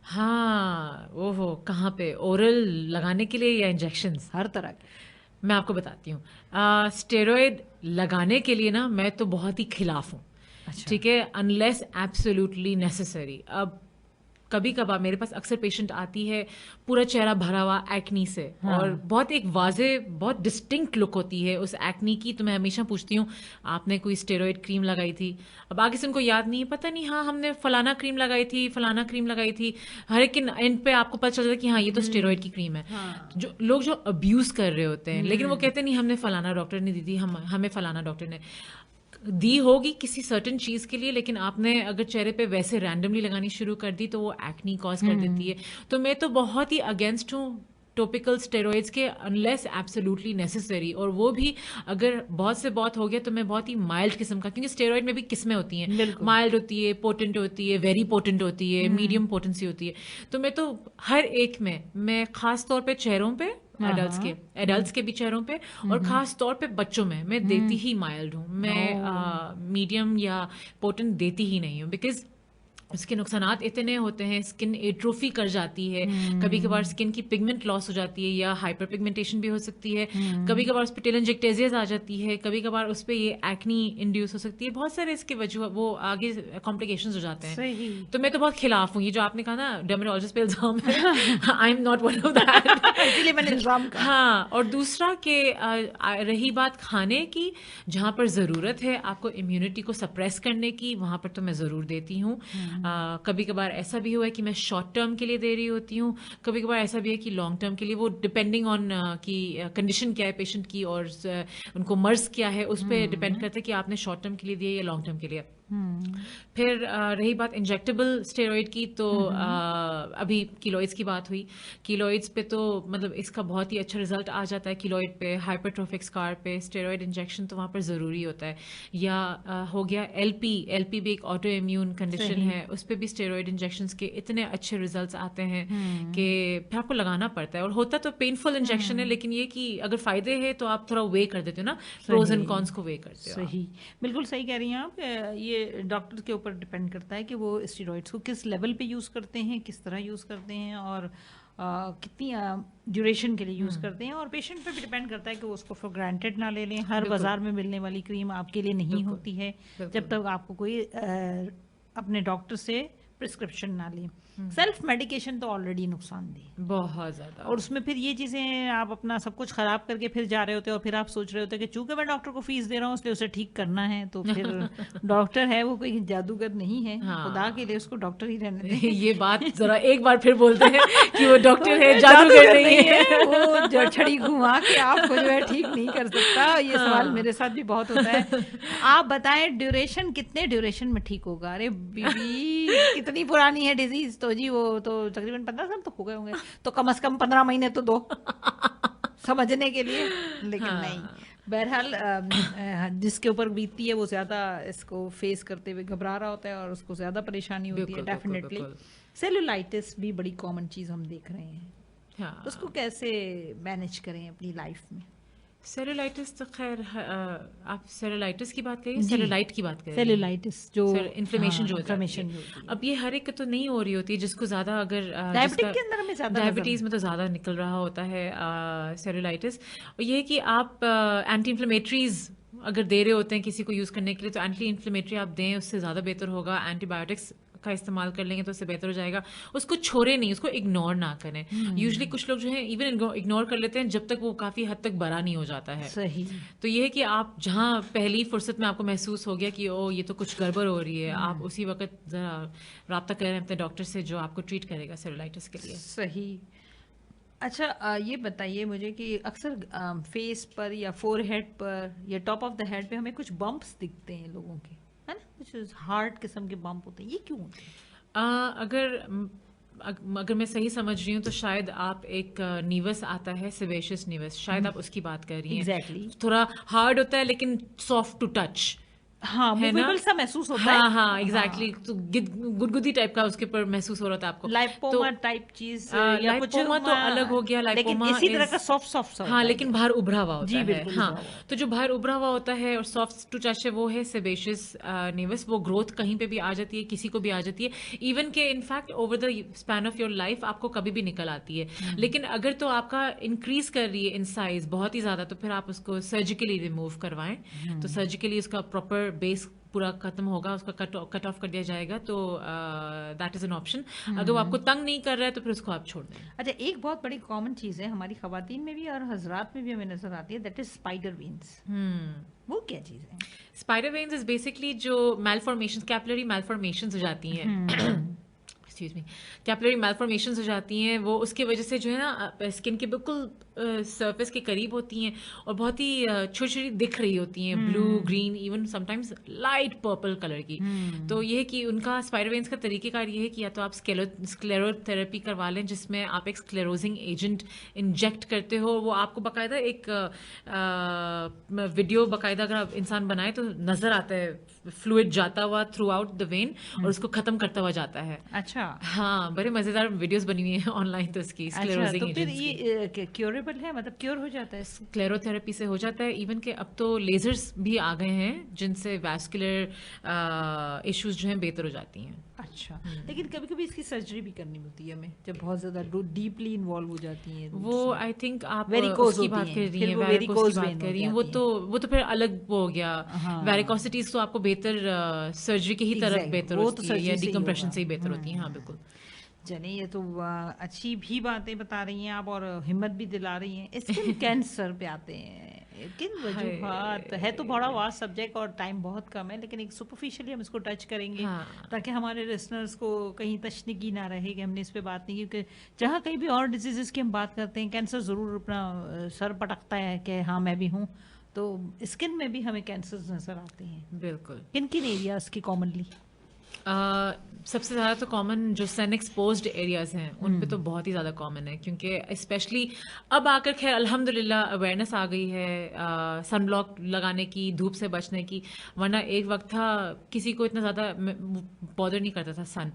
B: हाँ, ओहो, कहाँ पे? ओरल लगाने के लिए या इंजेक्शंस?
A: हर तरह के।
B: मैं आपको बताती हूँ, स्टेरॉइड लगाने के लिए ना मैं तो बहुत ही खिलाफ हूँ।
A: अच्छा।
B: ठीक है, अनलेस एब्सोल्युटली नेसेसरी। अब कभी कभार मेरे पास अक्सर पेशेंट आती है पूरा चेहरा भरा हुआ एक्नी से, और बहुत एक वाजे बहुत डिस्टिंक्ट लुक होती है उस एक्नी की, तो मैं हमेशा पूछती हूँ आपने कोई स्टेरॉइड क्रीम लगाई थी? अब आगे से उनको याद नहीं, पता नहीं, हाँ हमने फलाना क्रीम लगाई थी, फलाना क्रीम लगाई थी। हर एक एंड पे आपको पता चल जाता है कि हाँ ये तो स्टेरॉइड की क्रीम है। जो लोग जो अब्यूज कर रहे होते हैं, लेकिन वो कहते नहीं हमने फलाना डॉक्टर ने दी थी, हमें फलाना डॉक्टर ने दी होगी किसी सर्टेन चीज के लिए, लेकिन आपने अगर चेहरे पे वैसे रैंडमली लगानी शुरू कर दी तो वो एक्नी कॉज कर देती है। तो मैं तो बहुत ही अगेंस्ट हूँ टॉपिकल स्टेरॉइड्स के, अनलेस एब्सोल्युटली नेसेसरी, और वो भी अगर बहुत से बहुत हो गया तो मैं बहुत ही माइल्ड किस्म का, क्योंकि स्टेरॉइड में भी किस्में होती हैं, माइल्ड होती है, पोटेंट होती है, वेरी पोटेंट होती है, मीडियम पोटेंसी होती है। तो मैं तो हर एक में, मैं खास तौर पे चेहरों पे, एडल्ट्स के भी चेहरों पे, और खास तौर पे बच्चों में मैं देती ही माइल्ड हूँ। मैं मीडियम या पोटेंट देती ही नहीं हूँ, बिकॉज उसके नुकसानात इतने होते हैं। स्किन एट्रोफी कर जाती है, कभी कभार स्किन की पिगमेंट लॉस हो जाती है या हाइपर पिगमेंटेशन भी हो सकती है, कभी कभार उस पर टेलेंजेक्टेजियाज आ जाती है, कभी कभार उस पर ये एक्नी इंड्यूस हो सकती है। बहुत सारे इसके वजह वो आगे कॉम्प्लिकेशंस हो जाते हैं। तो मैं तो बहुत खिलाफ हूँ ये जो आपने कहा ना डर्मेटोलॉजिस्ट पे इल्जाम है, I am not one of that,
A: इसलिए मैंने इल्जाम कहा।
B: हाँ, और दूसरा के रही बात खाने की, जहाँ पर ज़रूरत है आपको इम्यूनिटी को सप्रेस करने की, वहाँ पर तो मैं ज़रूर देती हूँ। कभी कभार ऐसा भी हुआ है कि मैं शॉर्ट टर्म के लिए दे रही होती हूँ, कभी कभार ऐसा भी है कि लॉन्ग टर्म के लिए, वो डिपेंडिंग ऑन कि कंडीशन क्या है पेशेंट की और उनको मर्ज क्या है, उस पर डिपेंड करता है कि आपने शॉर्ट टर्म के लिए दिया या लॉन्ग टर्म के लिए। फिर रही बात इंजेक्टेबल स्टेरॉइड की, तो अभी कीलॉइड्स की बात हुई। कीलॉइड्स पे तो मतलब इसका बहुत ही अच्छा रिजल्ट आ जाता है। कीलॉइड पे, हाइपरट्रोफिक स्कार पे स्टेरॉइड इंजेक्शन तो वहाँ पर ज़रूरी होता है। या हो गया एलपी भी एक ऑटो इम्यून कंडीशन है, उस पर भी स्टेरॉइड इंजेक्शंस के इतने अच्छे रिजल्ट्स आते हैं कि फिर आपको लगाना पड़ता है। और होता तो पेनफुल इंजेक्शन है, लेकिन ये कि अगर फायदे है तो आप थोड़ा वे कर देते हो ना, प्रोज एंड कॉन्स को वे करते हो।
A: सही, बिल्कुल सही कह रही हैं आप। ये डॉक्टर के ऊपर डिपेंड करता है कि वो स्टेरॉइड्स को किस लेवल पे यूज़ करते हैं, किस तरह यूज़ करते हैं, और कितनी ड्यूरेशन के लिए यूज़ करते हैं। और पेशेंट पे भी डिपेंड करता है कि वो उसको फॉर ग्रांटेड ना ले लें। हर बाजार में मिलने वाली क्रीम आपके लिए नहीं होती है जब तक आपको कोई अपने डॉक्टर से प्रिस्क्रिप्शन ना लें। सेल्फ मेडिकेशन तो ऑलरेडी नुकसानदेह
B: बहुत ज्यादा,
A: और उसमें फिर ये चीज़ें आप अपना सब कुछ खराब करके फिर जा रहे होते हो, और फिर आप सोच रहे होते हैं कि चूंकि मैं डॉक्टर को फीस दे रहा हूँ इसलिए उसे ठीक करना है। तो फिर डॉक्टर है वो कोई जादूगर नहीं है। हाँ। खुदा के लिए उसको डॉक्टर ही रहने दें।
B: ये बात जरा एक बार फिर बोलते हैं कि वो डॉक्टर है, जादूगर नहीं है।
A: वो जड़छड़ी घुमा के आपको जो है ठीक नहीं कर सकता। ये सवाल मेरे साथ भी बहुत होता है। आप बताएं ड्यूरेशन, कितने ड्यूरेशन में ठीक होगा? अरे बीबी कितनी पुरानी है डिजीज, तो जी वो तो तकरीबन 15 साल तो हो गए होंगे, तो कम से कम 15 महीने तो दो समझने के लिए। लेकिन नहीं, बहरहाल जिसके ऊपर बीतती है वो ज्यादा इसको फेस करते हुए घबरा रहा होता है और उसको ज्यादा परेशानी होती है। डेफिनेटली सेलुलाइटिस भी बड़ी कॉमन चीज हम देख रहे हैं।
B: हाँ।
A: उसको कैसे मैनेज करें अपनी लाइफ में?
B: सेलुलाइटिस तो खैर आप सेलुलाइटिस की बात करिए,
A: जी।
B: सेलुलाइट की बात करिए,
A: सेलुलाइटिस जो
B: इन्फ्लेमेशन जो हो जाती
A: इन्फ्लेमेशन
B: है।
A: जो होती है।
B: अब ये हर एक तो नहीं हो रही होती है, जिसको ज्यादा अगर
A: डायबिटिक के अंदर हमें ज्यादा
B: डायबिटीज में तो ज्यादा निकल रहा होता है सेलुलाइटिस। और ये है कि आप एंटी इन्फ्लेमेटरीज अगर दे रहे होते हैं किसी को यूज करने के लिए, तो एंटी इन्फ्लेमेटरी आप दें, उससे ज्यादा बेहतर होगा। एंटीबायोटिक्स का इस्तेमाल कर लेंगे तो उससे बेहतर हो जाएगा। उसको छोड़े नहीं, उसको इग्नोर ना करें। यूजुअली कुछ लोग जो है इवन इग्नोर कर लेते हैं जब तक वो काफी हद तक बड़ा नहीं हो जाता है।
A: सही।
B: तो ये है कि आप जहां पहली फुर्सत में आपको महसूस हो गया कि ओ ये तो कुछ गड़बड़ हो रही है, आप उसी वक्त जरा राब्ता करें अपने डॉक्टर से जो आपको ट्रीट करेगा सेलुलाइटिस के लिए।
A: सही। अच्छा, ये बताइए मुझे कि अक्सर फेस पर या फोरहेड पर या टॉप ऑफ द हेड पे हमें कुछ बम्प्स दिखते हैं लोगों के, है ना? कुछ हार्ड किस्म के बम्प होते हैं, ये क्यों होते हैं?
B: अगर मैं सही समझ रही हूँ तो शायद आप एक नीवस आता है, सिवेशियस नीवस, शायद आप उसकी बात कर रही हैं।
A: एग्जैक्टली।
B: थोड़ा हार्ड होता है लेकिन सॉफ्ट टू टच,
A: हाँ,
B: है ना?
A: मूवेबल सा महसूस होता है।
B: हाँ हाँ एग्जैक्टली। तो गुदगुदी टाइप का उसके ऊपर महसूस हो रहा था आपको।
A: लाइपोमा टाइप चीज या कुछ
B: लाइपोमा तो अलग हो गया।
A: लेकिन
B: लाइपोमा
A: इसी तरह का सॉफ्ट सॉफ्ट सा
B: हाँ,
A: होता है।
B: लेकिन बाहर उभरा हुआ होता
A: जी,
B: है।
A: बिल्कुल
B: हाँ,
A: उभरा हुआ।
B: तो जो बाहर उभरा हुआ होता है और सॉफ्ट टू टच है वो है सेबेशियस नेवस। वो ग्रोथ कहीं पे भी आ जाती है, किसी को भी आ जाती है, इवन के in fact over the span of your life आपको कभी भी निकल आती है। लेकिन अगर तो आपका इंक्रीज कर रही है इन साइज बहुत ही ज्यादा, तो फिर आप उसको सर्जिकली रिमूव करवाएं। तो सर्जिकली उसका प्रॉपर बेस पूरा खत्म होगा, उसका कट ऑफ कर दिया जाएगा। तो दैट इज एन ऑप्शन। अगर वो आपको तंग नहीं कर रहा है तो फिर उसको आप छोड़ दें।
A: अच्छा, एक बहुत बड़ी कॉमन चीज है हमारी खवातीन में भी और हजरात में भी हमें नजर आती है, दैट इज स्पाइडर वेन्स। वो क्या चीज है?
B: स्पाइडर वेन्स इज बेसिकली जो मैलफॉर्मेशंस, कैपिलरी मैलफॉर्मेशंस हो जाती हैं, एक्सक्यूज मी, कैपिलरी मैलफॉर्मेशंस हो जाती हैं, वो उसकी वजह से जो है ना स्किन के बिल्कुल सरफेस के करीब होती हैं और बहुत ही छोटी छोटी दिख रही होती हैं, blue, green, even sometimes light purple colour की। तो ये है कि उनका स्पाइडर वेन्स का तरीकेकार ये है कि या तो आप स्क्लेरोथेरेपी करवा लें, जिसमें आप एक स्क्लेरोजिंग एजेंट इंजेक्ट करते हो। वो आपको बाकायदा एक वीडियो बाकायदा अगर आप इंसान बनाए तो नजर आता है फ्लूइड जाता हुआ थ्रू आउट द वेन और उसको खत्म करता हुआ जाता है।
A: अच्छा।
B: हाँ, बड़े मजेदार वीडियोस बनी हुई हैं ऑनलाइन तो इसकी स्क्लेरोजिंग
A: तो फिर
B: एजेंट्स की।
A: ये क्योरेबल है, मतलब क्योर हो जाता है?
B: स्क्लेरोथेरेपी से हो जाता है। इवन के अब तो लेजर्स भी आ गए हैं जिनसे वैस्कुलर इश्यूज जो हैं बेहतर हो जाती हैं।
A: अच्छा, लेकिन कभी कभी इसकी सर्जरी भी करनी होती है हमें, जब बहुत ज्यादा डीपली इन्वॉल्व हो जाती है।
B: वो आई थिंक आप
A: वेरिकोज
B: उसकी बात कर रही हैं, वेरिकोज की बात कर रही हैं। वो तो फिर अलग वो हो गया। वेरिकोसिटीज तो आपको बेहतर सर्जरी की ही तरफ बेहतर होती है या डिकम्प्रेशन से ही बेहतर होती है। हाँ बिल्कुल।
A: चलिए, ये तो अच्छी भी बातें बता रही हैं आप और हिम्मत भी दिला रही हैं। स्किन कैंसर पे आते हैं, किन वजूहात है? तो बड़ा वास्ट सब्जेक्ट और टाइम बहुत कम है, लेकिन एक सुपरफिशियली हम इसको टच करेंगे।
B: हाँ।
A: ताकि हमारे लिसनर्स को कहीं तशनीकी ना रहे कि हमने इस पे बात नहीं की, क्योंकि जहाँ कहीं भी और डिजीजेस की हम बात करते हैं, कैंसर ज़रूर अपना सर पटकता है कि हाँ मैं भी हूँ। तो स्किन में भी हमें कैंसर नजर आते हैं।
B: बिल्कुल।
A: किन किन एरियाज की कॉमनली?
B: सबसे ज़्यादा तो कॉमन जो सन एक्सपोज्ड एरियाज हैं उन पे तो बहुत ही ज़्यादा कॉमन है, क्योंकि स्पेशली अब आकर खैर अल्हम्दुलिल्लाह अवेयरनेस आ गई है सन ब्लॉक लगाने की, धूप से बचने की। वरना एक वक्त था किसी को इतना ज़्यादा बॉदर नहीं करता था सन।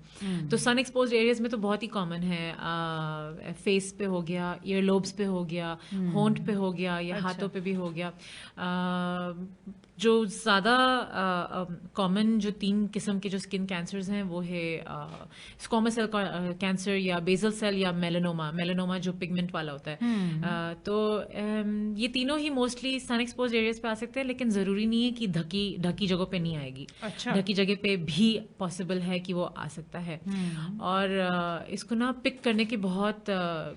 B: तो सन एक्सपोज्ड एरियाज में तो बहुत ही कॉमन है। फेस पे हो गया, ईयर लोब्स पे हो गया, होंठ पे हो गया या हाथों पे भी हो गया। जो ज़्यादा कॉमन जो 3 किस्म के जो स्किन कैंसर्स हैं वो है स्क्वामस सेल कैंसर या बेसल सेल या मेलानोमा। मेलानोमा जो पिगमेंट वाला होता है। तो ये तीनों ही मोस्टली सन एक्सपोज एरियाज पे आ सकते हैं, लेकिन ज़रूरी नहीं है कि ढकी जगहों पे नहीं आएगी।
A: अच्छा।
B: ढकी जगह पे भी पॉसिबल है कि वो आ सकता है। और इसको ना पिक करने की बहुत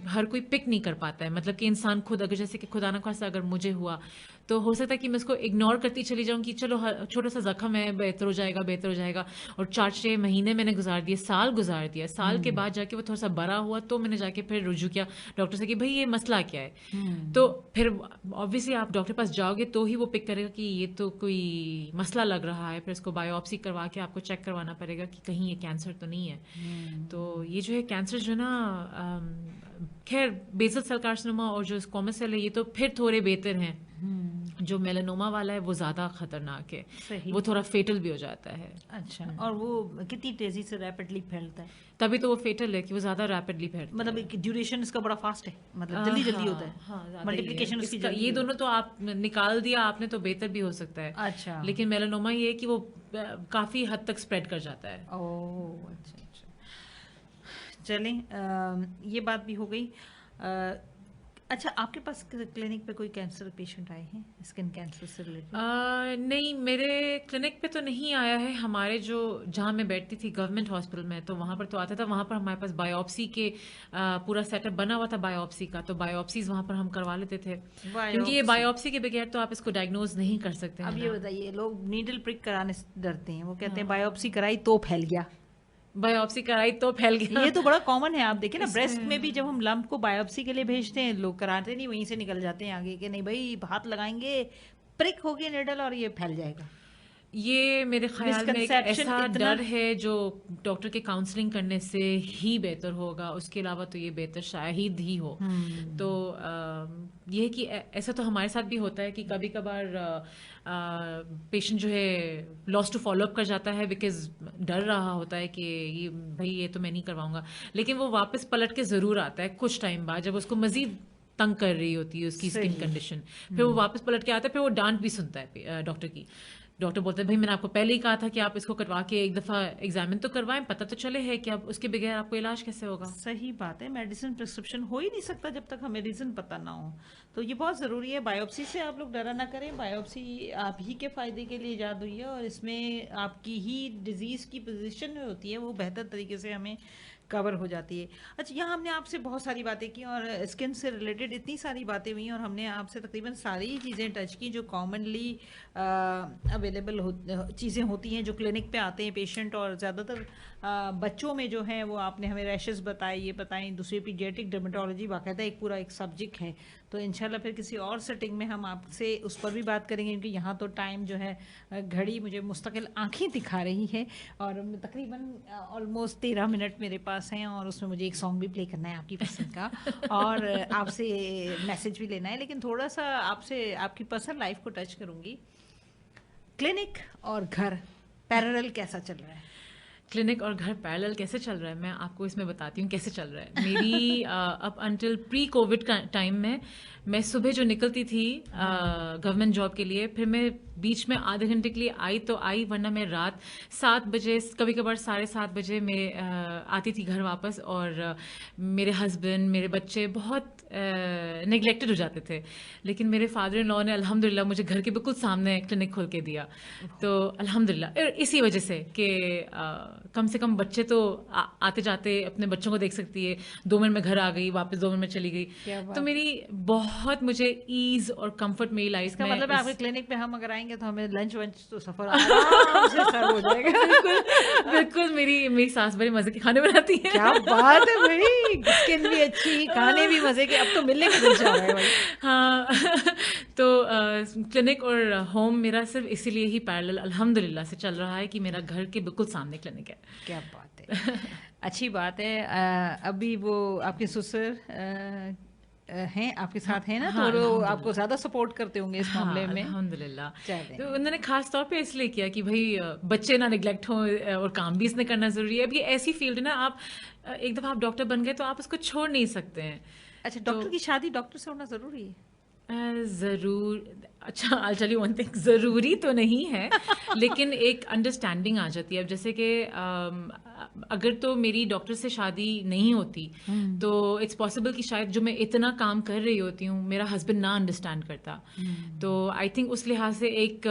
B: हर कोई पिक नहीं कर पाता है। मतलब कि इंसान खुद अगर जैसे कि खुदा ना खास्ता अगर मुझे हुआ तो हो सकता है कि मैं इसको इग्नोर करती चली जाऊं कि चलो छोटा सा जख्म है, बेहतर हो जाएगा बेहतर हो जाएगा। और 4-6 महीने मैंने गुजार दिए, साल गुजार दिया। साल के बाद जाके वो थोड़ा सा बड़ा हुआ तो मैंने जाके फिर रुजू किया डॉक्टर से कि भाई ये मसला क्या है। तो फिर ऑब्वियसली आप डॉक्टर पास जाओगे तो ही वो पिक करेगा कि ये तो कोई मसला लग रहा है। फिर इसको बायोप्सी करवा के आपको चेक करवाना पड़ेगा कि कहीं ये कैंसर तो नहीं है। तो ये जो है कैंसर जो है ना, खैर बेसल सेल कार्सिनोमा और जो स्क्वामस सेल है ये तो फिर थोड़े बेहतर हैं, जो मेलानोमा वाला है वो ज़्यादा खतरनाक है,
A: सही।
B: वो थोड़ा फेटल भी हो जाता है।
A: अच्छा, और वो कितनी तेजी से रैपिडली फैलता है?
B: तभी तो वो फेटल है कि वो ज़्यादा रैपिडली फैलता है।
A: मतलब ड्यूरेशन इसका बड़ा फास्ट है, मतलब जल्दी जल्दी होता है।
B: हाँ, ज़्यादा ही है।
A: मल्टीप्लिकेशन उसकी
B: इसका-
A: जल्दी
B: ये
A: है।
B: दोनों तो आप निकाल दिया आपने तो बेहतर भी हो सकता है,
A: अच्छा।
B: लेकिन मेलानोमा ये है कि वो काफ़ी हद तक स्प्रेड कर जाता है।
A: ओह, अच्छा अच्छा। चलें, ये बात भी हो गई। अच्छा, आपके पास क्लिनिक पे कोई कैंसर पेशेंट आए हैं, स्किन कैंसर से रिलेटेड?
B: नहीं, मेरे क्लिनिक पे तो नहीं आया है। हमारे जो जहाँ मैं बैठती थी गवर्नमेंट हॉस्पिटल में, तो वहाँ पर तो आता था। वहाँ पर हमारे पास बायोप्सी के पूरा सेटअप बना हुआ था बायोप्सी का, तो बायोप्सीज वहाँ पर हम करवा लेते थे, क्योंकि ये बायोप्सी के बगैर तो आप इसको डायग्नोज नहीं कर सकते हैं
A: अब
B: ना।
A: ये बताइए, लोग नीडल प्रिक कराने से डरते हैं, वो कहते हैं बायोप्सी कराई तो फैल गया।
B: बायोप्सी कराई तो फैल गया।
A: ये तो बड़ा कॉमन है, आप देखें ना ब्रेस्ट में भी जब हम लंप को बायोप्सी के लिए भेजते हैं, लोग कराते नहीं, वहीं से निकल जाते हैं आगे कि नहीं भाई हाथ लगाएंगे, प्रिक होगी निडल और ये फैल जाएगा।
B: ये मेरे ख्याल में एक
A: Misconception
B: ऐसा
A: इतना-
B: डर है जो डॉक्टर के काउंसलिंग करने से ही बेहतर होगा, उसके अलावा तो ये बेहतर शायद ही हो। तो ये है कि ऐसा तो हमारे साथ भी होता है कि कभी कभार पेशेंट जो है लॉस टू फॉलो अप कर जाता है, बिकॉज डर रहा होता है कि ये भाई ये तो मैं नहीं करवाऊंगा, लेकिन वो वापस पलट के ज़रूर आता है कुछ टाइम बाद, जब उसको मजीद तंग कर रही होती है उसकी स्किन कंडीशन, फिर वो वापस पलट के आता है, फिर वो डांट भी सुनता है डॉक्टर की। डॉक्टर बोलते हैं भाई मैंने आपको पहले ही कहा था कि आप इसको करवा के एक दफ़ा एग्जामिन तो करवाएं, पता तो चले है कि अब उसके बगैर आपको इलाज कैसे होगा।
A: सही बात है, मेडिसिन प्रिस्क्रिप्शन हो ही नहीं सकता जब तक हमें रीज़न पता ना हो, तो ये बहुत ज़रूरी है। बायोप्सी से आप लोग डरा ना करें, बायोप्सी आप ही के फ़ायदे के लिए ईजाद हुई है, और इसमें आपकी ही डिजीज़ की पोजीशन होती है वो बेहतर तरीके से हमें कवर हो जाती है। अच्छा, यहाँ हमने आपसे बहुत सारी बातें की और स्किन से रिलेटेड इतनी सारी बातें हुई, और हमने आपसे तकरीबन सारी चीज़ें टच की जो कॉमनली अवेलेबल चीज़ें होती हैं जो क्लिनिक पे आते हैं पेशेंट, और ज़्यादातर बच्चों में जो है वो आपने हमें रैशेस बताए, ये बताएं, दूसरी पीडियाट्रिक डर्मेटोलॉजी बाकायदा एक पूरा एक सब्जेक्ट है। तो इंशाल्लाह फिर किसी और सेटिंग में हम आपसे उस पर भी बात करेंगे, क्योंकि यहाँ तो टाइम जो है घड़ी मुझे मुस्तकिल आंखें दिखा रही है, और तकरीबन ऑलमोस्ट 13 मिनट मेरे पास हैं, और उसमें मुझे एक सॉन्ग भी प्ले करना है आपकी पसंद का और आपसे मैसेज भी लेना है, लेकिन थोड़ा सा आपसे आपकी पर्सनल लाइफ को टच करूँगी। क्लिनिक और घर पैरेलल कैसा चल रहा है?
B: क्लिनिक और घर पैरेलल कैसे चल रहा है, मैं आपको इसमें बताती हूँ कैसे चल रहा है। मेरी अप अंटिल प्री कोविड का टाइम में मैं सुबह जो निकलती थी गवर्नमेंट जॉब के लिए, फिर मैं बीच में आधे घंटे के लिए आई तो आई, वरना मैं रात 7 बजे कभी कभार 7:30 बजे मैं आती थी घर वापस, और मेरे हस्बैंड मेरे बच्चे बहुत नेग्लेक्टेड हो जाते थे, लेकिन मेरे फादर इन लॉ ने अल्हम्दुलिल्लाह मुझे घर के बिल्कुल सामने क्लिनिक खोल के दिया। तो अल्हम्दुलिल्लाह इसी वजह से कि कम से कम बच्चे तो आते जाते अपने बच्चों को देख सकती है, 2 मिनट में घर आ गई, वापस 2 मिनट में चली गई, तो मेरी बहुत मुझे ईज और कंफर्ट मेरी लाइफ में।
A: मतलब आपके क्लिनिक पे हम अगर आएंगे तो हमें लंच वंच तो सफर आराम से सर्व हो जाएगा।
B: बिल्कुल बिल्कुल, मेरी सास बड़े मजे के खाने बनाती है।
A: क्या बात है भाई, स्किन भी अच्छी, खाने भी मजे के, अब तो मिलने का दिल चाह रहा है भाई।
B: हाँ तो क्लिनिक और होम मेरा सिर्फ इसीलिए ही पैरेलल अल्हम्दुलिल्लाह से चल रहा है कि मेरा घर के बिल्कुल सामने क्लिनिक है।
A: क्या बात है, अच्छी बात है। अभी वो आपके ससुर हैं आपके साथ हैं ना,
B: हाँ,
A: तो वो आपको ज्यादा सपोर्ट करते होंगे इस मामले में।
B: अल्हम्दुलिल्लाह।
A: चलें।
B: तो उन्होंने खास तौर पे इसलिए किया कि भाई बच्चे ना निगलेक्ट हों, और काम भी इसने करना जरूरी है। अब ये ऐसी फील्ड है ना, आप एक दफा आप डॉक्टर बन गए तो आप उसको छोड़ नहीं सकते हैं।
A: अच्छा, डॉक्टर की शादी डॉक्टर से होना जरूरी है?
B: ज़रूर, अच्छा I tell you one thing, ज़रूरी तो नहीं है लेकिन एक अंडरस्टैंडिंग आ जाती है। अब जैसे कि अगर तो मेरी डॉक्टर से शादी नहीं होती तो इट्स पॉसिबल कि शायद जो मैं इतना काम कर रही होती हूँ मेरा हस्बैंड ना अंडरस्टैंड करता। तो आई थिंक उस लिहाज से एक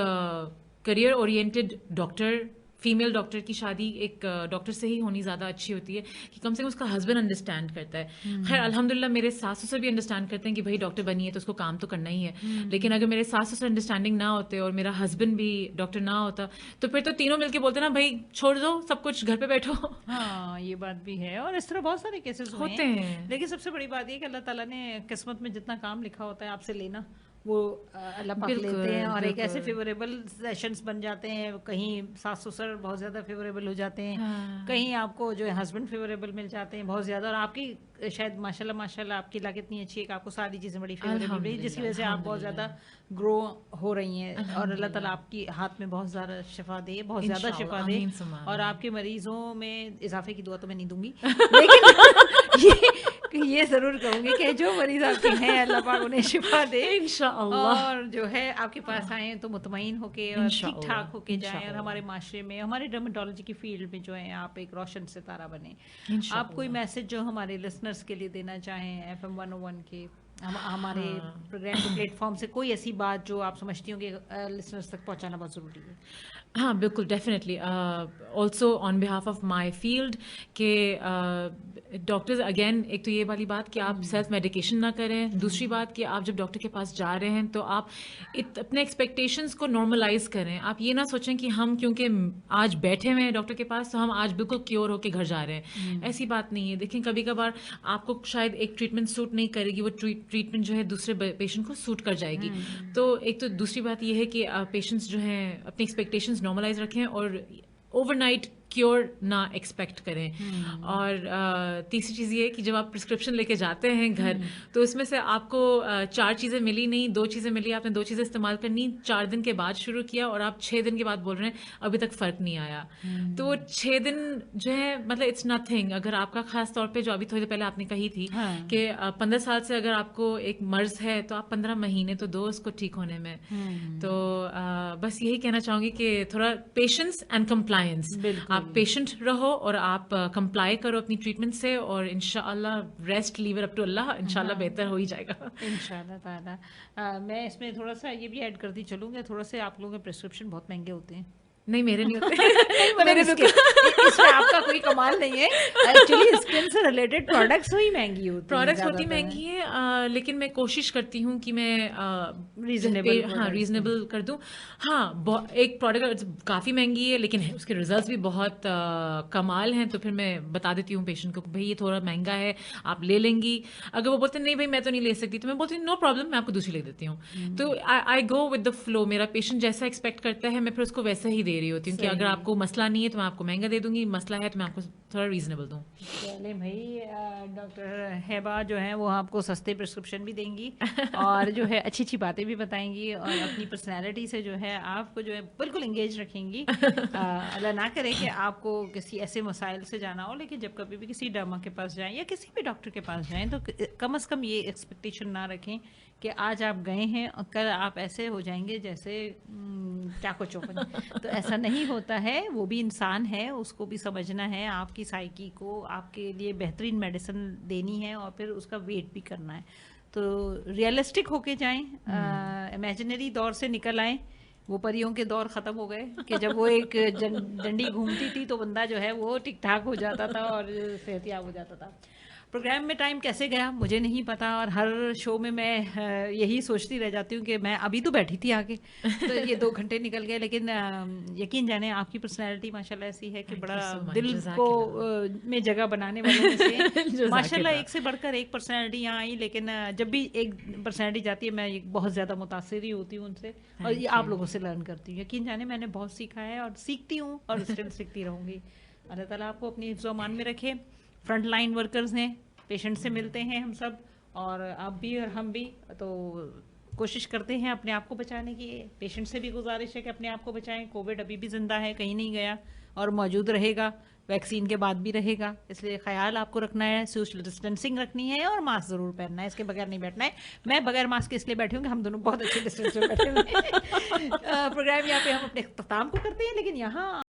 B: career oriented doctor, female doctor की शादी एक डॉक्टर से ही होनी ज़्यादा अच्छी होती है कि कम से कम उसका हस्बैंड अंडरस्टैंड करता है। खैर अल्हम्दुलिल्लाह मेरे सास ससुर भी अंडरस्टैंड करते हैं कि भाई डॉक्टर बनी है तो उसको काम तो करना ही है, लेकिन अगर मेरे सास ससुर अंडरस्टैंडिंग ना होते और मेरा हस्बैंड भी डॉक्टर ना होता तो फिर तो तीनों मिलके बोलते ना भाई छोड़ दो सब कुछ, घर पे बैठो।
A: हाँ, ये बात भी है, और इस तरह बहुत सारे केसेस
B: होते हैं।
A: लेकिन सबसे बड़ी बात ये कि अल्लाह ताला ने किस्मत में जितना काम लिखा होता है आपसे लेना, वो अल्लाह पाक
B: बिल्कुल,
A: लेते हैं और एक ऐसे
B: बिल्कुल।
A: फेवरेबल सेशंस बन जाते हैं, कहीं सास ससुर बहुत ज़्यादा फेवरेबल हो जाते हैं,
B: हाँ।
A: कहीं आपको जो है हस्बैंड फेवरेबल मिल जाते हैं बहुत ज़्यादा, और आपकी शायद माशाल्लाह माशाल्लाह आपकी लाक इतनी अच्छी है कि आपको सारी चीज़ें बड़ी फेवरेबल रही, जिसकी वजह से आप बहुत ज़्यादा ग्रो हो रही हैं, और अल्लाह ताला आपकी हाथ में बहुत ज़्यादा शिफा दे, बहुत ज़्यादा शिफा दे,
B: आमीन सुम्मा
A: और
B: आमीन।
A: आपके मरीजों में इजाफे की दुआ तो मैं नहीं दूंगी, लेकिन ये ज़रूर कहूँगी कि जो मरीज आपके हैं अल्लाह पाक उन्हें शिफा दे,
B: इंशाअल्लाह।
A: और जो है आपके पास आए तो मुतमईन होके और ठीक
B: इंशाअल्लाह,
A: ठाक होके जाएं, और
B: इंशाअल्लाह।
A: हमारे माशरे में, हमारे डर्मेटोलॉजी की फील्ड में जो है आप एक रोशन सितारा बने।
B: इंशाअल्लाह।
A: आप कोई मैसेज जो हमारे लिसनर्स के लिए देना चाहें FM 101 के हमारे प्रोग्राम के प्लेटफॉर्म से, कोई ऐसी बात जो आप समझती हो कि लिसनर्स तक पहुंचाना बहुत ज़रूरी है?
B: हाँ बिल्कुल, definitely. Also on behalf of my field के डॉक्टर्स, अगेन एक तो ये वाली बात कि आप सेल्फ मेडिकेशन ना करें, दूसरी बात कि आप जब डॉक्टर के पास जा रहे हैं तो आप अपने एक्सपेक्टेशंस को नॉर्मलाइज करें। आप ये ना सोचें कि हम क्योंकि आज बैठे हुए हैं डॉक्टर के पास तो हम आज बिल्कुल क्योर होके घर जा रहे हैं, ऐसी बात नहीं है। देखें, कभी कभार आपको शायद एक ट्रीटमेंट सूट नहीं करेगी, वो ट्रीटमेंट जो है दूसरे पेशेंट को सूट कर जाएगी। तो एक तो दूसरी बात ये है कि पेशेंट्स जो हैं अपनी एक्सपेक्टेशंस नॉर्मलाइज रखें और ओवरनाइट क्योर ना एक्सपेक्ट करें। और तीसरी चीज़ ये है कि जब आप प्रिस्क्रिप्शन लेके जाते हैं घर तो उसमें से आपको 4 चीज़ें मिली नहीं, 2 चीज़ें मिली, आपने 2 चीज़ें इस्तेमाल करनी 4 दिन के बाद शुरू किया और आप 6 दिन के बाद बोल रहे हैं अभी तक फ़र्क नहीं आया। तो 6 दिन जो है मतलब इट्स नथिंग। अगर आपका खास तौर पे जो अभी थोड़ी देर पहले आपने कही थी कि 15 साल से अगर आपको एक मर्ज है तो आप 15 महीने तो दो उसको ठीक होने में। तो बस यही कहना चाहूँगी कि थोड़ा पेशेंस एंड कंप्लायंस, आप पेशेंट रहो और आप कंप्लाई करो अपनी ट्रीटमेंट से, और इंशाअल्लाह rest leave it up to अल्लाह, इंशाअल्लाह बेहतर हो ही जाएगा।
A: इंशाल्लाह ताला। मैं इसमें थोड़ा सा ये भी ऐड करती चलूँगी, थोड़ा से आप लोगों के प्रिस्क्रिप्शन बहुत महंगे होते हैं।
B: नहीं, मेरे नहीं होते।
A: मेरे इसमें आपका कोई कमाल नहीं है, एक्चुअली स्किन से रिलेटेड प्रोडक्ट्स ही महंगी होती हैं,
B: प्रोडक्ट्स होती
A: ज़्यादातर।
B: महंगी है, लेकिन मैं कोशिश करती हूँ कि मैं
A: Reasonable
B: हाँ
A: products
B: रीजनेबल कर दूँ। हाँ, एक प्रोडक्ट काफ़ी महंगी है लेकिन उसके रिजल्ट्स भी बहुत कमाल हैं, तो फिर मैं बता देती हूँ पेशेंट को भाई ये थोड़ा महंगा है, आप ले लेंगी। अगर वो बोलते हैं नहीं भाई मैं तो नहीं ले सकती, तो मैं बोलती हूँ नो प्रॉब्लम, मैं आपको दूसरी लिख देती हूँ। तो आई गो विद द फ्लो। मेरा पेशेंट जैसा एक्सपेक्ट करता है मैं फिर उसको वैसा ही दे रही होती हूँ कि अगर आपको मसला नहीं है तो मैं आपको महंगा दे दूंगी, मसला है तो मैं आपको थोड़ा रीजनेबल दूँ।
A: चले भाई, डॉक्टर हेबा जो है वो आपको सस्ते प्रिस्क्रिप्शन भी देंगी और जो है अच्छी अच्छी बातें भी बताएंगी, और अपनी पर्सनैलिटी से जो है आपको जो है बिल्कुल इंगेज रखेंगी। अल्लाह ना करे कि आपको किसी ऐसे मसाइल से जाना हो, लेकिन जब कभी भी किसी डर्मा के पास जाएं या किसी भी डॉक्टर के पास जाएं तो कम से कम ये एक्सपेक्टेशन ना रखें कि आज आप गए हैं और कल आप ऐसे हो जाएंगे जैसे चाको चौपन। तो ऐसा नहीं होता है, वो भी इंसान है, उसको भी समझना है, आपकी साइकी को आपके लिए बेहतरीन मेडिसिन देनी है और फिर उसका वेट भी करना है। तो रियलिस्टिक होके जाएं, इमेजिनरी दौर से निकल आएं। वो परियों के दौर ख़त्म हो गए कि जब वो एक डंडी घूमती थी तो बंदा जो है वो ठीक ठाक हो जाता था और सेहतियाब हो जाता था। प्रोग्राम में टाइम कैसे गया मुझे नहीं पता, और हर शो में मैं यही सोचती रह जाती हूँ कि मैं अभी तो बैठी थी आगे, तो ये 2 घंटे निकल गए। लेकिन यकीन जाने आपकी पर्सनैलिटी माशाल्लाह ऐसी है कि बड़ा दिल को में जगह बनाने वालों में से माशाल्लाह एक से बढ़कर एक पर्सनैलिटी यहाँ आई। लेकिन जब भी एक पर्सनैलिटी जाती है मैं बहुत ज़्यादा मुतासिर ही होती हूँ उनसे, और ये आप लोगों से लर्न करती हूँ। यकीन जाने मैंने बहुत सीखा है और सीखती हूँ और स्टिल सीखती रहूँगी। अल्लाह ताला आपको अपनी हिफ्ज़ व अमान में रखे। फ्रंट लाइन वर्कर्स हैं, पेशेंट से मिलते हैं हम सब, और आप भी और हम भी, तो कोशिश करते हैं अपने आप को बचाने की। पेशेंट से भी गुजारिश है कि अपने आप को बचाएं। कोविड अभी भी जिंदा है, कहीं नहीं गया और मौजूद रहेगा, वैक्सीन के बाद भी रहेगा, इसलिए ख्याल आपको रखना है, सोशल डिस्टेंसिंग रखनी है और मास्क ज़रूर पहनना है, इसके बगैर नहीं बैठना है। मैं बगैर मास्क के इसलिए बैठी हूँ कि हम दोनों बहुत अच्छे डिस्टेंस में बैठे हुए हैं। प्रोग्राम यहाँ पे हम अपने इख्तिताम को करते हैं, लेकिन यहाँ